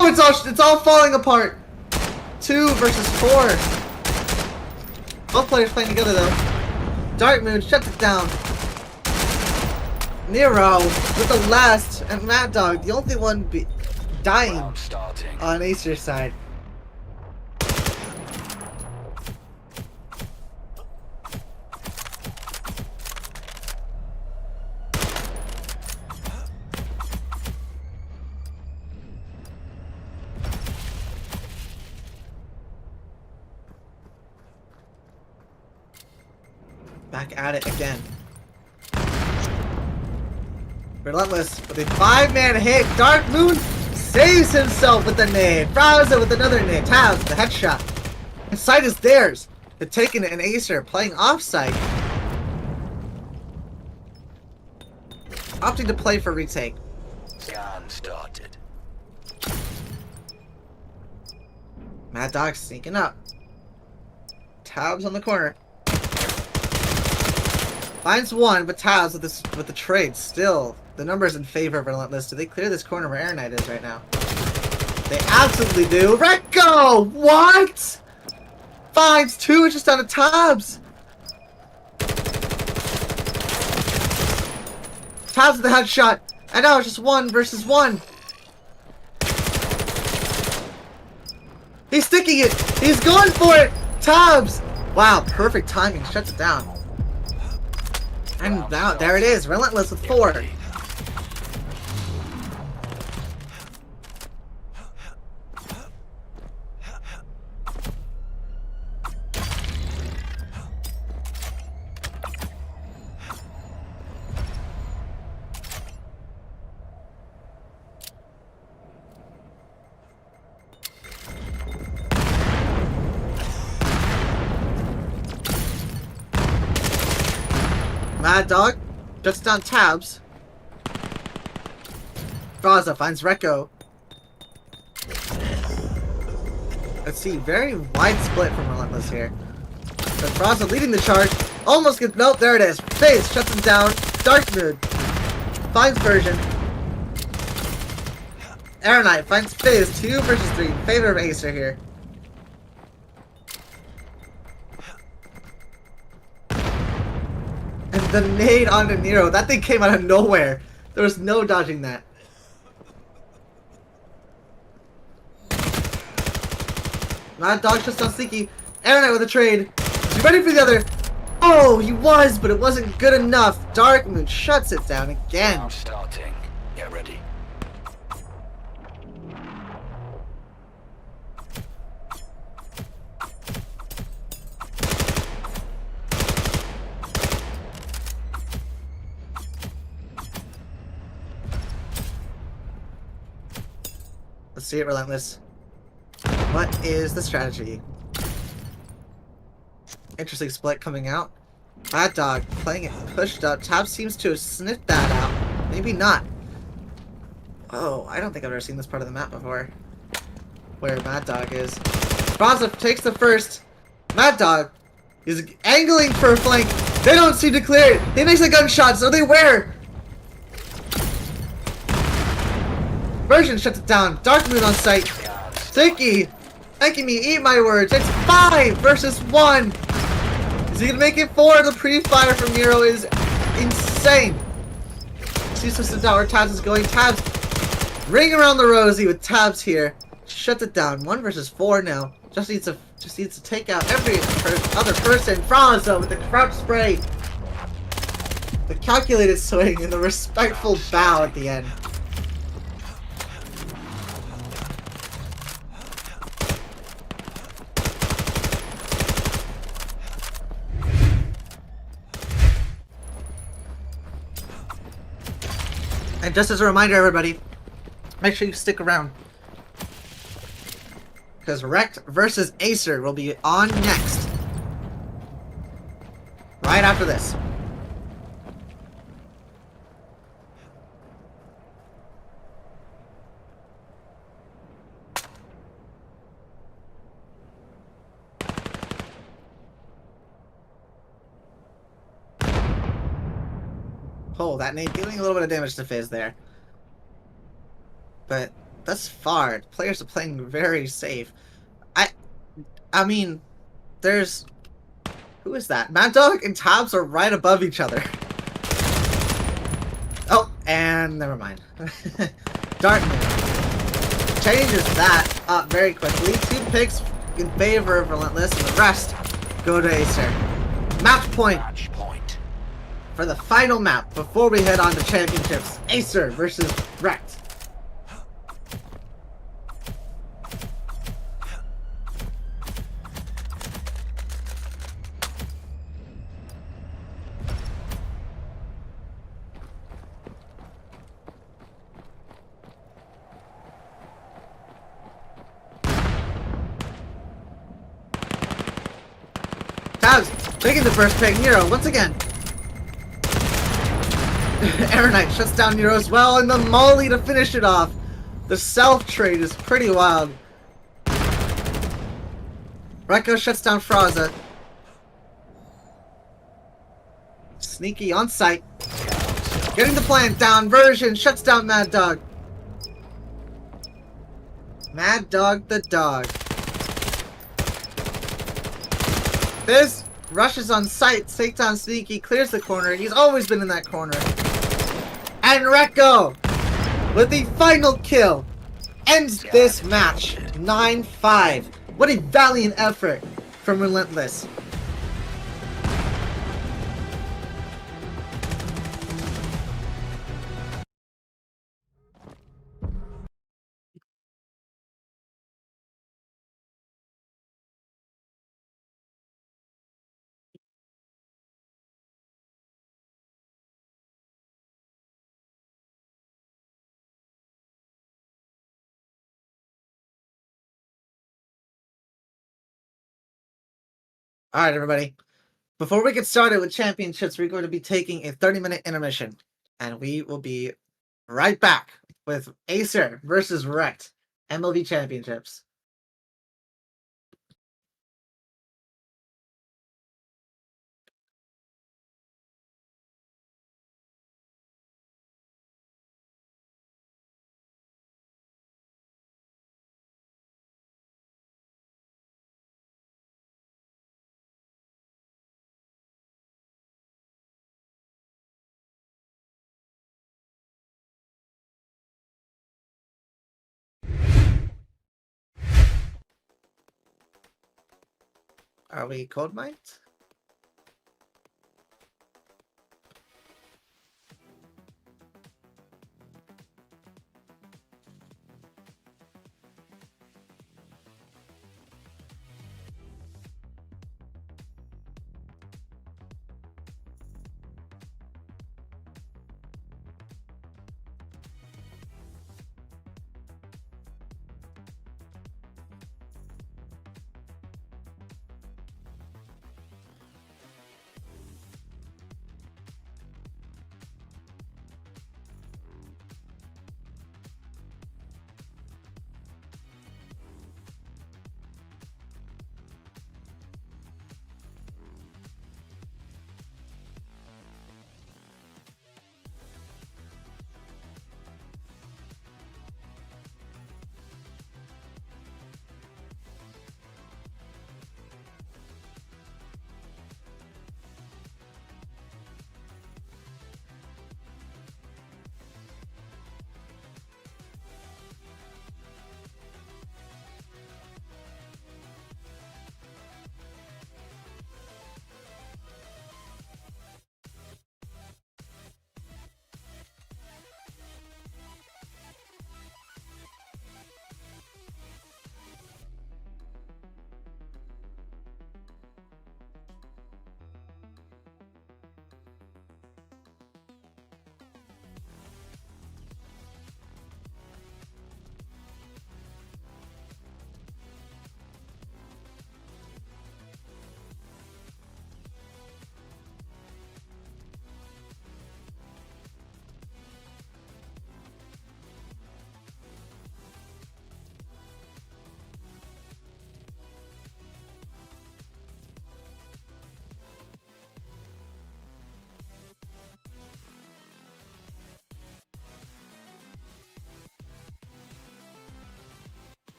Oh, it's all falling apart. 2 versus 4. Both players playing together though. Dark Moon shuts it down. Nero with the last, and Mad Dog, the only one dying Round starting. on Acer's side. Back at it again. Relentless with a 5-man hit. Dark Moon saves himself with the nade. Frauza with another nade. Tabs with the headshot. The site is theirs. They're taking an Acer, playing offsite. Opting to play for retake. Scan started. Mad Dog sneaking up. Tabs on the corner. Finds one, but Tabs with the trade still. The numbers in favor of Relentless. Do they clear this corner where Air Knight is right now? They absolutely do. Recco! What? Finds two just out of Tabs. Tabs with the headshot. And now it's just 1 versus 1. He's sticking it. He's going for it. Tabs. Wow, perfect timing. Shuts it down. And now, there it is. Relentless with 4. Mad Dog just down Tabs. Frauza finds Recco. Let's see, very wide split from Relentless here. But Frauza leading the charge. Almost gets, nope, there it is. FaZe shuts him down. Dark Mood finds Version. Air Knight finds FaZe. 2 versus 3 in favor of Acer here. And the nade onto Nero. That thing came out of nowhere. There was no dodging that. Mad Dog just on Sneaky. Air Knight with a trade. Is he ready for the other? Oh, he was, but it wasn't good enough. Dark Moon shuts it down again. Now starting. Get ready. Let's see it, Relentless. What is the strategy? Interesting split coming out. Mad Dog playing it pushed up. Tab seems to have sniffed that out. Maybe not. Oh, I don't think I've ever seen this part of the map before. Where Mad Dog is. Frauza takes the first. Mad Dog is angling for a flank. They don't seem to clear it. He makes a gunshot, so they wear. Version shuts it down. Dark Moon on site. Sticky! Making me eat my words. It's 5 versus 1! Is he gonna make it 4? The pre-fire from Nero is insane. Seems to sit down where Tabs is going. Tabs ring around the rosy with Tabs here. Shuts it down. 1 versus 4 now. Just needs to take out every other person. Frauza with the crouch spray. The calculated swing and the respectful bow at the end. And just as a reminder, everybody, make sure you stick around. Because Rect versus Acer will be on next. Right after this. Oh, that nade dealing a little bit of damage to FaZe there. But thus far, players are playing very safe. I mean, there's... Who is that? Mad Dog and Tabs are right above each other. Oh, and never mind. Dark Moon changes that up very quickly. 2 picks in favor of Relentless, and the rest go to Acer. Match point. Match point. For the final map before we head on to championships. Acer versus Rect. Taking the first pick, Nero, once again. Air Knight shuts down Nero as well, and the molly to finish it off. The self-trade is pretty wild. Rekko shuts down Fraza. Sneaky on sight. Getting the plant down. Version shuts down Mad Dog. Mad Dog the dog. This rushes on sight. Takes down Sneaky. Clears the corner. He's always been in that corner. And Rekko with the final kill ends this match. 9-5. What a valiant effort from Relentless. Alright, everybody. Before we get started with championships, we're going to be taking a 30-minute intermission. And we will be right back with Acer versus Wrecked MLV championships. Are we cold mic'd?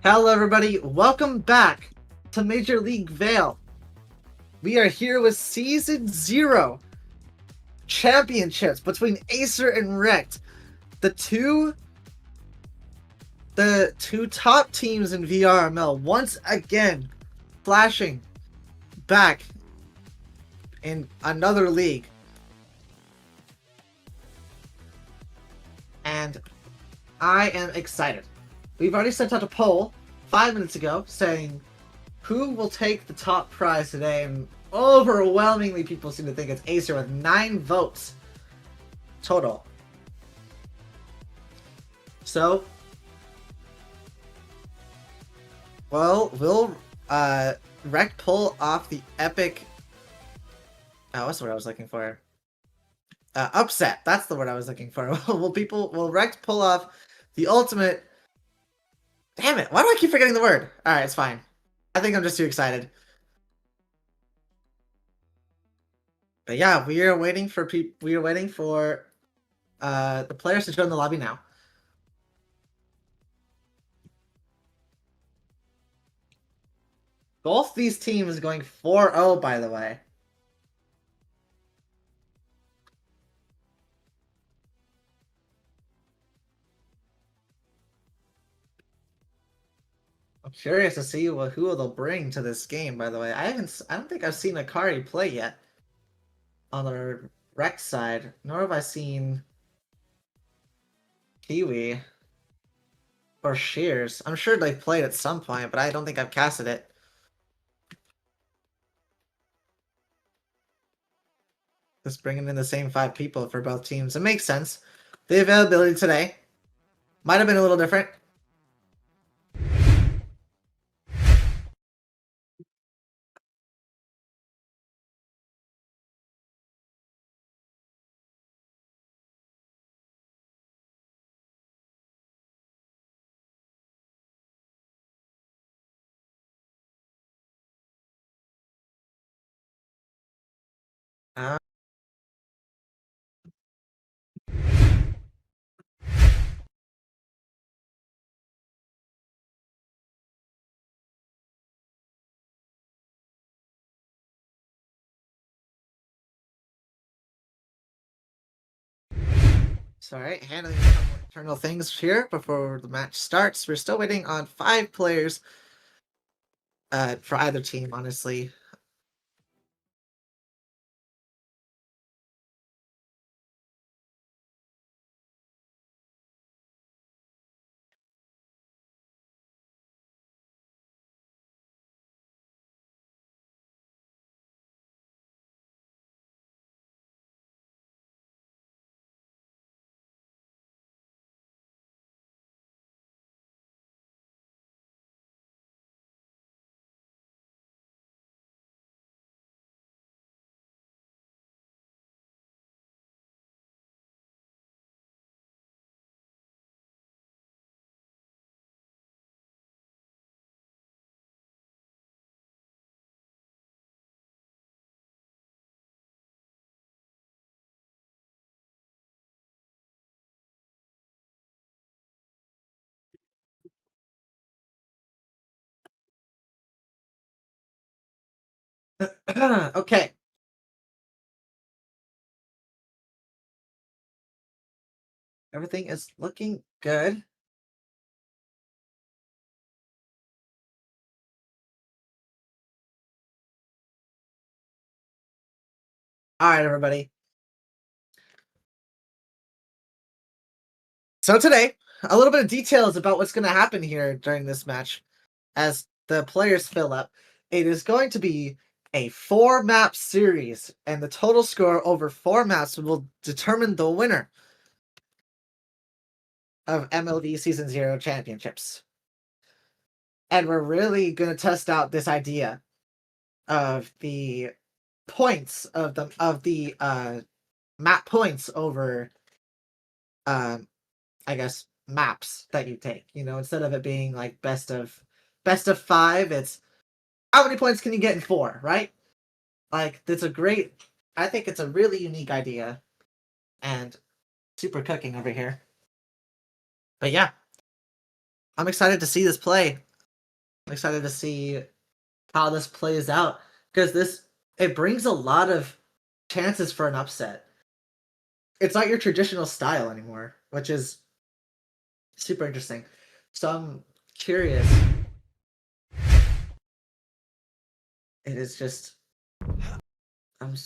Hello everybody, welcome back to Major League Vail. We are here with Season 0 championships between Acer and Rect. The two top teams in VRML once again flashing back in another league. And I am excited. We've already sent out a poll 5 minutes ago saying who will take the top prize today, and overwhelmingly people seem to think it's Acer with 9 votes total. So, well, will Rect pull off the epic... Oh, what's the word I was looking for? Upset. That's the word I was looking for. Will Rect pull off the ultimate... Damn it, why do I keep forgetting the word? Alright, it's fine. I think I'm just too excited. But yeah, we are waiting for the players to join the lobby now. Both these teams going 4-0, by the way. I'm curious to see who they'll bring to this game, by the way. I don't think I've seen Akari play yet on the Rec side, nor have I seen Kiwi or Shears. I'm sure they've played at some point, but I don't think I've casted it. Just bringing in the same 5 people for both teams. It makes sense. The availability today might have been a little different. Sorry, handling a couple internal things here before the match starts. We're still waiting on 5 players for either team, honestly. Okay. Everything is looking good. Alright, everybody. So today, a little bit of details about what's going to happen here during this match as the players fill up. It is going to be a 4-map series, and the total score over 4 maps will determine the winner of MLV Season 0 championships. And we're really going to test out this idea of the points of the map points over I guess maps that you take. You know, instead of it being like best of 5, it's how many points can you get in 4, right? Like, I think it's a really unique idea and super cooking over here. But yeah, I'm excited to see this play. excited to see how this plays out because it brings a lot of chances for an upset. It's not your traditional style anymore, which is super interesting. So I'm curious. It is just I'm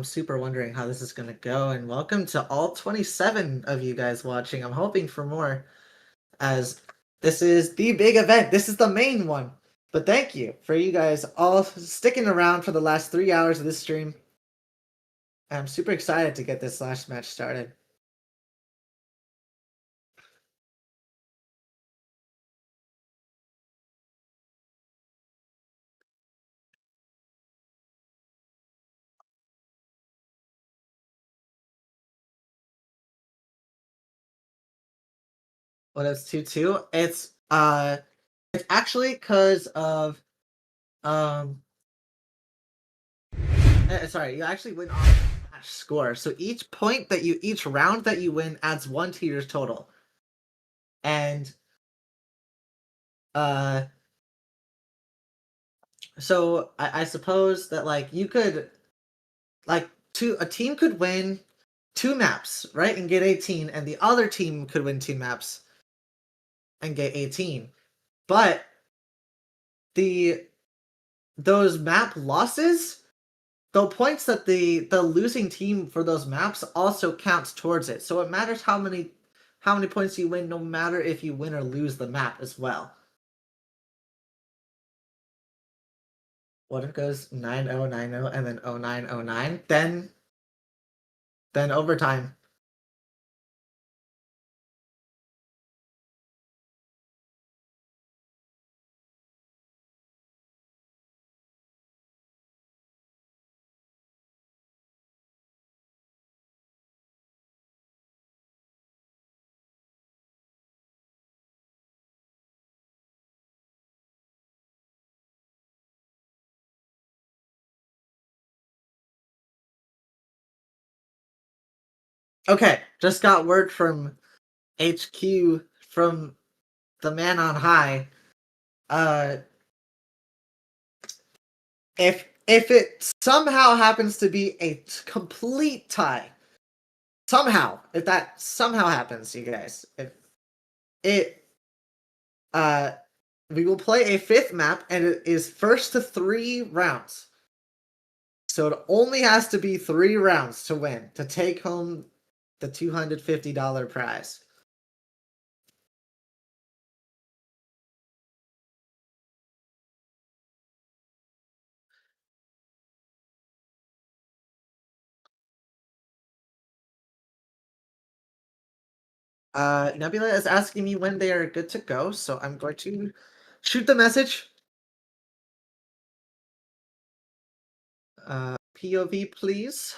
super wondering how this is gonna go, and welcome to all 27 of you guys watching. I'm hoping for more, as this is the big event. This is the main one. But thank you for you guys all sticking around for the last 3 hours of this stream. And I'm super excited to get this last match started. What is 2-2? It's actually because of sorry, you actually win on match score. So each round that you win adds 1 to your total. And so I suppose that like you could a team could win 2 maps, right? And get 18, and the other team could win 2 maps and get 18. But those map losses, the points that the losing team for those maps also counts towards it. So it matters how many points you win, no matter if you win or lose the map as well. What if it goes 9-0, 9-0, and then 0-9, 0-9? Then overtime. Okay, just got word from HQ from the man on high. If it somehow happens to be a complete tie, if that somehow happens, you guys, we will play a 5th map, and it is first to 3 rounds. So it only has to be 3 rounds to win, to take home the $250 prize. Nebula is asking me when they are good to go, so I'm going to shoot the message. POV, please.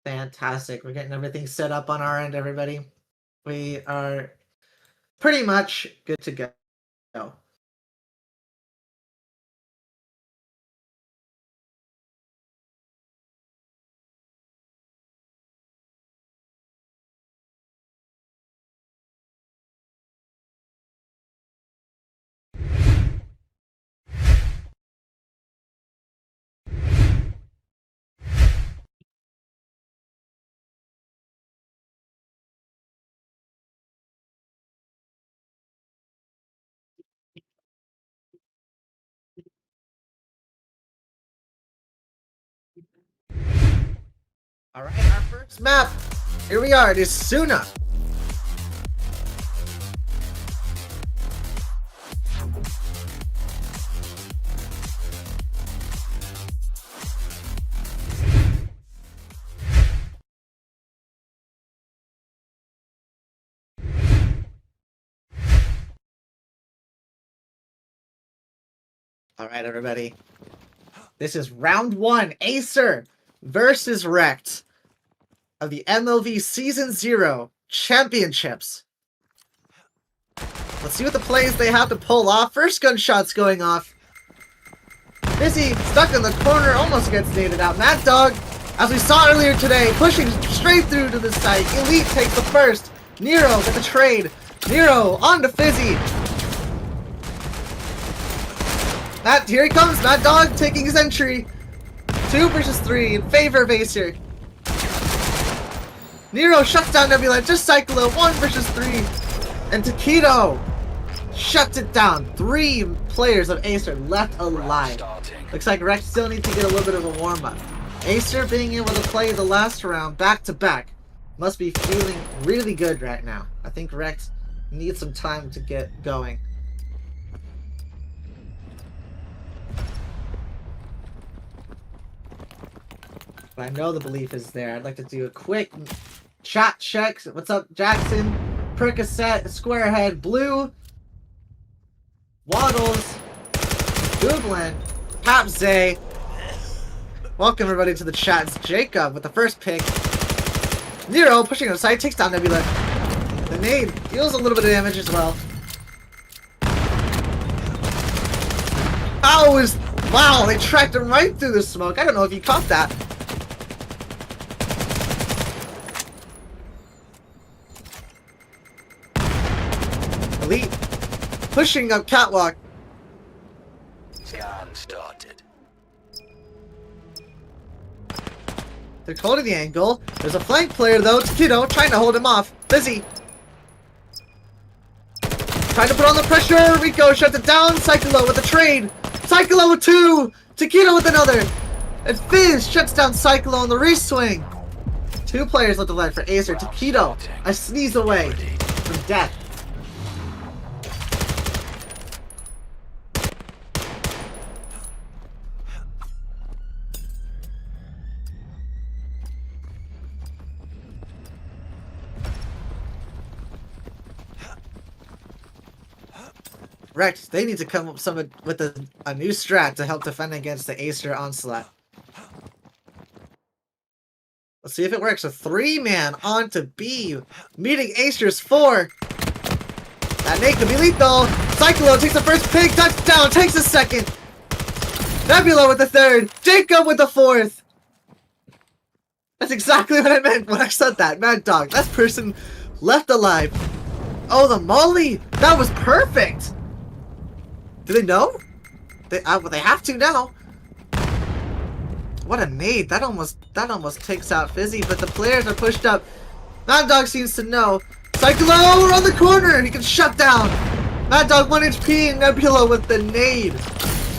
Fantastic. We're getting everything set up on our end, everybody. We are pretty much good to go. Alright, our first map. Here we are. It is Suna. Alright, everybody. This is round 1. Acer versus Wrecked of the MLV Season 0 Championships. Let's see what the plays they have to pull off. First gunshot's going off. Busy, stuck in the corner, almost gets naded out. Mad Dog, as we saw earlier today, pushing straight through to the site. Elite takes the first. Nero with the trade. Nero on to Fizzy. Here he comes, Mad Dog taking his entry. 2 versus 3 in favor of Acer. Nero shuts down Nebula, just Cyclo, 1 versus 3. And Taquito shuts it down. 3 players of Acer left alive. Starting. Looks like Rex still needs to get a little bit of a warm-up. Acer being able to play the last round back-to-back must be feeling really good right now. I think Rex needs some time to get going. But I know the belief is there. I'd like to do a quick chat check. What's up, Jackson? Percocet, Squarehead, Blue, Waddles, Googlin, Papzay. Welcome everybody to the chat. It's Jacob with the first pick. Nero pushing outside, takes down Nebula. The nade deals a little bit of damage as well. Wow, they tracked him right through the smoke. I don't know if you caught that. Elite pushing up catwalk. Scan started. They're holding the angle. There's a flank player though, Taquito, trying to hold him off. Busy. Trying to put on the pressure. Rico shuts it down. Cyclo with a trade. Cyclo with 2. Taquito with another. And Fizz shuts down Cyclo on the reswing. 2 players left alive for Acer. Taquito a sneeze away from death. Rex, they need to come up with a new strat to help defend against the Acer onslaught. Let's see if it works. A 3-man onto B, meeting Acer's 4. That nade could be lethal. Cyclo takes the first pick, touchdown, takes the second. Nebula with the 3rd. Jacob with the 4th. That's exactly what I meant when I said that. Mad Dog, that person left alive. Oh, the molly! That was perfect! Do they know? They have to now. What a nade! That almost takes out Fizzy, but the players are pushed up. Mad Dog seems to know. Cyclo around the corner. He can shut down. Mad Dog 1 HP and Nebula with the nade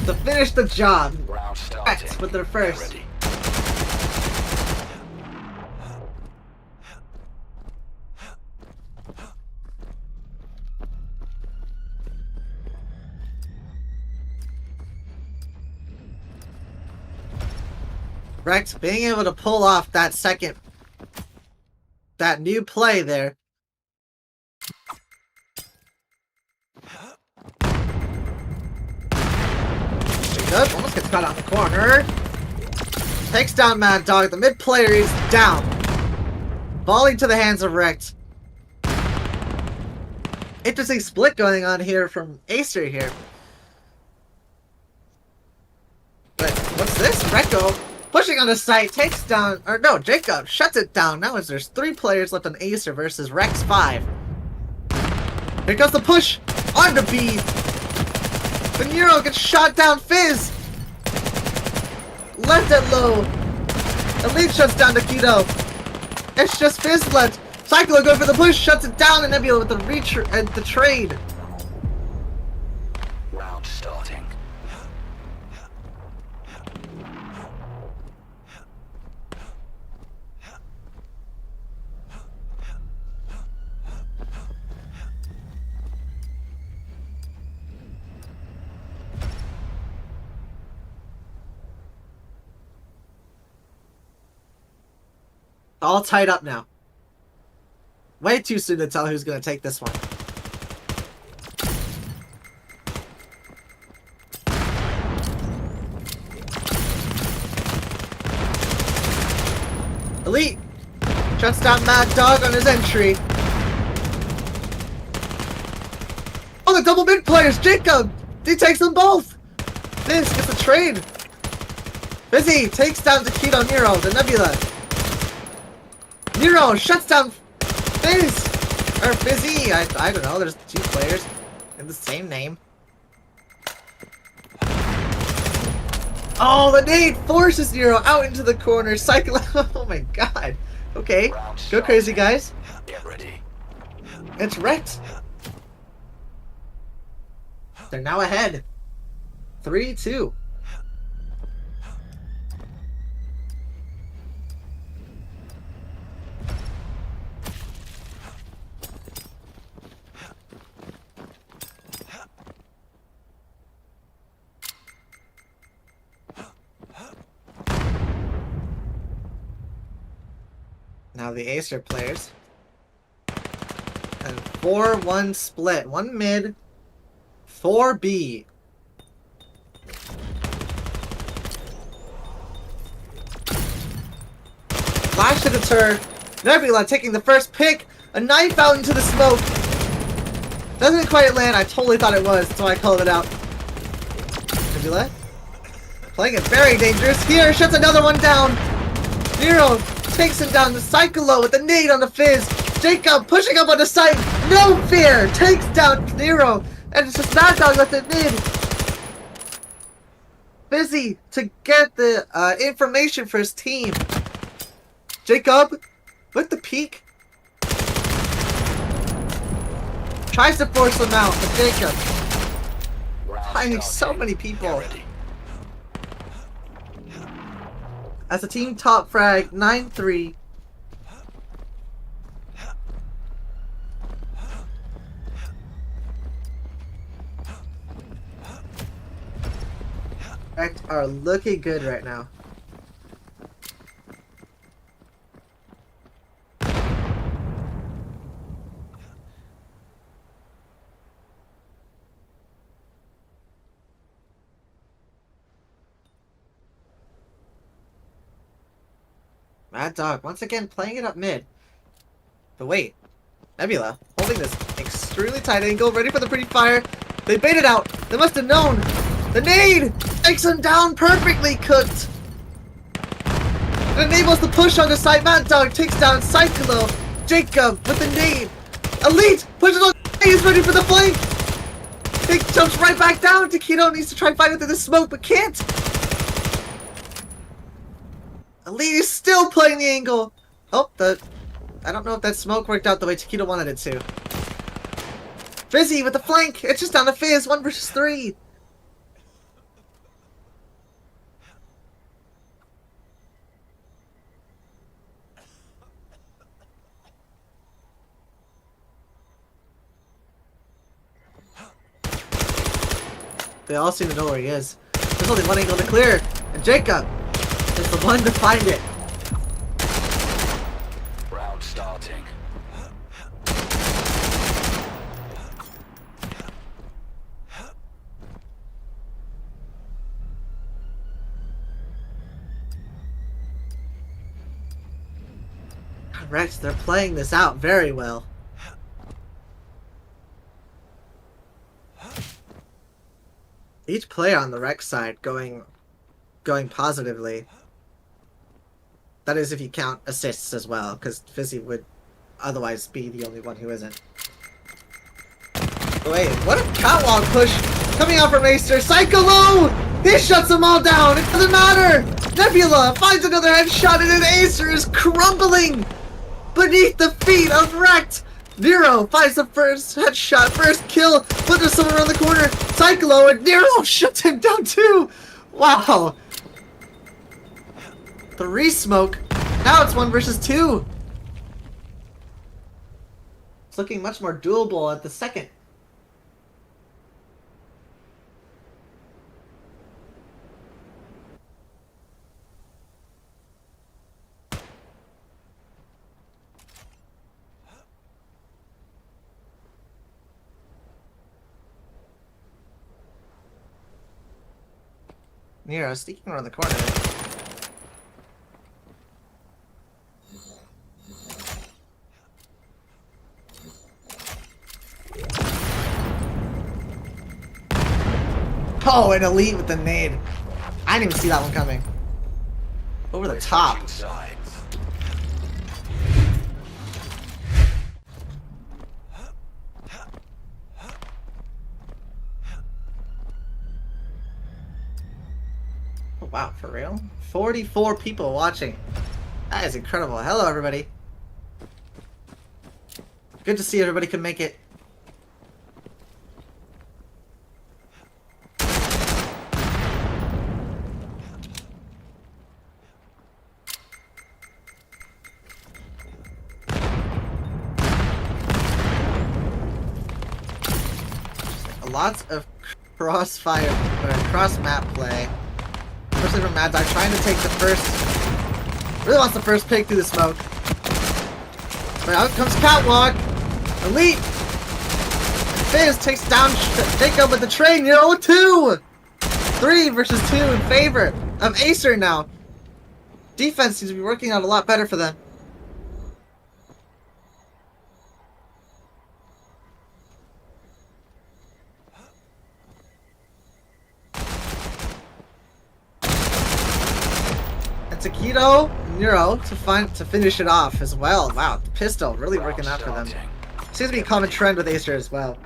to finish the job. Round starting. Rex with their first. Ready. Rex being able to pull off that new play there. Good, almost gets caught out the corner. Takes down Mad Dog. The mid player is down. Falling to the hands of Rex. Interesting split going on here from Acer here. But what's this? Recco pushing on the site, takes down, or no, Jacob shuts it down. Now as there's 3 players left on Acer versus Rex 5. Here comes the push onto B. The Nero gets shot down. Fizz left it low. Elite shuts down Taquito. It's just Fizz left. Cyclo going for the push, shuts it down, and Nebula with the trade. Round starting. All tied up now. Way too soon to tell who's going to take this one. Elite shuts down Mad Dog on his entry. Oh, the double mid players! Jacob! He takes them both! Vince gets the trade. Busy takes down Taquito Nero, the Nebula. Nero shuts down Fizz. Or Fizzy! I don't know, there's two players in the same name. Oh, the nade forces Nero out into the corner. Cycle. Oh my god. Okay. Go crazy, guys. Get ready. It's wrecked. They're now ahead. 3-2. Now the Acer players. And 4-1 split. 1 mid, 4 B. Flash to deter. Nebula taking the first pick. A knife out into the smoke. Doesn't quite land. I totally thought it was, so I called it out. Nebula playing it very dangerous. Here, shuts another one down. Nero takes him down to Cyclo with a nade on the Fizz. Jacob pushing up on the site. No fear. Takes down Nero. And it's just Mad Dog left it mid. Busy to get the information for his team. Jacob with the peek. Tries to force them out, but Jacob finding so many people. As a team top frag, 9-3. Act are looking good right now. Mad Dog once again playing it up mid. But wait, Nebula holding this extremely tight angle, ready for the pretty fire. They baited out. They must have known. The nade takes him down perfectly cooked. It enables the push on the side. Mad Dog takes down Cyclo. Jacob with the nade. Elite pushes on. He's ready for the flank. He jumps right back down. Taquito needs to try and find it through the smoke, but can't. Elite is still playing the angle. Oh, I don't know if that smoke worked out the way Taquito wanted it to. Fizzy with the flank. It's just down to Fizz. 1 versus 3. They all seem to know where he is. There's only one angle to clear, and Jacob is the one to find it. Round starting. Correct, they're playing this out very well. Each player on the Rex side going positively. That is if you count assists as well, because Fizzy would otherwise be the only one who isn't. Wait, what a catwalk push coming out from Acer. Cyclo! He shuts them all down! It doesn't matter! Nebula finds another headshot and an Acer is crumbling beneath the feet of Wrecked! Nero finds the first headshot, first kill, but there's someone around the corner. Cyclo and Nero shuts him down too! Wow! 3 smoke. Now it's 1 versus 2. It's looking much more doable at the second. Nero sneaking around the corner. Oh, an Elite with the nade. I didn't even see that one coming. Over the top. Sides. Oh, wow, for real? 44 people watching. That is incredible. Hello, everybody. Good to see everybody can make it. Lots of crossfire, cross-map play. Especially from Mad Dog, trying to take the first... Really wants the first pick through the smoke. But out comes Catwalk. Elite! Fizz takes down Jacob with the train. 0-2! 3 versus 2 in favor of Acer now. Defense seems to be working out a lot better for them. Taquito, Nero to finish it off as well. Wow, the pistol really working out for them. Seems to be a common trend with Acer as well.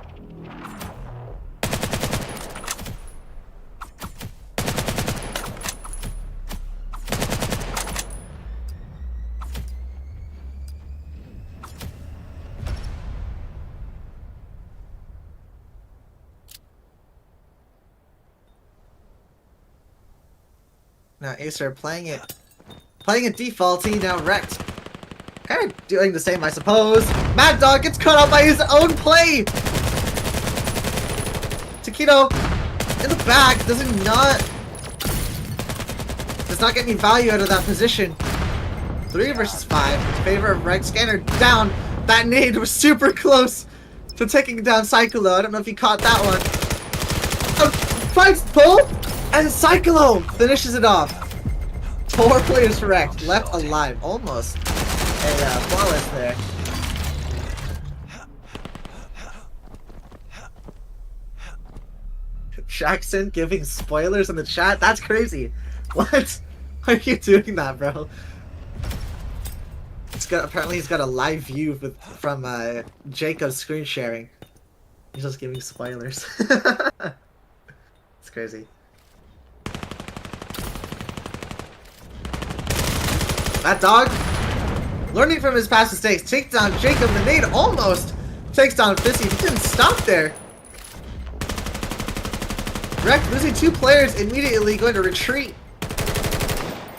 Now Acer playing it defaulty, now wrecked. Kind of doing the same, I suppose. Mad Dog gets cut out by his own play! Taquito in the back does not get any value out of that position. 3 versus 5 in favor of Rex. Scanner down. That nade was super close to taking down Cyclo. I don't know if he caught that one. Finds pull, and Cyclo finishes it off. 4 players wrecked, left alive. Almost a flawless there. Jackson giving spoilers in the chat? That's crazy. What? Why are you doing that, bro? Apparently he's got a live view from Jacob's screen sharing. He's just giving spoilers. It's crazy. That dog, learning from his past mistakes, takes down Jacob. The nade almost takes down Fizzy. He didn't stop there. Wreck losing 2 players, immediately going to retreat.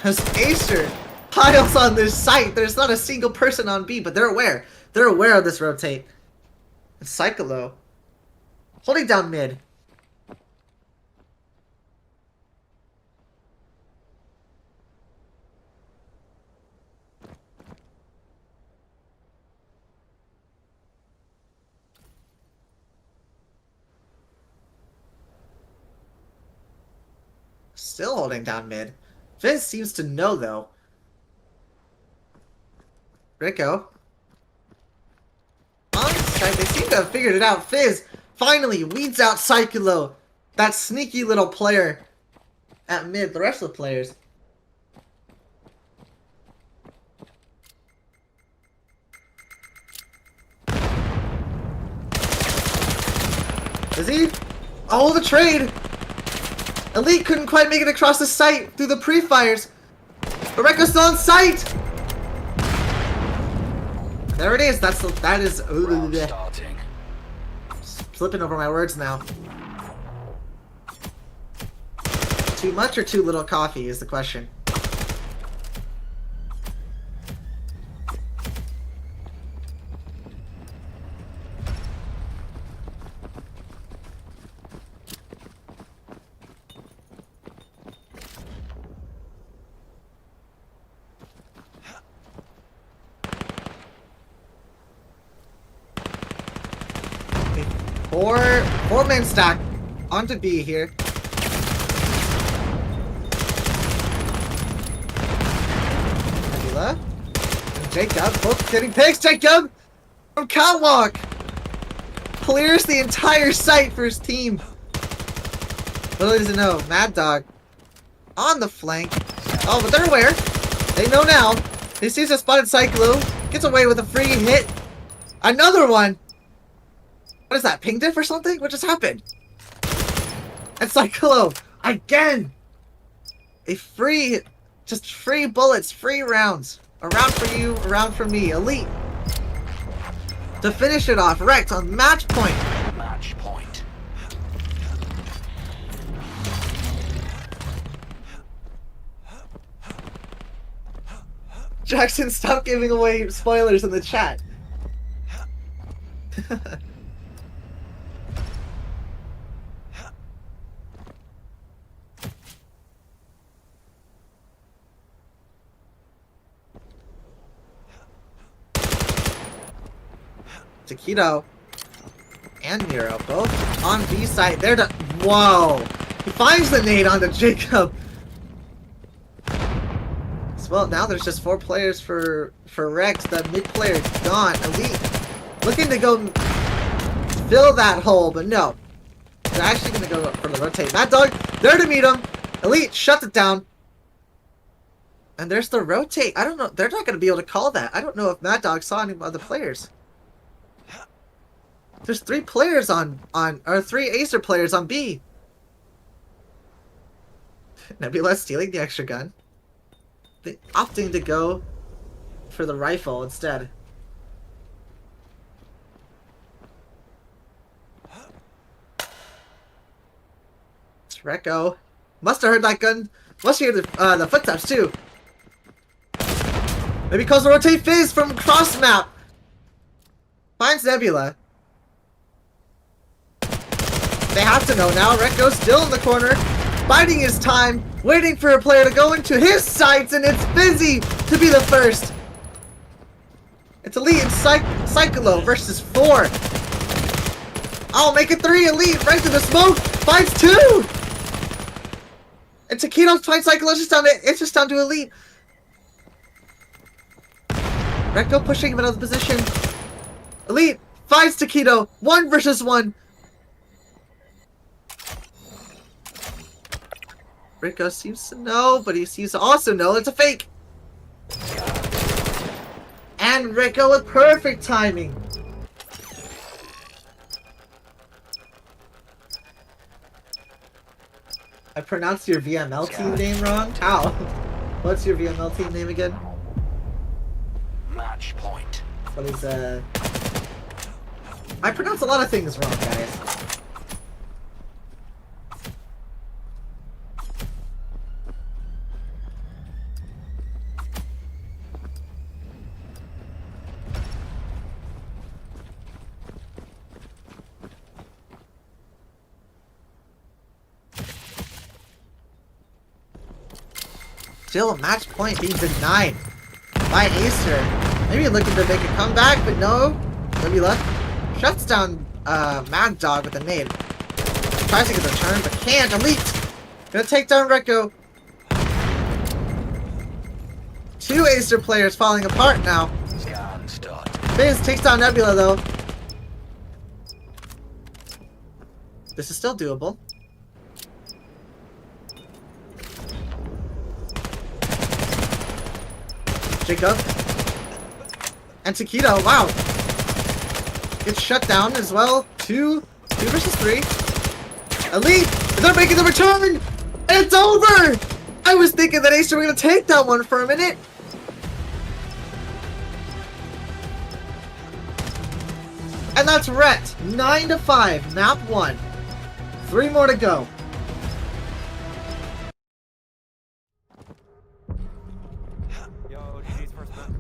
As Acer piles on this site, there's not a single person on B, but they're aware. They're aware of this rotate. Cyclo holding down mid. Still holding down mid. Fizz seems to know, though. Rico. On side, they seem to have figured it out. Fizz finally weeds out Cyclo. That sneaky little player at mid. The rest of the players. Is he? Oh, the trade! Elite couldn't quite make it across the site through the pre-fires. But Rekko's still on site! There it is. That is. Slipping over my words now. Too much or too little coffee is the question. Four-man stack onto B here. Nebula and Jacob both getting picks. Jacob from Catwalk clears the entire site for his team. Little does he know, Mad Dog on the flank. Oh, but they're aware. They know now. He sees a spotted Cyclo. Gets away with a free hit. Another one. What is that, ping diff or something? What just happened? And Cyclo, again! a free, just free bullets, free rounds. A round for you, a round for me. Elite. To finish it off, wrecked on match point. Match point. Jackson, stop giving away spoilers in the chat. Taquito and Nero both on B side. They're the whoa. He finds the nade onto Jacob. Well, now there's just 4 players for Rex. The mid player gone. Elite looking to go fill that hole, but no. They're actually gonna go for the rotate. Mad Dog there to meet him. Elite shut it down. And there's the rotate. I don't know. They're not gonna be able to call that. I don't know if Mad Dog saw any other players. There's 3 players or 3 Acer players on B. Nebula stealing the extra gun. They opting to go for the rifle instead. It's Recco. Must have heard that gun. Must hear the footsteps too. Maybe calls the rotate Fizz from cross map. Finds Nebula. They have to know now. Recco's still in the corner, biding his time, waiting for a player to go into his sights, and it's Fizzy to be the first. It's Elite and Cyclo versus 4. I'll make it 3. Elite right to the smoke. Finds 2. And Taquito finds Cyclo. It's just down to Elite. Recco pushing him out of the position. Elite finds Taquito. 1 versus 1. Rico seems to know, but he seems to also know it's a fake. And Rico with perfect timing. I pronounced your VML team name wrong? How? What's your VML team name again? Match point. What is I pronounce a lot of things wrong, guys. Still a match point being denied by Acer. Maybe looking to make a comeback, but no. Nebula shuts down Mad Dog with a nade. Tries to get the turn, but can't. Elite gonna take down Recco. 2 Acer players falling apart now. Scan start. Fizz takes down Nebula though. This is still doable. Jacob. And Taquito, wow. Gets shut down as well. 2 versus 3. Elite! They're making the return! And it's over! I was thinking that Acer were gonna take that one for a minute. And that's Rhett. 9-5. Map 1. 3 more to go. Yo, GG's first book.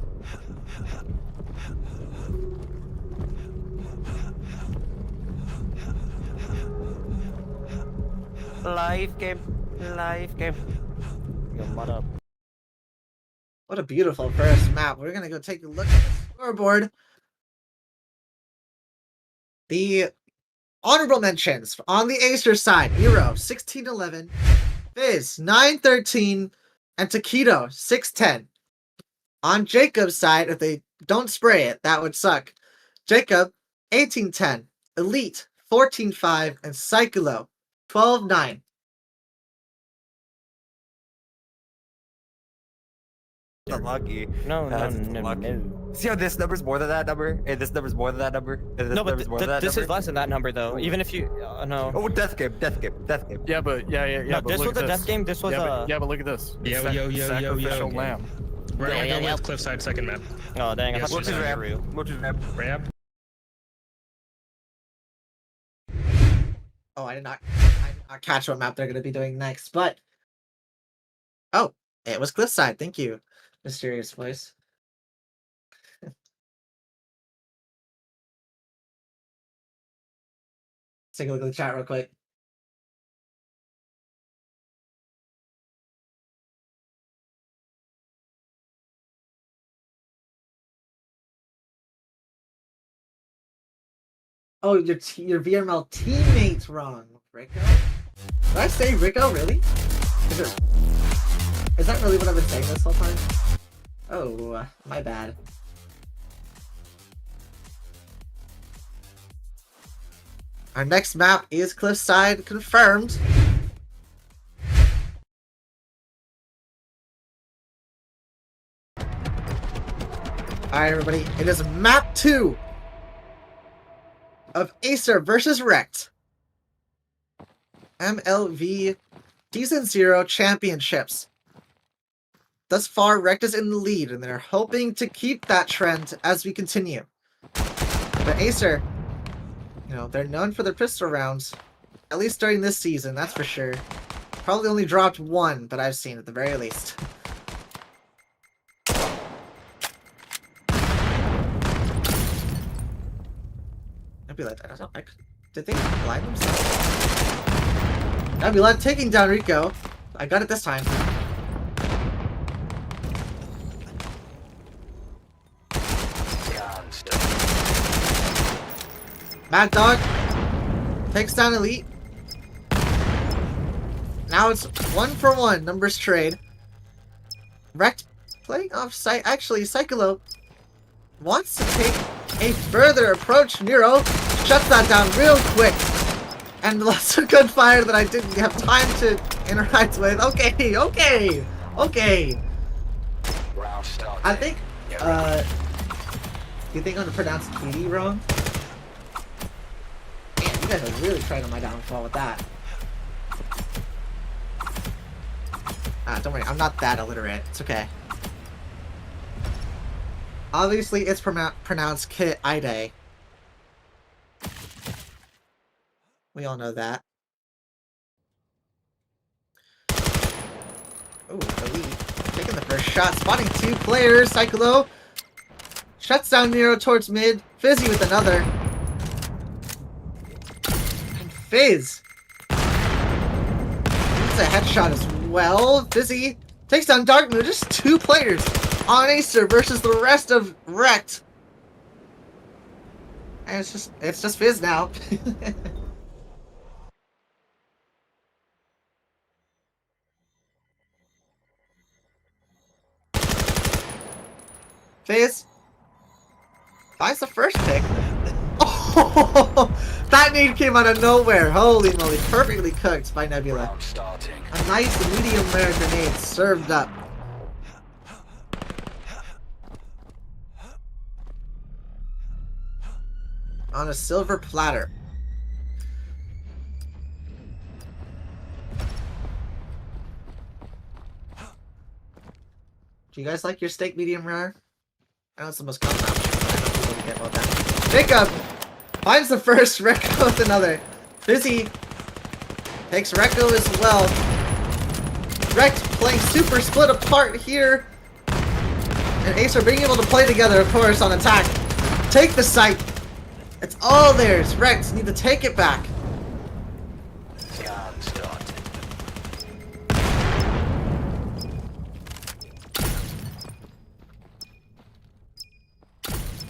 Live game. Live game. Yo, mud up. What a beautiful first map. We're gonna go take a look at the scoreboard. The honorable mentions on the Acer side: Hero 16-11, Fizz 9-13, and Taquito 6-10. On Jacob's side, if they don't spray it, that would suck. Jacob 18-10, Elite 14-5, and Cyclo 12-9. Unlucky. No, That's no, lucky. no. See how this number's more than that number? And this number's more than that number? And this No, but number's more than that this number? is less than that number though. Even if you, no. Oh, death game. Yeah, but yeah. No, but this look was at a death game. This was yeah, but look at this. Yo, Sacrificial okay. lamb. We're gonna Yeah, go yeah. with Cliffside second map. Oh dang! I Yes, thought Which you is were ramp? real. Which is ramp? Ramp. Oh, I did not catch what map they're gonna be doing next, but oh, it was Cliffside. Thank you, mysterious voice. Let's take a look at the chat real quick. Oh, your VML teammate's wrong, Rico. Did I say Rico? Really? Is that really what I've been saying this whole time? Oh, my bad. Our next map is Cliffside, confirmed. Alright, everybody, it is map 2 of Acer versus Rect. MLV Season 0 Championships. Thus far, Rect is in the lead, and they're hoping to keep that trend as we continue. But Acer, you know, they're known for their pistol rounds, at least during this season, that's for sure. Probably only dropped one that I've seen at the very least. I'd be like, did they blind themselves? I'd be like, taking down Rico. I got it this time. Mad Dog takes down Elite. Now it's 1-for-1 numbers trade. Rect playing off site. Actually, Cyclo wants to take a further approach. Nero shuts that down real quick. And lots of gunfire that I didn't have time to interact with. Okay. I think, you think I'm gonna pronounce TD wrong? Man, you guys are really trying on my downfall with that. Don't worry, I'm not that illiterate. It's okay. Obviously, it's pronounced Kit Ide. We all know that. Ooh, Elite taking the first shot, spotting 2 players. Cyclo shuts down Nero towards mid. Fizzy with another. And Fizz needs a headshot as well. Fizzy takes down Darkmoon. Just 2 players on Acer versus the rest of Rect. And it's just Fizz now. Fizz finds the first pick. Oh, that nade came out of nowhere. Holy moly, perfectly cooked by Nebula. A nice medium rare grenade served up. On a silver platter. Do you guys like your steak medium rare? I know it's the most common option, but I know people don't care about that. Jacob finds the first, Recco with another. Fizzy takes Recco as well. Rect playing super split apart here. And Acer being able to play together, of course, on attack. Take the site. It's all theirs. Rect need to take it back.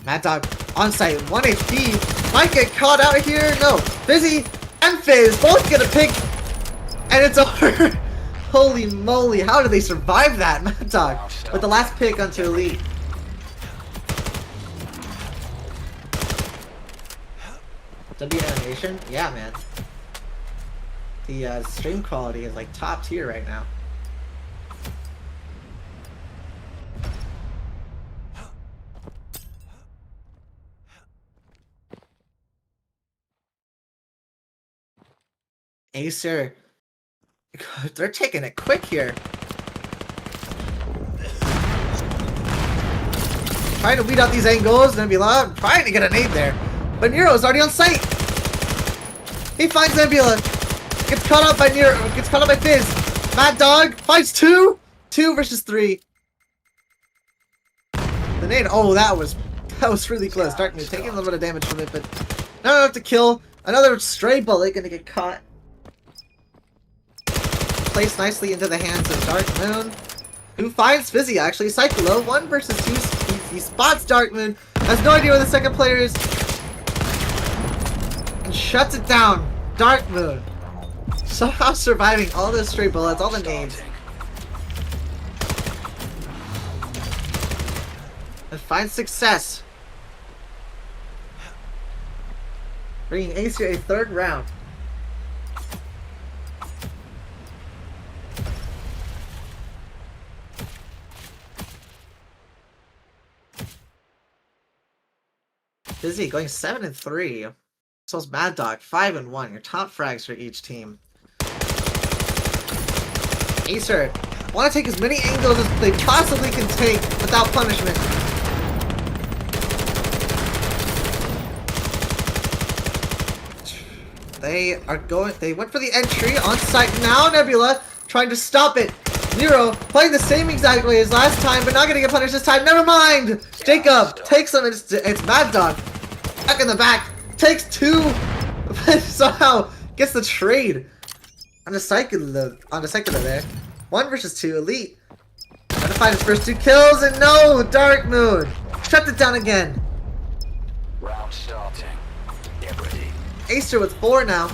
Mad Dog on site, 1 HP. Might get caught out here. No. Fizzy and Fizz both get a pick. And it's over. Holy moly. How did they survive that, Mad Dog? With the last pick onto Elite. W animation? Yeah, man. The stream quality is like top tier right now. Acer. They're taking it quick here. Trying to weed out these angles. Nebula trying to get a nade there. But Nero's already on site. He finds Nebula. Gets caught up by Nero. Gets caught up by Fizz. Mad Dog finds 2. 2 versus 3. The nade. Oh, that was really close. Darkmoon taking a little bit of damage from it, but not enough to kill. Another stray bullet gonna get caught. Placed nicely into the hands of Darkmoon, who finds Fizzy actually. Cyclo 1 versus 2. He spots Darkmoon. Has no idea where the second player is. And shuts it down. Darkmoon somehow surviving all those stray bullets, all the nades. And finds success. Bringing Ace to a 3rd round. Fizzy going 7-3. So is Mad Dog 5-1. Your top frags for each team. Acer want to take as many angles as they possibly can take without punishment. They went for the entry on site now. Nebula trying to stop it. Nero playing the same exact way as last time, but not gonna get punished this time. Never mind. Jacob takes him. It's Mad Dog back in the back. Takes 2. Somehow gets the trade on the Cycler there. 1 versus 2. Elite trying to find his first 2 kills, and no, Darkmoon shut it down again. Round starting. Get ready. Acer with 4 now.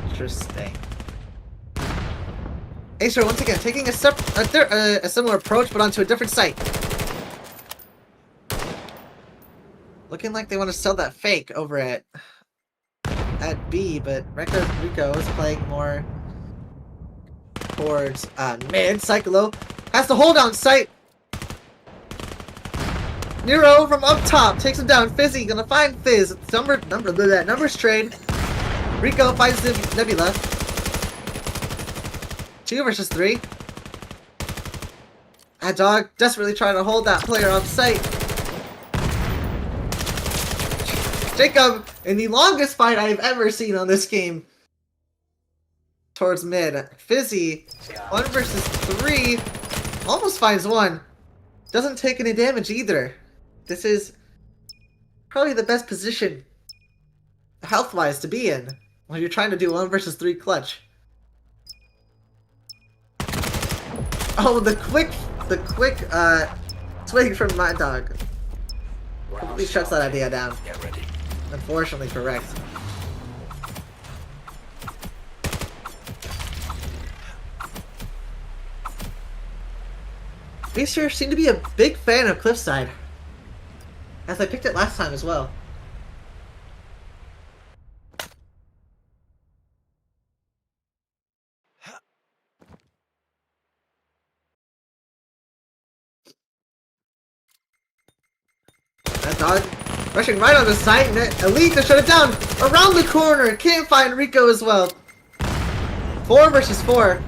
Interesting. Acer once again taking a similar approach, but onto a different site. Looking like they want to sell that fake over at B, but Rico is playing more towards mid. Cyclo has to hold on site. Nero from up top takes him down. Fizzy gonna find Fizz. Numbers trade. Rico finds Nebula. 2 versus 3. Mad Dog desperately trying to hold that player on site. Jacob in the longest fight I've ever seen on this game. Towards mid. Fizzy 1 versus 3. Almost finds 1. Doesn't take any damage either. This is probably the best position health-wise to be in when you're trying to do 1 versus 3 clutch. Oh, the quick swing from Mad Dog completely shuts that idea down. Get ready. Unfortunately correct. Acer seemed to be a big fan of Cliffside, as I picked it last time as well. That dog rushing right on the site, and Elite to shut it down. Around the corner, can't find Rico as well. 4 versus 4.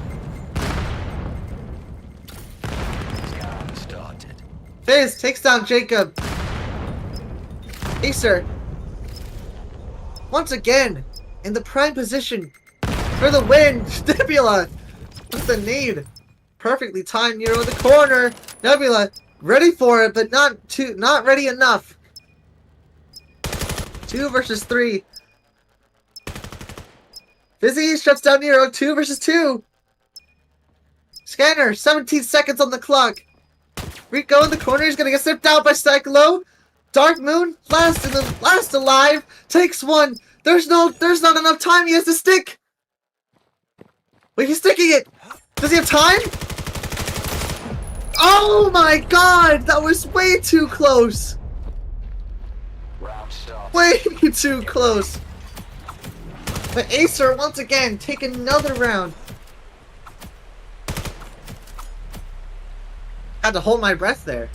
Started. Fizz takes down Jacob. Acer once again in the prime position for the win. Nebula with the need. Perfectly timed Nero in the corner. Nebula ready for it, but not ready enough. 2 versus 3. Fizzy shuts down Nero. 2 versus 2. Scanner, 17 seconds on the clock. Rico in the corner is gonna get slipped out by Cyclo. Darkmoon, last alive, takes 1. There's not enough time. He has to stick. Wait, he's sticking it. Does he have time? Oh my god, that was way too close. Way too close. But Acer, once again, take another round. Had to hold my breath there.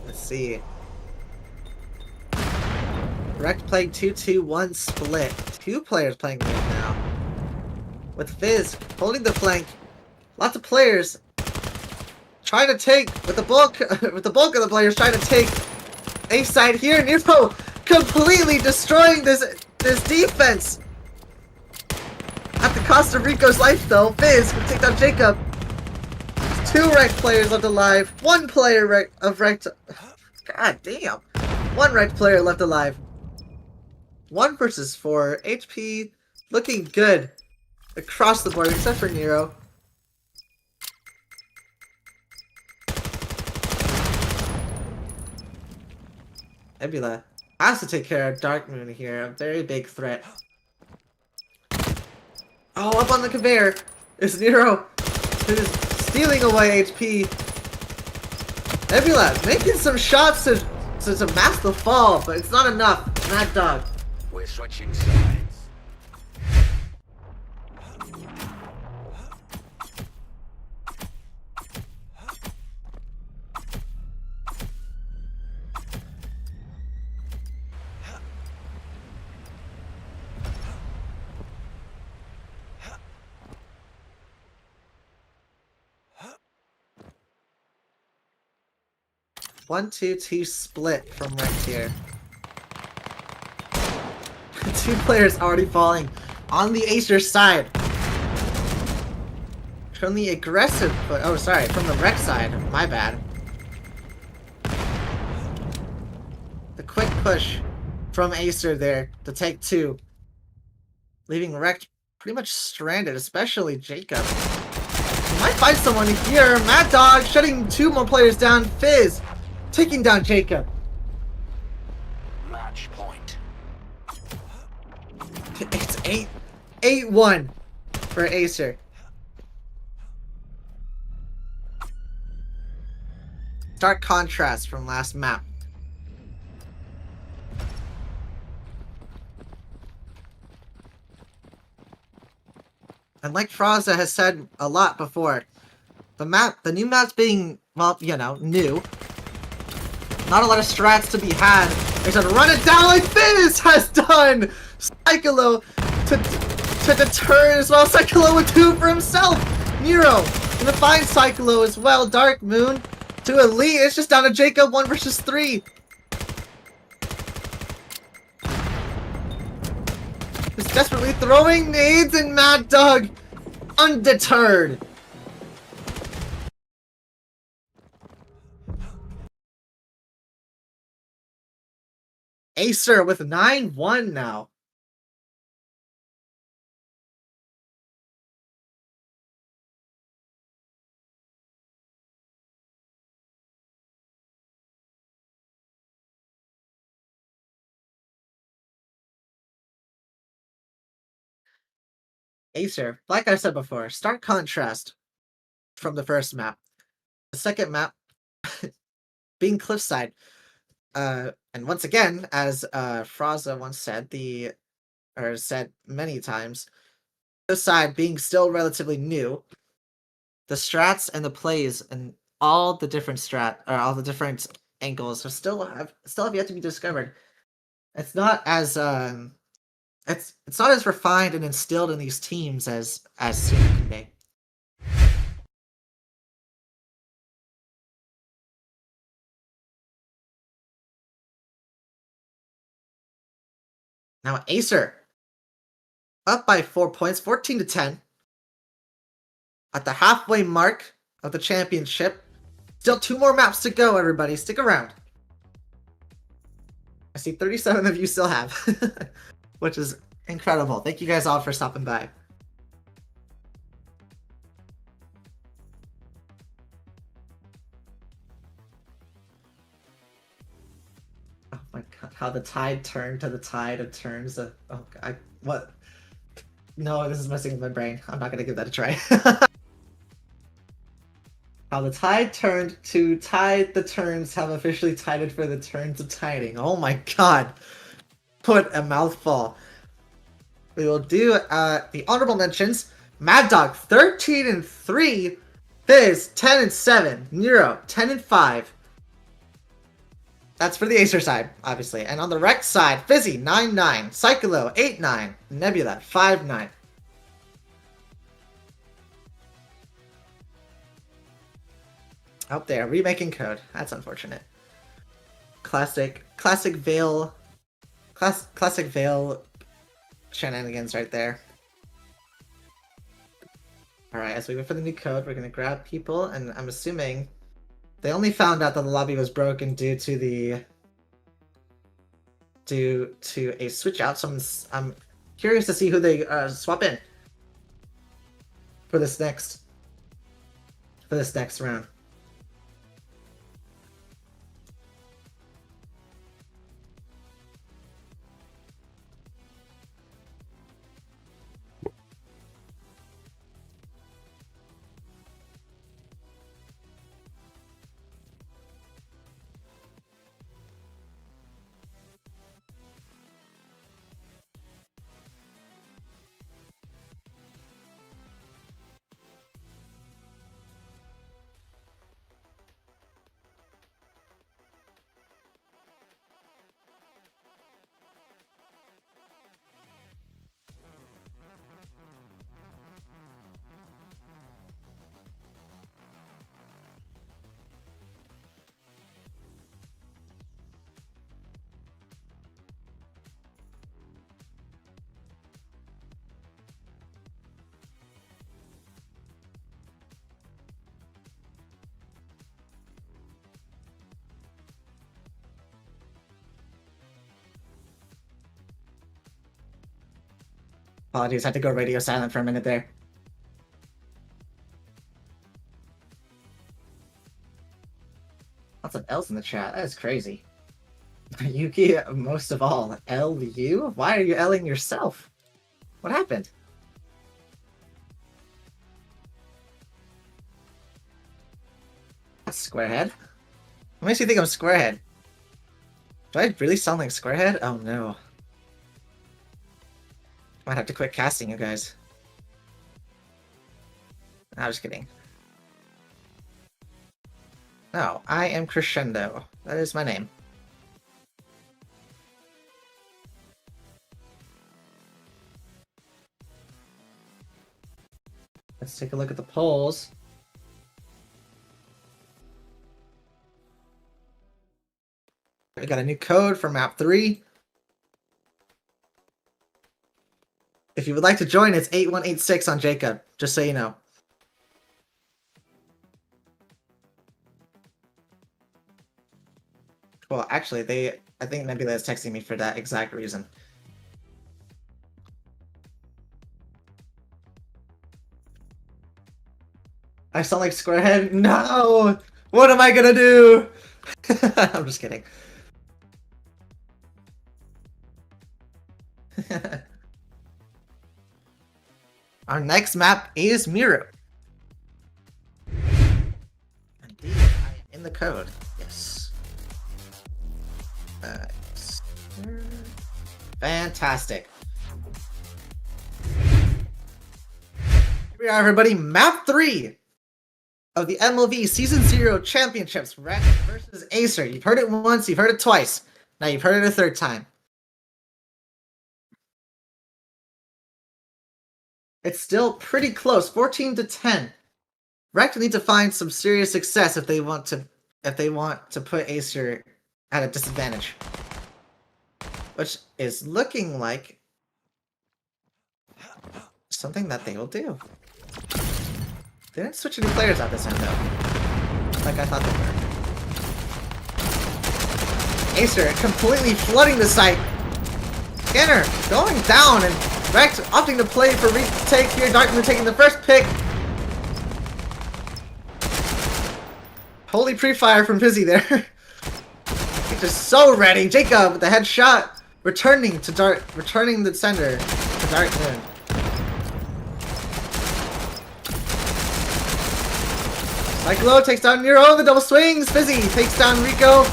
Let's see. Rect playing 2-2-1 split. 2 players playing right now. With Fizz holding the flank. Lots of players trying to take with the bulk of the players trying to take A side here. Nero completely destroying this defense. At the cost of Rico's life though, Fizz can take down Jacob. 2 Rect players left alive. 1 player of Rect. God damn. 1 Rect player left alive. 1 versus 4. HP looking good across the board, except for Nero. Nebula has to take care of Dark Moon here, a very big threat. Oh, up on the conveyor is Nero, who is stealing away HP. Nebula making some shots to mask the fall, but it's not enough. Mad Dog. We're switching sides. One, 2-2 split from Rect here. 2 players already falling on the Acer side. From the aggressive, oh sorry, from the Rect side. My bad. The quick push from Acer there to take 2, leaving Rect pretty much stranded, especially Jacob. He might find someone here. Mad Dog shutting 2 more players down. Fizz taking down Jacob. Match point. It's 8-1 for Acer. Stark contrast from last map. And like Fraza has said a lot before, the new map's being, well, you know, new. Not a lot of strats to be had. They said run it down like Fizz has done! Cyclo to deter as well. Cyclo with 2 for himself! Nero gonna find Cyclo as well. Dark Moon to Elite. It's just down to Jacob 1 versus 3. Just desperately throwing nades and Mad Dog undeterred. Acer with 9-1 now. Acer, like I said before, stark contrast from the first map. The second map being Cliffside. And once again, as Fraza once said, said many times, Cliffside being still relatively new, the strats and the plays and all the different all the different angles are still have yet to be discovered. It's not as it's not as refined and instilled in these teams as Super can be. Now Acer up by 4 points, 14-10. At the halfway mark of the championship. Still 2 more maps to go, everybody. Stick around. I see 37 of you still have, which is Incredible. Thank you guys all for stopping by. Oh my god, how the tide turned to the tide of turns. Oh god, what? No, this is messing with my brain. I'm not gonna give that a try. How the tide turned to tide the turns have officially tided for the turns of tiding. Oh my god. Put a mouthful. We will do the honorable mentions. Mad Dog 13-3, Fizz 10-7, Nero 10-5. That's for the Acer side, obviously. And on the Rex side, Fizzy 9-9, Cyclo 8-9, Nebula 5-9. Oh, they're remaking code. That's unfortunate. Classic Vail, classic Vail shenanigans right there. Alright, as we wait for the new code, we're gonna grab people, and I'm assuming they only found out that the lobby was broken due to a switch out, so I'm curious to see who they swap in for this next round. Apologies, had to go radio silent for a minute there. Lots of L's in the chat. That is crazy. Yuki, most of all, L-U? Why are you L-ing yourself? What happened? That's Squarehead. What makes you think I'm Squarehead? Do I really sound like Squarehead? Oh no. Might have to quit casting, you guys. I'm just kidding. No, I am Crescendo. That is my name. Let's take a look at the polls. We got a new code for map 3. If you would like to join, it's 8186 on Jacob, just so you know. Well, actually, I think Nebula is texting me for that exact reason. I sound like Squarehead? No! What am I gonna do? I'm just kidding. Our next map is Miru. Indeed, I am in the code. Yes. Fantastic. Here we are, everybody. Map 3 of the MLV Season 0 Championships. Rex versus Acer. You've heard it once, you've heard it twice. Now you've heard it a third time. It's still pretty close, 14-10. Rect need to find some serious success if they want to put Acer at a disadvantage, which is looking like something that they will do. They didn't switch any players out this time though, like I thought they were. Acer completely flooding the site. Scanner going down, and Rex opting to play for retake here. Darkmoon taking the first pick. Holy pre-fire from Fizzy there. He's just so ready. Jacob with the headshot. Returning the sender to Darkmoon. Cyclo takes down Nero, the double swings. Fizzy takes down Rico.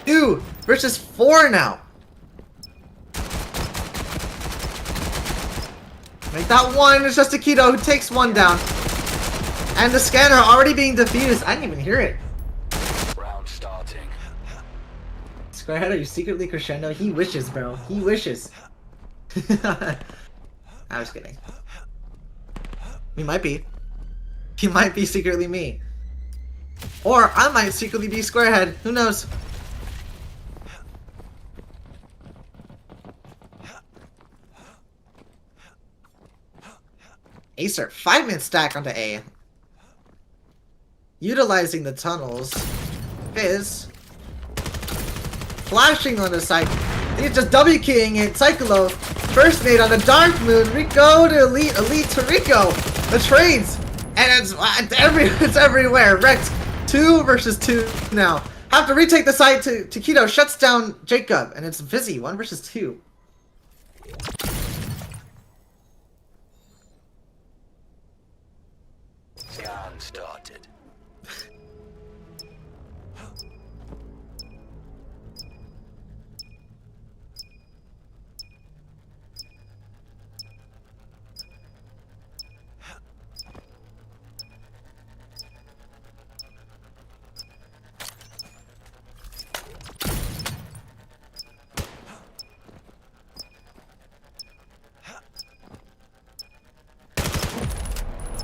2 versus 4 now. Make that 1. It's just Akito who takes 1 down. And the scanner already being defused. I didn't even hear it. Round starting. Squarehead, are you secretly crescendo? He wishes, bro. He wishes. I was kidding. He might be. He might be secretly me. Or I might secretly be Squarehead. Who knows? Acer, 5-man stack onto A. Utilizing the tunnels. Fizz. Flashing on the side. He's just W-keying it. Cyclo. First nade on the Darkmoon. Rico to Elite. Elite to Rico. The trades. And it's everywhere. Rex, 2 versus 2 now. Have to retake the side to Keto. Shuts down Jacob. And it's Fizzy. 1 versus 2. Scan started.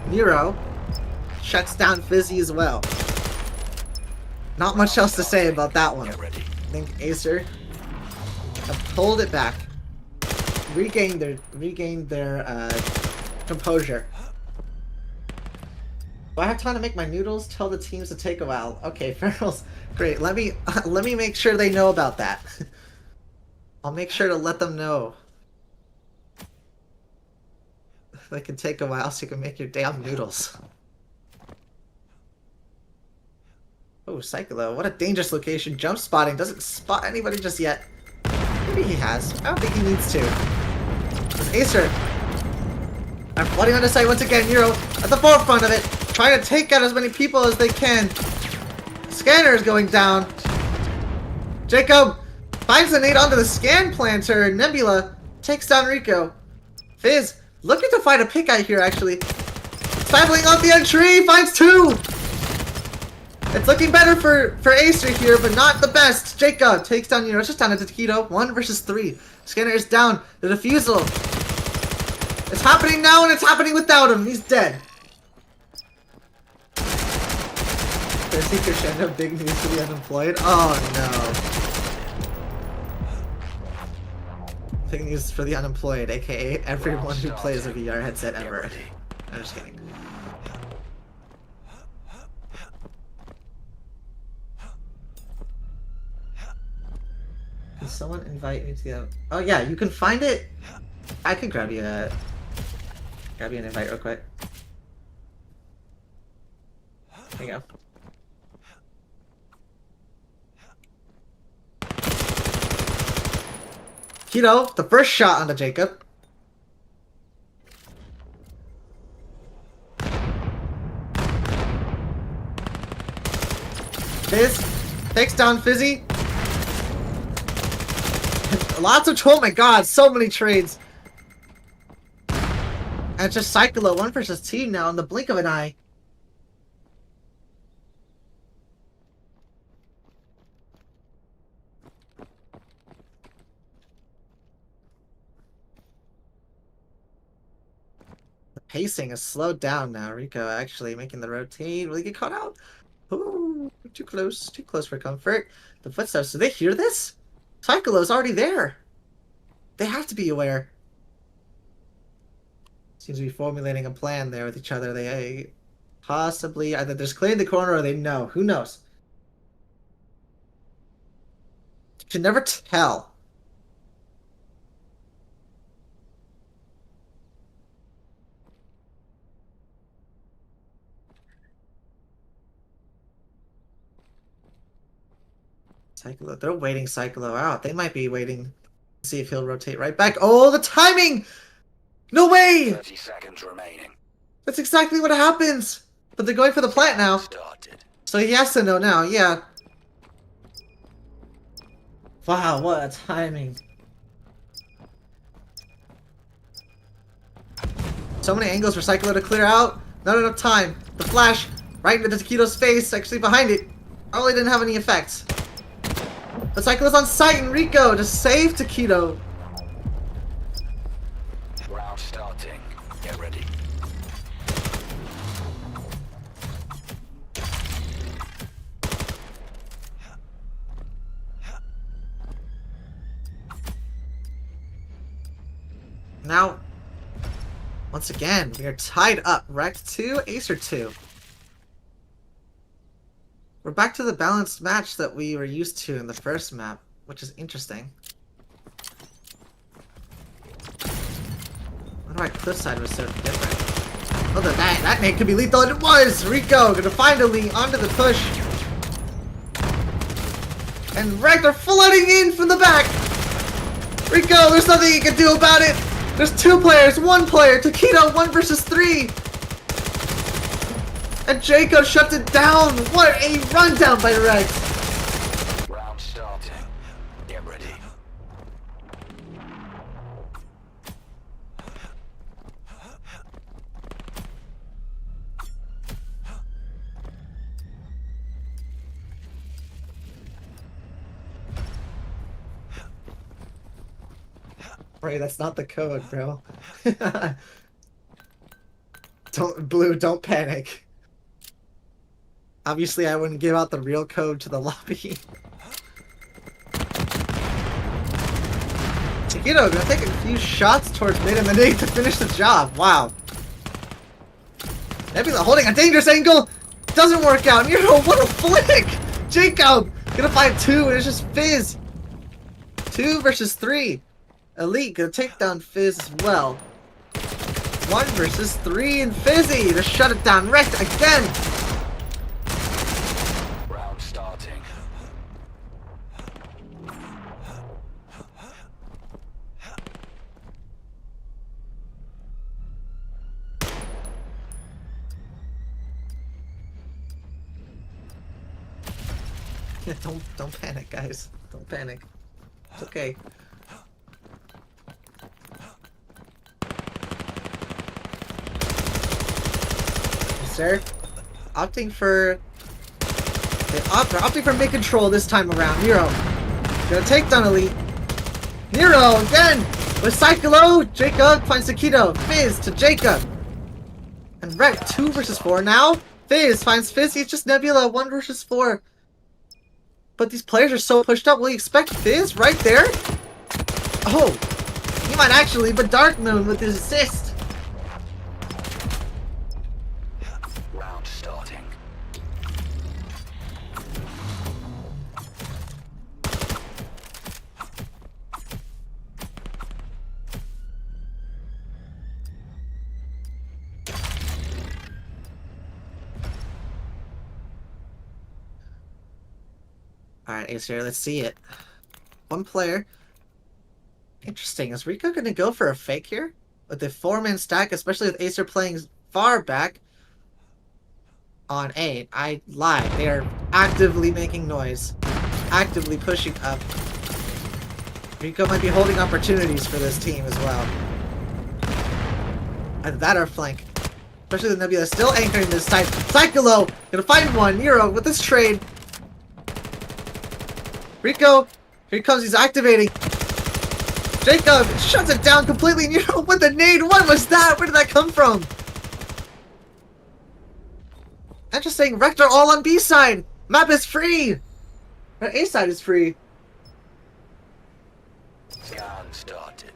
Nero shuts down Fizzy as well. Not much else to say about that one. Get ready. I think Acer have pulled it back, regained their composure. Do I have time to make my noodles? Tell the teams to take a while. Okay, Ferals, great. Let me make sure they know about that. I'll make sure to let them know. They can take a while so you can make your damn noodles. Oh, Cyclo, what a dangerous location. Jump spotting, doesn't spot anybody just yet. Maybe he has. I don't think he needs to. It's Acer. I'm flooding on the site once again. Nero at the forefront of it, trying to take out as many people as they can. Scanner is going down. Jacob finds the nade onto the scan planter. Nebula takes down Rico. Fizz looking to find a pick out here, actually. Cycling off the entry, finds 2! It's looking better for Acer here, but not the best. Jacob takes down, it's just down to Taquito. 1 versus 3. Scanner is down. The defusal. It's happening now, and it's happening without him. He's dead. Thirsty crescendo, big news for the unemployed. Oh, no. Big news for the unemployed, aka everyone who plays a VR headset ever. I'm just kidding. Can someone invite me to the... Oh yeah, you can find it. I can grab you an invite real quick. There you go. Keto, the first shot onto Jacob. Fizz takes down Fizzy. Lots of... Oh my god, so many trades. And it's just Cyclo 1 versus 2 now in the blink of an eye. The pacing is slowed down now. Rico actually making the rotate. Will he get caught out? Ooh, too close for comfort. The footsteps, do they hear this? Cyclo's already there. They have to be aware. Seems to be formulating a plan there with each other. They possibly either just clearing the corner or they know. Who knows? You can never tell. Cyclo, they're waiting Cyclo out. They might be waiting to see if he'll rotate right back. Oh, the timing! No way! 30 seconds remaining. That's exactly what happens! But they're going for the plant now. Started. So he has to know now, yeah. Wow, what a timing. So many angles for Cyclo to clear out. Not enough time. The flash right into Taquito's face, actually behind it. Probably didn't have any effects. But Cyclo's on site and Rico to save Taquito. Round starting. Get ready. Now, once again, we are tied up. Rex 2, Acer 2. We're back to the balanced match that we were used to in the first map, which is interesting. I wonder why Cliffside was so different. Oh, that nade could be lethal, and it was! Rico gonna finally onto the push. And Rex are flooding in from the back! Rico, there's nothing you can do about it! There's 2 players, 1 player, Taquito 1 versus 3! And Jacob shuts it down! What a rundown by Rex! Round starting. Get ready. Ray, that's not the code, bro. Don't panic. Obviously, I wouldn't give out the real code to the lobby. Taquito gonna take a few shots towards mid and the nade to finish the job. Wow. Nebula holding a dangerous angle. Doesn't work out. Nero, what a flick! Jacob gonna fight 2 and it's just Fizz. 2 versus 3. Elite gonna take down Fizz as well. 1 versus 3 and Fizzy to shut it down. Wrecked again. Round starting. Yeah, don't panic, guys. Don't panic. It's okay. Sir, opting for they're opting for mid-control this time around. Nero gonna take down Elite. Nero again with Cyclo. Jacob finds Taquito. Fizz to Jacob. And Wreck 2 versus 4 now. Fizz finds Fizz. It's just Nebula 1 versus 4. But these players are so pushed up. Will you expect Fizz right there? Oh, he might actually, but Dark Moon with his assist. Round starting. Alright, Acer, let's see it. 1 player. Interesting. Is Rico going to go for a fake here? With the 4-man stack, especially with Acer playing far back on A. I lied. They are actively making noise. Actively pushing up. Rico might be holding opportunities for this team as well. Either that or flank. Especially the Nebula still anchoring this side. Cyclo gonna find 1. Nero with this trade. Rico, here he comes, he's activating. Jacob shuts it down completely. Nero with the nade. What was that? Where did that come from? Interesting. Rector all on B side. Map is free. But A side is free. Scan started.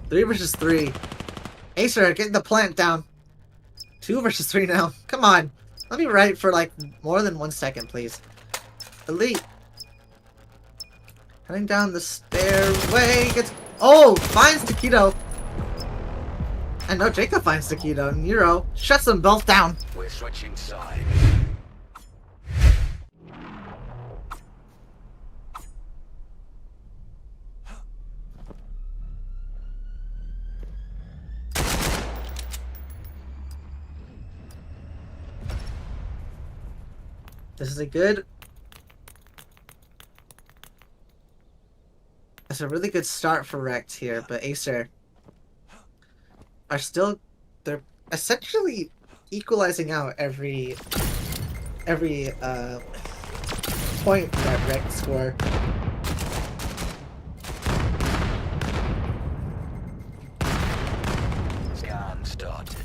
Three versus 3. Acer getting the plant down. 2 versus 3 now. Come on. Let me write for like more than 1 second, please. Elite. Heading down the stairway. Gets. Oh! Finds Taquito. And no, Jacob finds Taquito. Nero shuts them both down. We're switching sides. This is a good... It's a really good start for Rect here, but Acer are still... They're essentially equalizing out every point that Rect score. Scan started.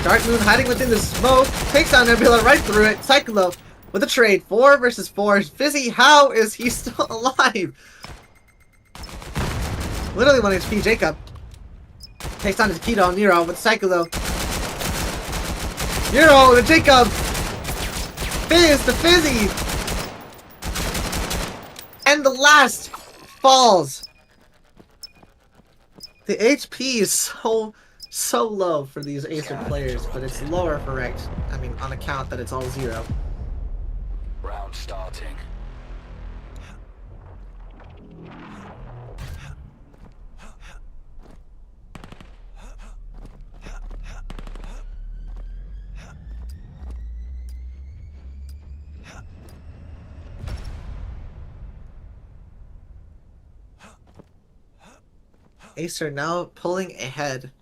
Dark Moon hiding within the smoke, takes down Nebula right through it. Cyclo with a trade, 4 versus 4. Fizzy, how is he still alive? Literally 1 HP. Jacob takes down his Keto. Nero with Cyclo. Nero to Jacob. Fizz to Fizzy. And the last falls. The HP is so low for these Acer players, but it's lower for Rect. I mean, on account that it's all 0. Round starting. Acer now pulling ahead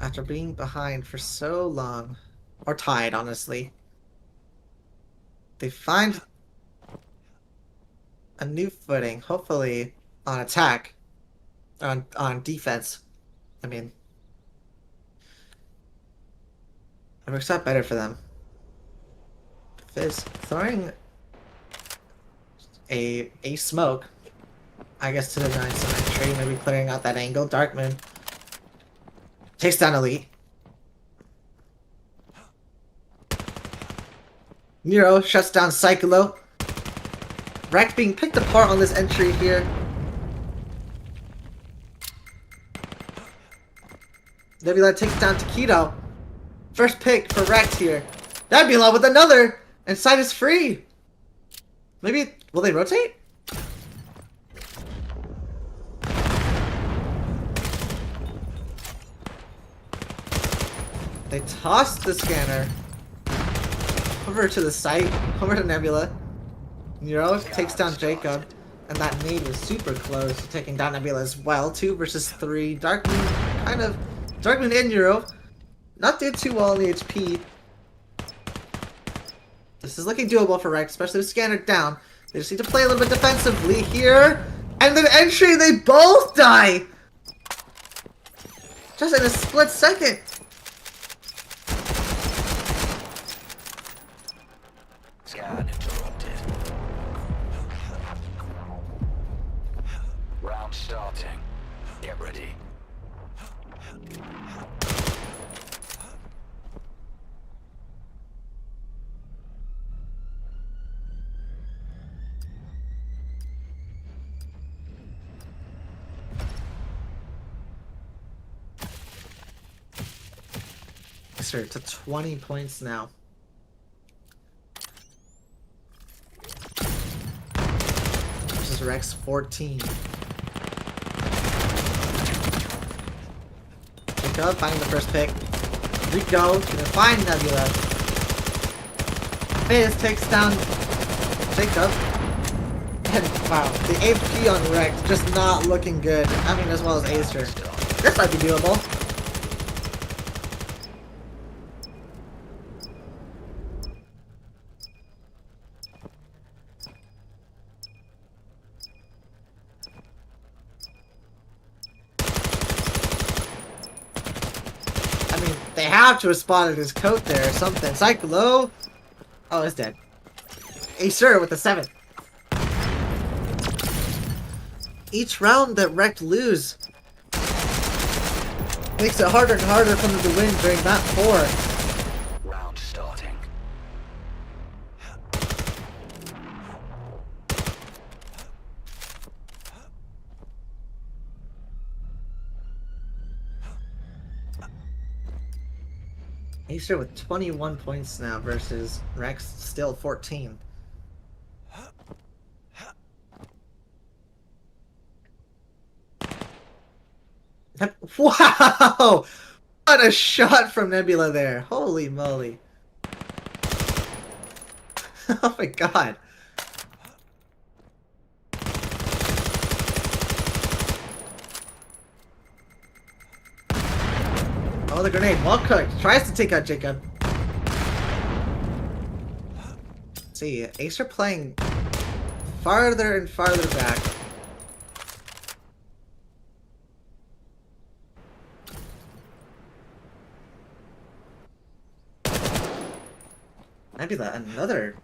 after being behind for so long. Or tied, honestly. They find a new footing, hopefully on attack. On defense. I mean, it works out better for them. Fizz throwing a smoke, I guess, to the 9-7 tree, maybe clearing out that angle. Dark Moon takes down Elite. Nero shuts down Cyclo. Rect being picked apart on this entry here. Nebula takes down Taquito. First pick for Rect here. Nebula with another! And side is free! Maybe... will they rotate? They toss the scanner over to the site, over to Nebula. Nero takes down Jacob, and that nade was super close to taking down Nebula as well. 2 versus 3. Dark Moon kind of... Dark Moon and Nero not did too well in the HP. This is looking doable for Rect, especially with scanner down. They just need to play a little bit defensively here. And then entry, they both die! Just in a split second. Scan interrupted. Round starting. Get ready. Sir, to 20 points now. Versus Rex 14. Jacob finding the first pick. Rico gonna find Nebula. Fizz takes down Jacob. And wow, the HP on Rex just not looking good. I mean, as well as Acer. This might be doable. They have to have spotted his coat there or something. Cyclo! Oh, it's dead. Acer with the 7. Each round that Rect lose makes it harder and harder for them to win during map 4. Round starting. Acer with 21 points now versus Rex still 14. Wow! What a shot from Nebula there. Holy moly. Oh my god. Oh, the grenade. Well cooked. Tries to take out Jacob. Let's see, Acer playing farther and farther back. Nebula, another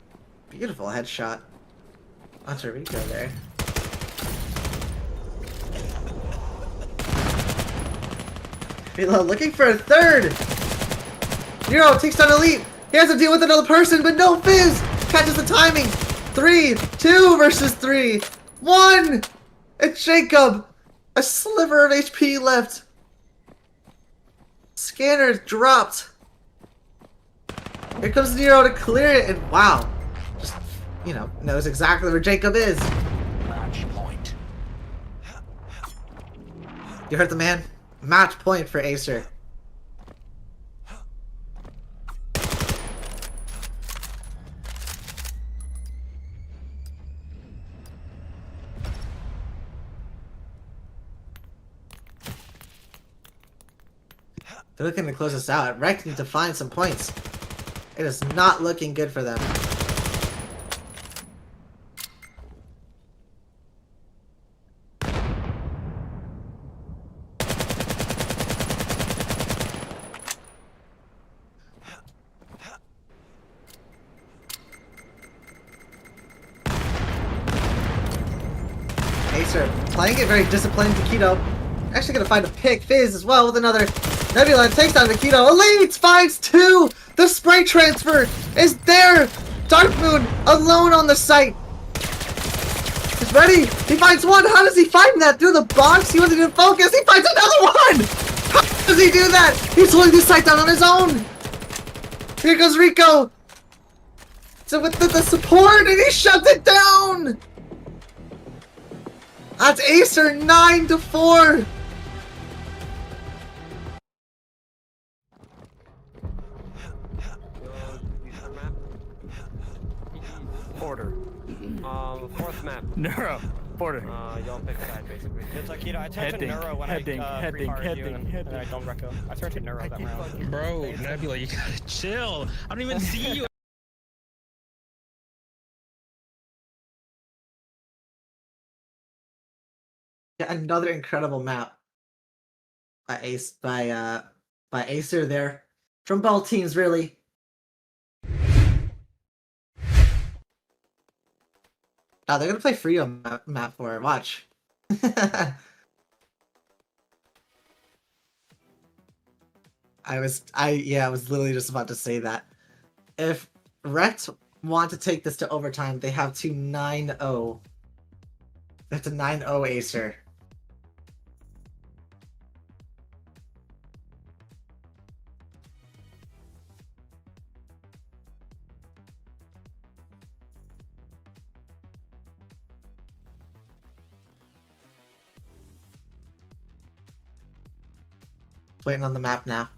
beautiful headshot onto Rico there. Nebula looking for a third! Nero takes down Elite! He has to deal with another person, but no Fizz! Catches the timing! 3, 2 versus 3, 1! It's Jacob! A sliver of HP left! Scanner dropped! Here comes Nero to clear it, and wow. Just, you know, knows exactly where Jacob is. Match point. You heard the man? Match point for Acer. They're looking to close this out. Rex needs to find some points. It is not looking good for them. Acer playing it very disciplined. Taquito actually gonna find a pick. Fizz as well with another Nebula takes down Taquito. Elite finds 2! The spray transfer is there! Dark Moon alone on the site. He's ready. He finds 1. How does he find that? Through the box? He wasn't even focused. He finds another 1! How does he do that? He's holding the site down on his own. Here goes Rico. So with the support, and he shuts it down. That's Acer 9-4. Porter. Fourth map. Neuro. Porter. Y'all pick a side basically. It's like, you know, I turned to Neuro when I don't Reco. I turned to Neuro that round. Bro, Nebula, you gotta chill. I don't even see you. Yeah, another incredible map by Acer there. From both teams, really. Oh, they're gonna play Freedom map for it. Watch. I was literally just about to say that. If Rect want to take this to overtime, they have to 9-0. They have to 9-0 Acer. Waiting on the map now.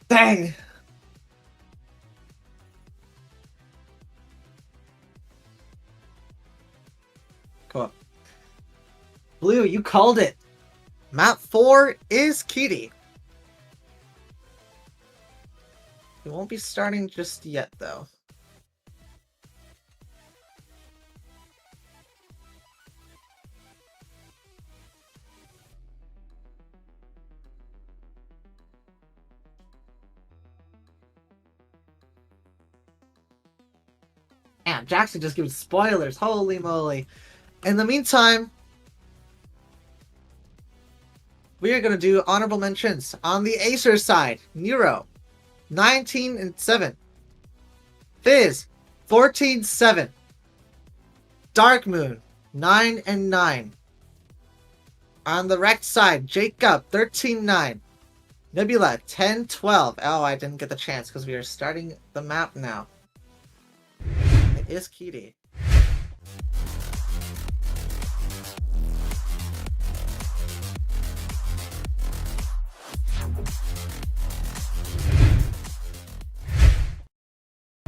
Dang! Cool. Blue, you called it. Map 4 is Kitty. He won't be starting just yet, though. Damn, Jackson just gives spoilers. Holy moly. In the meantime, we are going to do honorable mentions. On the Acer side, Nero, 19-7. Fizz, 14-7. Dark Moon, 9-9. On the Wrecked side, Jacob, 13-9. Nebula, 10-12. Oh, I didn't get the chance because we are starting the map now. It is Kitty.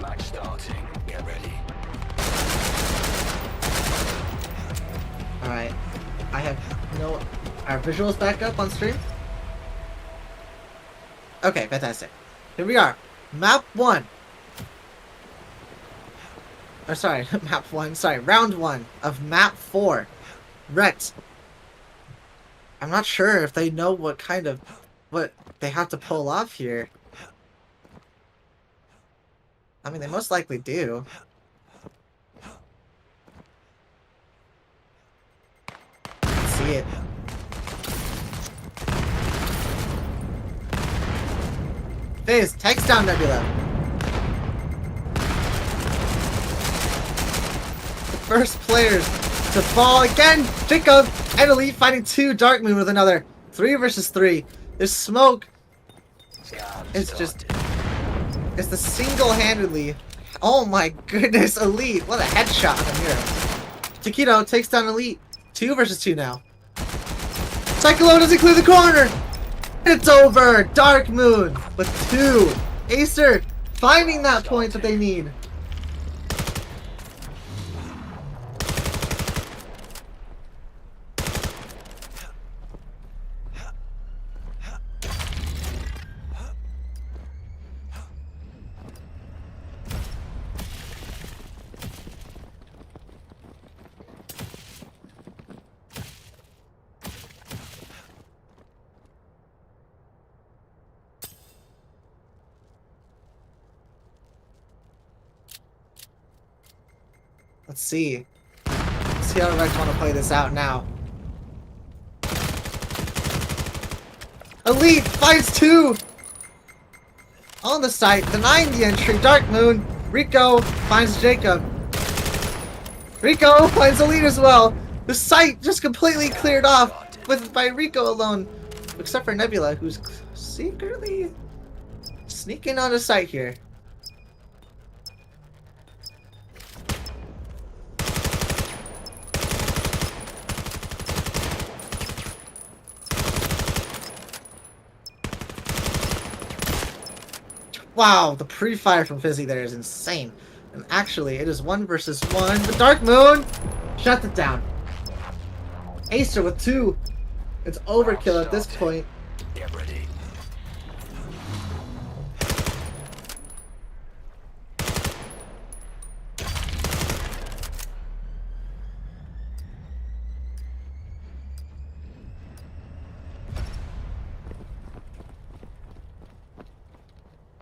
Match starting. Get ready. Alright. I have no... Our visuals back up on stream? Okay, fantastic. Here we are. Map 1. Or sorry, map 1. Sorry, round 1 of map 4. Wrecked. I'm not sure if they know what they have to pull off here. I mean, they most likely do. Let's see it. Fizz, takes down Nebula. The first players to fall again. Jacob and Elite fighting 2. Dark Moon with another 3 versus 3. There's smoke. It's just... It's the single-handedly... Oh my goodness, Elite. What a headshot on the hero. Taquito takes down Elite. 2 versus 2 now. Cyclone doesn't clear the corner. It's over. Dark Moon with 2. Acer finding that point that they need. Let's see. Let's see how the Rex want to play this out now. Elite finds 2! On the site, denying the entry. Dark Moon. Rico finds Jacob. Rico finds Elite as well. The site just completely cleared off by Rico alone. Except for Nebula, who's secretly sneaking on the site here. Wow, the pre-fire from Fizzy there is insane. And actually, it is 1 versus 1. The Dark Moon shut it down. Acer with 2. It's overkill at this point. Get ready.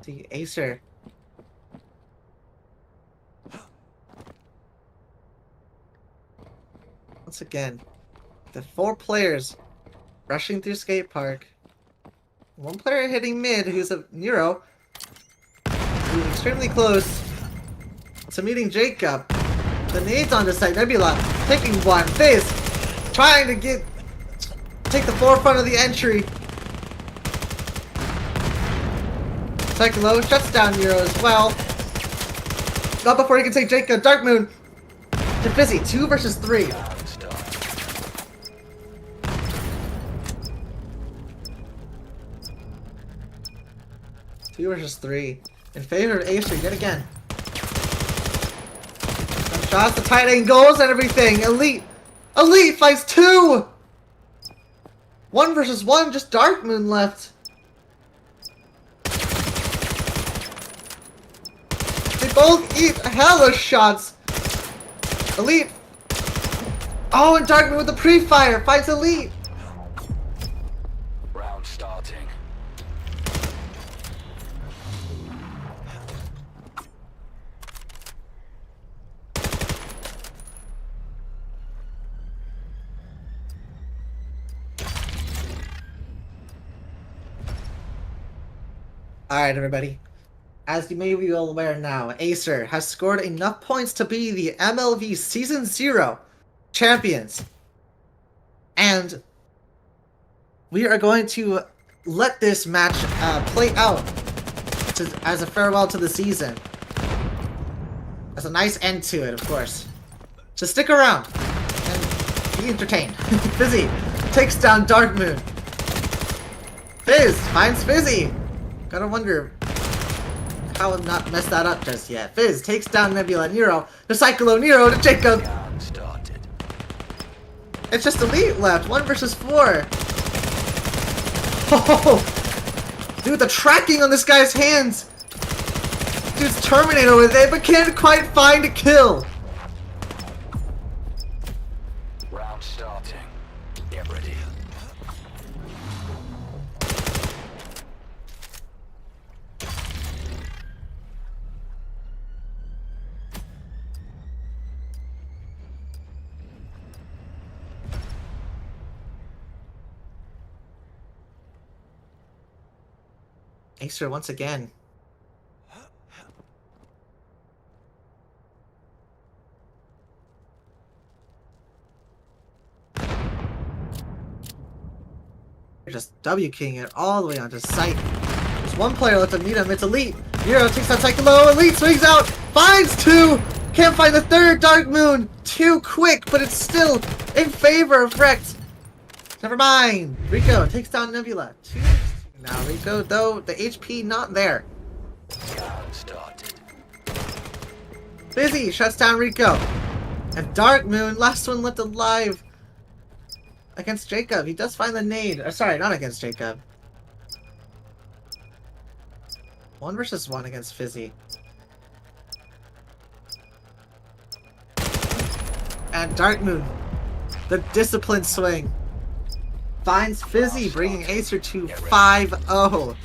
See, Acer. Once again, the 4 players rushing through skate park. 1 player hitting mid, who's a Nero, who's extremely close to meeting Jacob. The nades on the side. Nebula taking 1. Fizz trying to take the forefront of the entry. Cyclo shuts down Nero as well. Not before he can take Jacob. Dark Moon to Fizzy. 2 versus 3. Two versus 3. In favor of Acer yet again. Some shots, the tight angles and everything. Elite fights 2! 1 versus 1, just Dark Moon left. They both eat hella shots. Elite. Oh, and Dark Moon with the pre-fire fights Elite. Round starting. Alright, everybody. As you may be well aware now, Acer has scored enough points to be the MLV Season 0 champions. And we are going to let this match play out as a farewell to the season. As a nice end to it, of course. So stick around and be entertained. Fizzy takes down Dark Moon. Fizz finds Fizzy. Gotta wonder how I've not messed that up just yet. Fizz takes down Nebula Nero to Cyclo Nero to Jacob. Started. It's just Elite left. 1 versus 4. Oh, dude, the tracking on this guy's hands. Dude's Terminator with it, but can't quite find a kill. Round starting. Get ready. Acer once again. They're just W-king it all the way onto sight. There's one player left to meet him. It's Elite. Nero takes out Cyclo. Elite swings out. Finds 2. Can't find the 3rd. Dark Moon. Too quick, but it's still in favor of Rex. Never mind. Rico takes down Nebula. 2. Now Rico, though, the HP not there. Round started. Fizzy shuts down Rico. And Dark Moon, last one left alive. Against Jacob. He does find the nade. Sorry, not against Jacob. 1 versus 1 against Fizzy. And Dark Moon, the disciplined swing, finds Fizzy, bringing Acer to 5-0.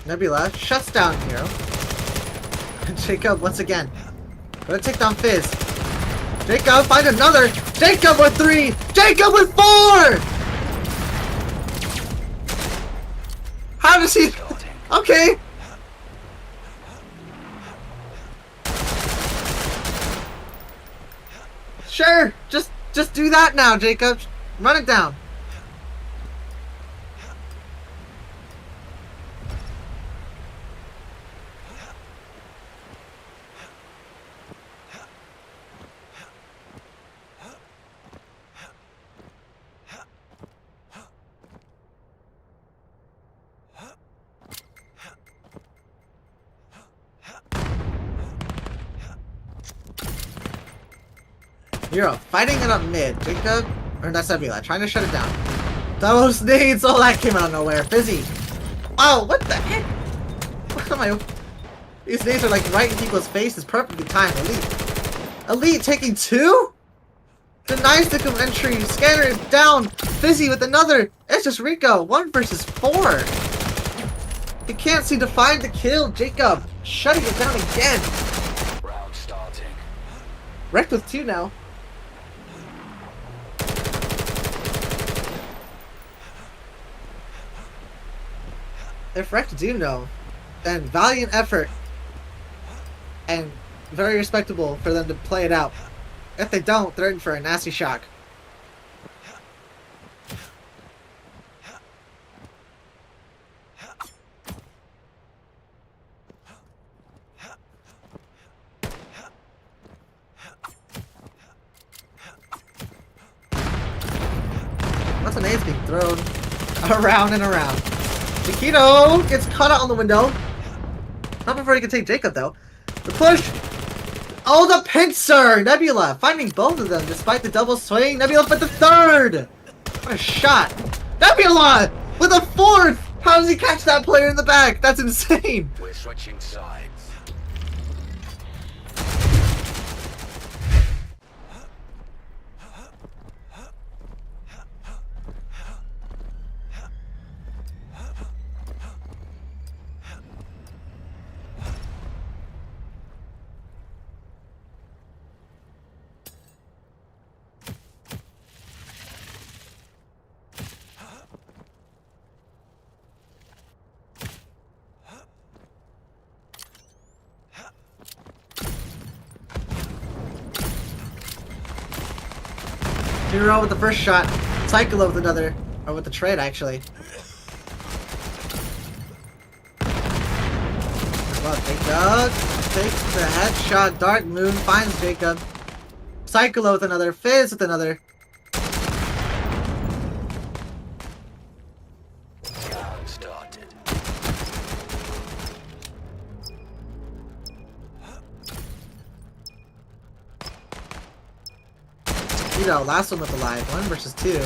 Nebula shuts down Hero. And Jacob once again. Gonna take down Fizz. Jacob, find another! Jacob with 3! Jacob with 4! How does he... Okay! Sure! Just do that now, Jacob. Run it down. Hero fighting it up mid. Jacob, or that's Nebula, trying to shut it down. Those nades, all that came out of nowhere. Fizzy. Oh, what the heck? What am I? These nades are like right in people's faces, perfectly timed. Elite taking 2? Denies the entry. Scanner is down. Fizzy with another. It's just Rico. 1 versus 4. He can't seem to find the kill. Jacob shutting it down again. Round starting. Wrecked with 2 now. If Wrecked do know, then valiant effort and very respectable for them to play it out. If they don't, they're in for a nasty shock. Lots of nades being thrown around and around. Chiquito gets caught out on the window. Not before he can take Jacob, though. The push. Oh, the pincer! Nebula finding both of them despite the double swing. Nebula for the 3rd! What a shot. Nebula with a 4th! How does he catch that player in the back? That's insane. We're switching sides. Hero with the first shot. Cyclo with another. Or with the trade, actually. Well, Jacob takes the headshot. Dark Moon finds Jacob. Cyclo with another. Fizz with another. Round started. You know, last one with the live. 1 versus 2.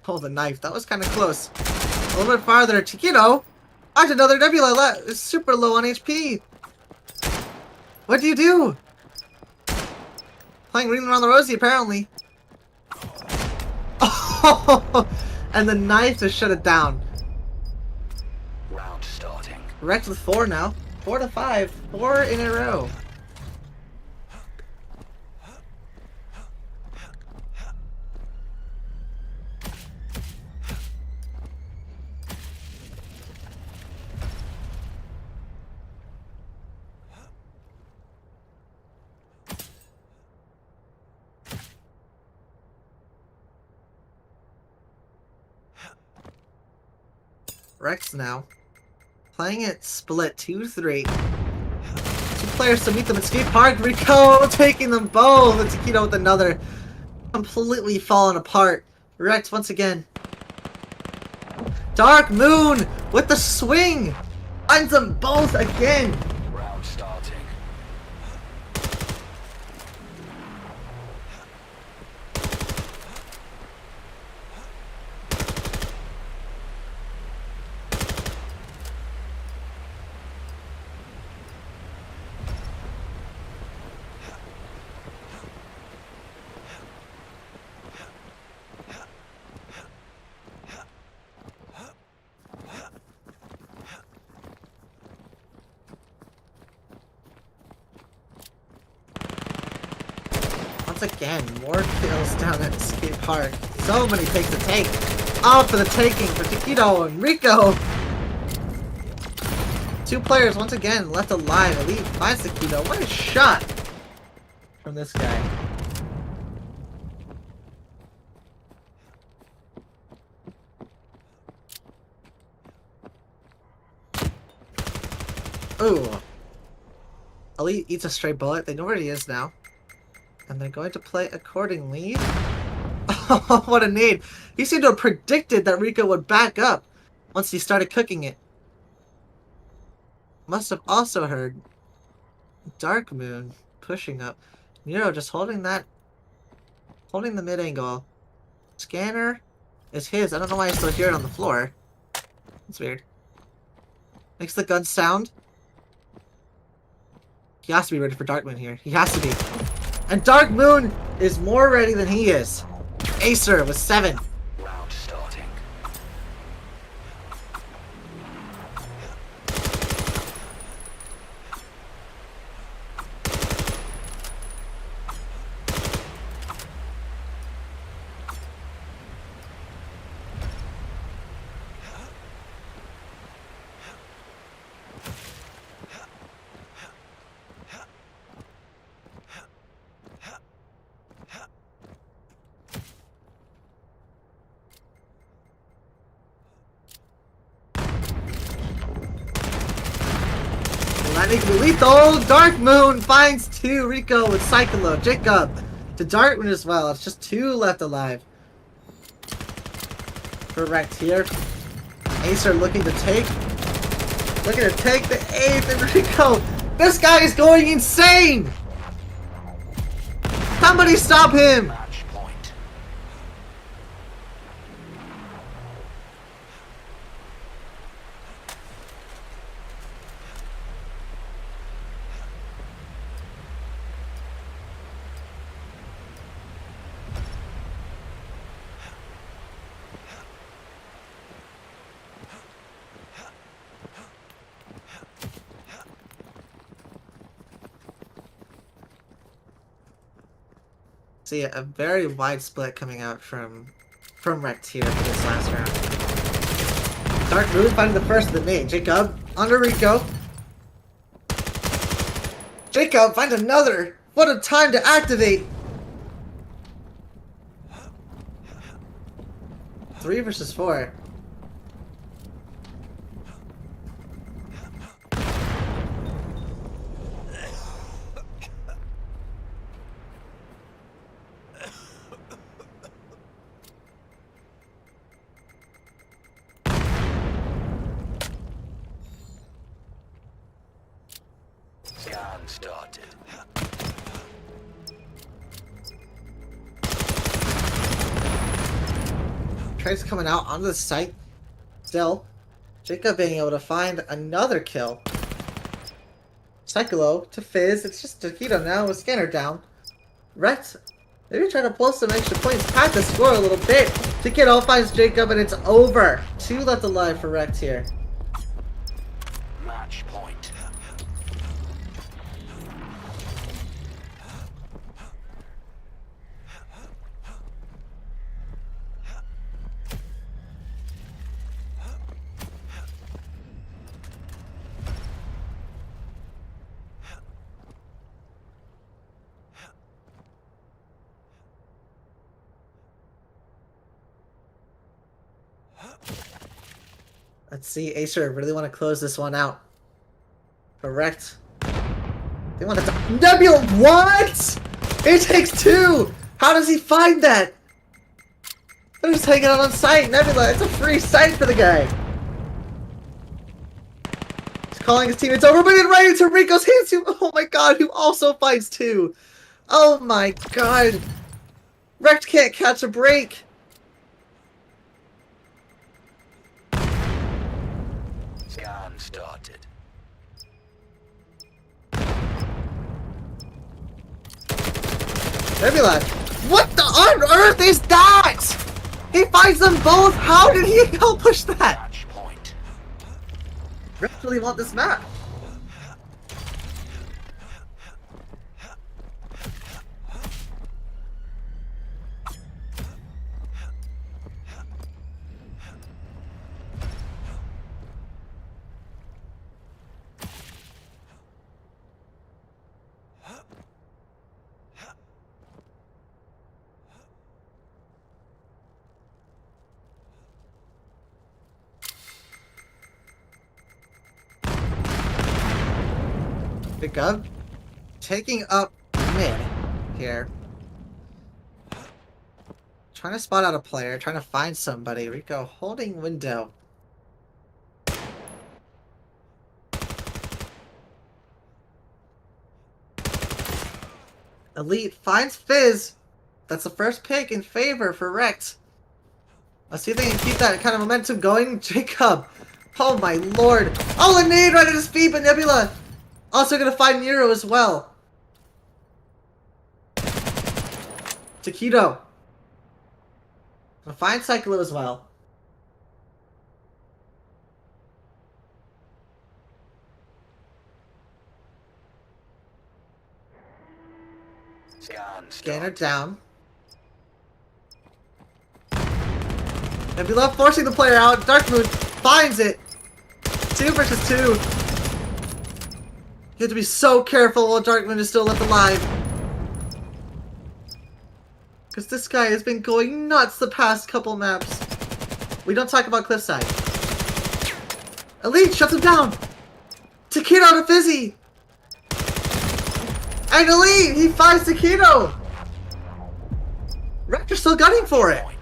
Oh, the knife. That was kind of close. A little bit farther. Chiquito! Watch another Nebula. It's super low on HP. What do you do? Playing Ring Around the Rosie, apparently. Oh! And the knife to shut it down. Round starting. Wrecked with 4 now. 4 to 5. 4 in a row. Rex now. Playing it split 2-3. 2 players to meet them at skate park. Rico taking them both. And Taquito with another. Completely falling apart. Rex once again. Dark Moon with the swing. Finds them both again. Round starting. Once again, more kills down at skate park. So many takes to take. All for the taking for Taquito and Rico. 2 players once again left alive. Elite finds Taquito. What a shot from this guy. Ooh. Elite eats a stray bullet. They know where he is now. And they're going to play accordingly. Oh, what a need. He seemed to have predicted that Rico would back up once he started cooking it. Must have also heard Dark Moon pushing up. Nero just holding the mid angle. Scanner is his. I don't know why I still hear it on the floor. It's weird. Makes the gun sound. He has to be ready for Dark Moon here. He has to be. And Dark Moon is more ready than he is. Acer with 7. Round starting. That makes me lethal. Dark Moon finds 2. Rico with Cyclo. Jacob to Dark Moon as well. It's just 2 left alive. Correct here. Acer looking to take. Looking to take the 8th. And Rico. This guy is going insane. Somebody stop him. See a very wide split coming out from Rect here for this last round. Dark Moon finding the first of the nade. Jacob under Rico. Jacob finds another. What a time to activate. 3 versus 4. Scan started. Trace coming out onto the site. Still, Jacob being able to find another kill. Cyclo to Fizz. It's just Taquito now with Scanner down. Rect maybe trying to pull some extra points past the score a little bit. Taquito finds Jacob and it's over. 2 left alive for Rect here. Match point. Let's see, Acer really want to close this one out. Correct. They want to. Nebula, what? It takes 2. How does he find that? They're just hanging out on site. Nebula, it's a free site for the guy. He's calling his teammates over, but then right into Rico's hands. Oh my god, who also finds 2. Oh my god. Rect can't catch a break. Scan started. Nebula, what the on earth is that? He finds them both. How did he accomplish that? Match point. Rect really want this map. Pick up. Taking up mid here. Trying to spot out a player, trying to find somebody. Rico holding window. Elite finds Fizz. That's the first pick in favor for Rect. Let's see if they can keep that kind of momentum going. Jacob. Oh my lord. Oh, a nade right at his feet, but Nebula also gonna find Nero as well. Taquito. Gonna find Cyclo as well. Scan Scanner started. down. Nebula forcing the player out. Dark Moon finds it. 2 versus 2. You have to be so careful while Dark Moon is still left alive. Because this guy has been going nuts the past couple maps. We don't talk about Cliffside. Elite shuts him down. Taquito to Fizzy. And Elite, he finds Taquito. Rector's still gunning for it. Point.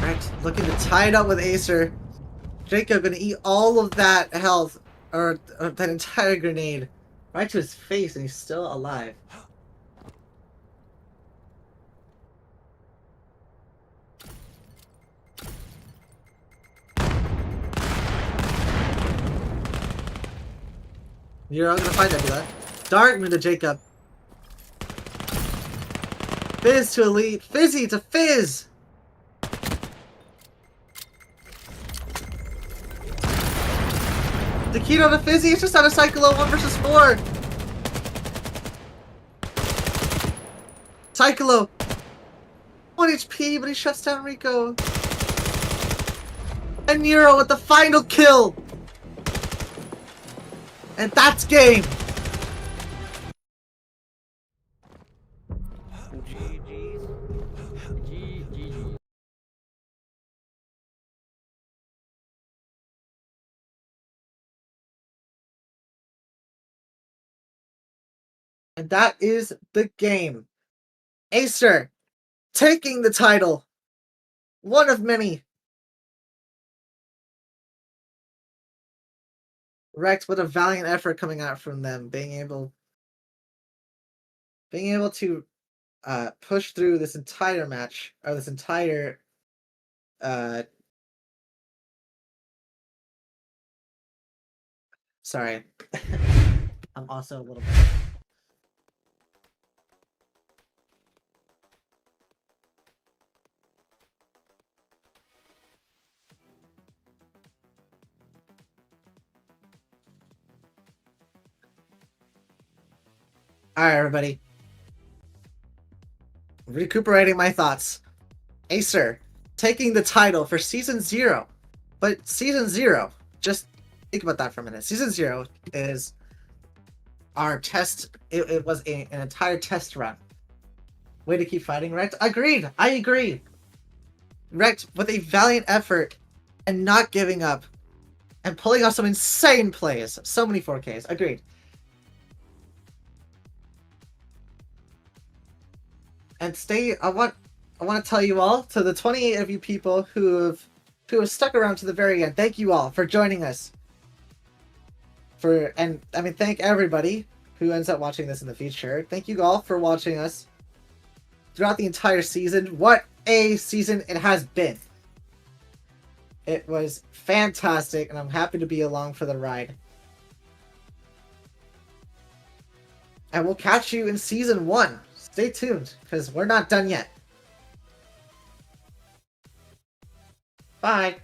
Right, looking to tie it up with Acer. Jacob gonna eat all of that health, or that entire grenade, right to his face, and he's still alive. You're gonna find Nebula. Darkmoon to Jacob. Fizz to Elite. Fizzy to Fizz! Taquito to Fizzy. It's just out of Cyclo 1 versus 4. Cyclo. 1 HP, but he shuts down Rico. And Nero with the final kill. And that's game. GG's. GG. And that is the game. Acer taking the title. One of many. Rex, what a valiant effort coming out from them, being able to push through this entire match, or this entire sorry. I'm also a little bit. Alright, everybody. Recuperating my thoughts. Acer taking the title for Season 0. But Season 0, just think about that for a minute. Season 0 is our test. It was an entire test run. Way to keep fighting, Rex. Agreed. I agree. Rex, with a valiant effort and not giving up and pulling off some insane plays. So many 4Ks. Agreed. And I want to tell you all, to the 28 of you people who have stuck around to the very end, thank you all for joining us. Thank everybody who ends up watching this in the future. Thank you all for watching us throughout the entire season. What a season it has been. It was fantastic, and I'm happy to be along for the ride. And we'll catch you in Season 1. Stay tuned, because we're not done yet. Bye.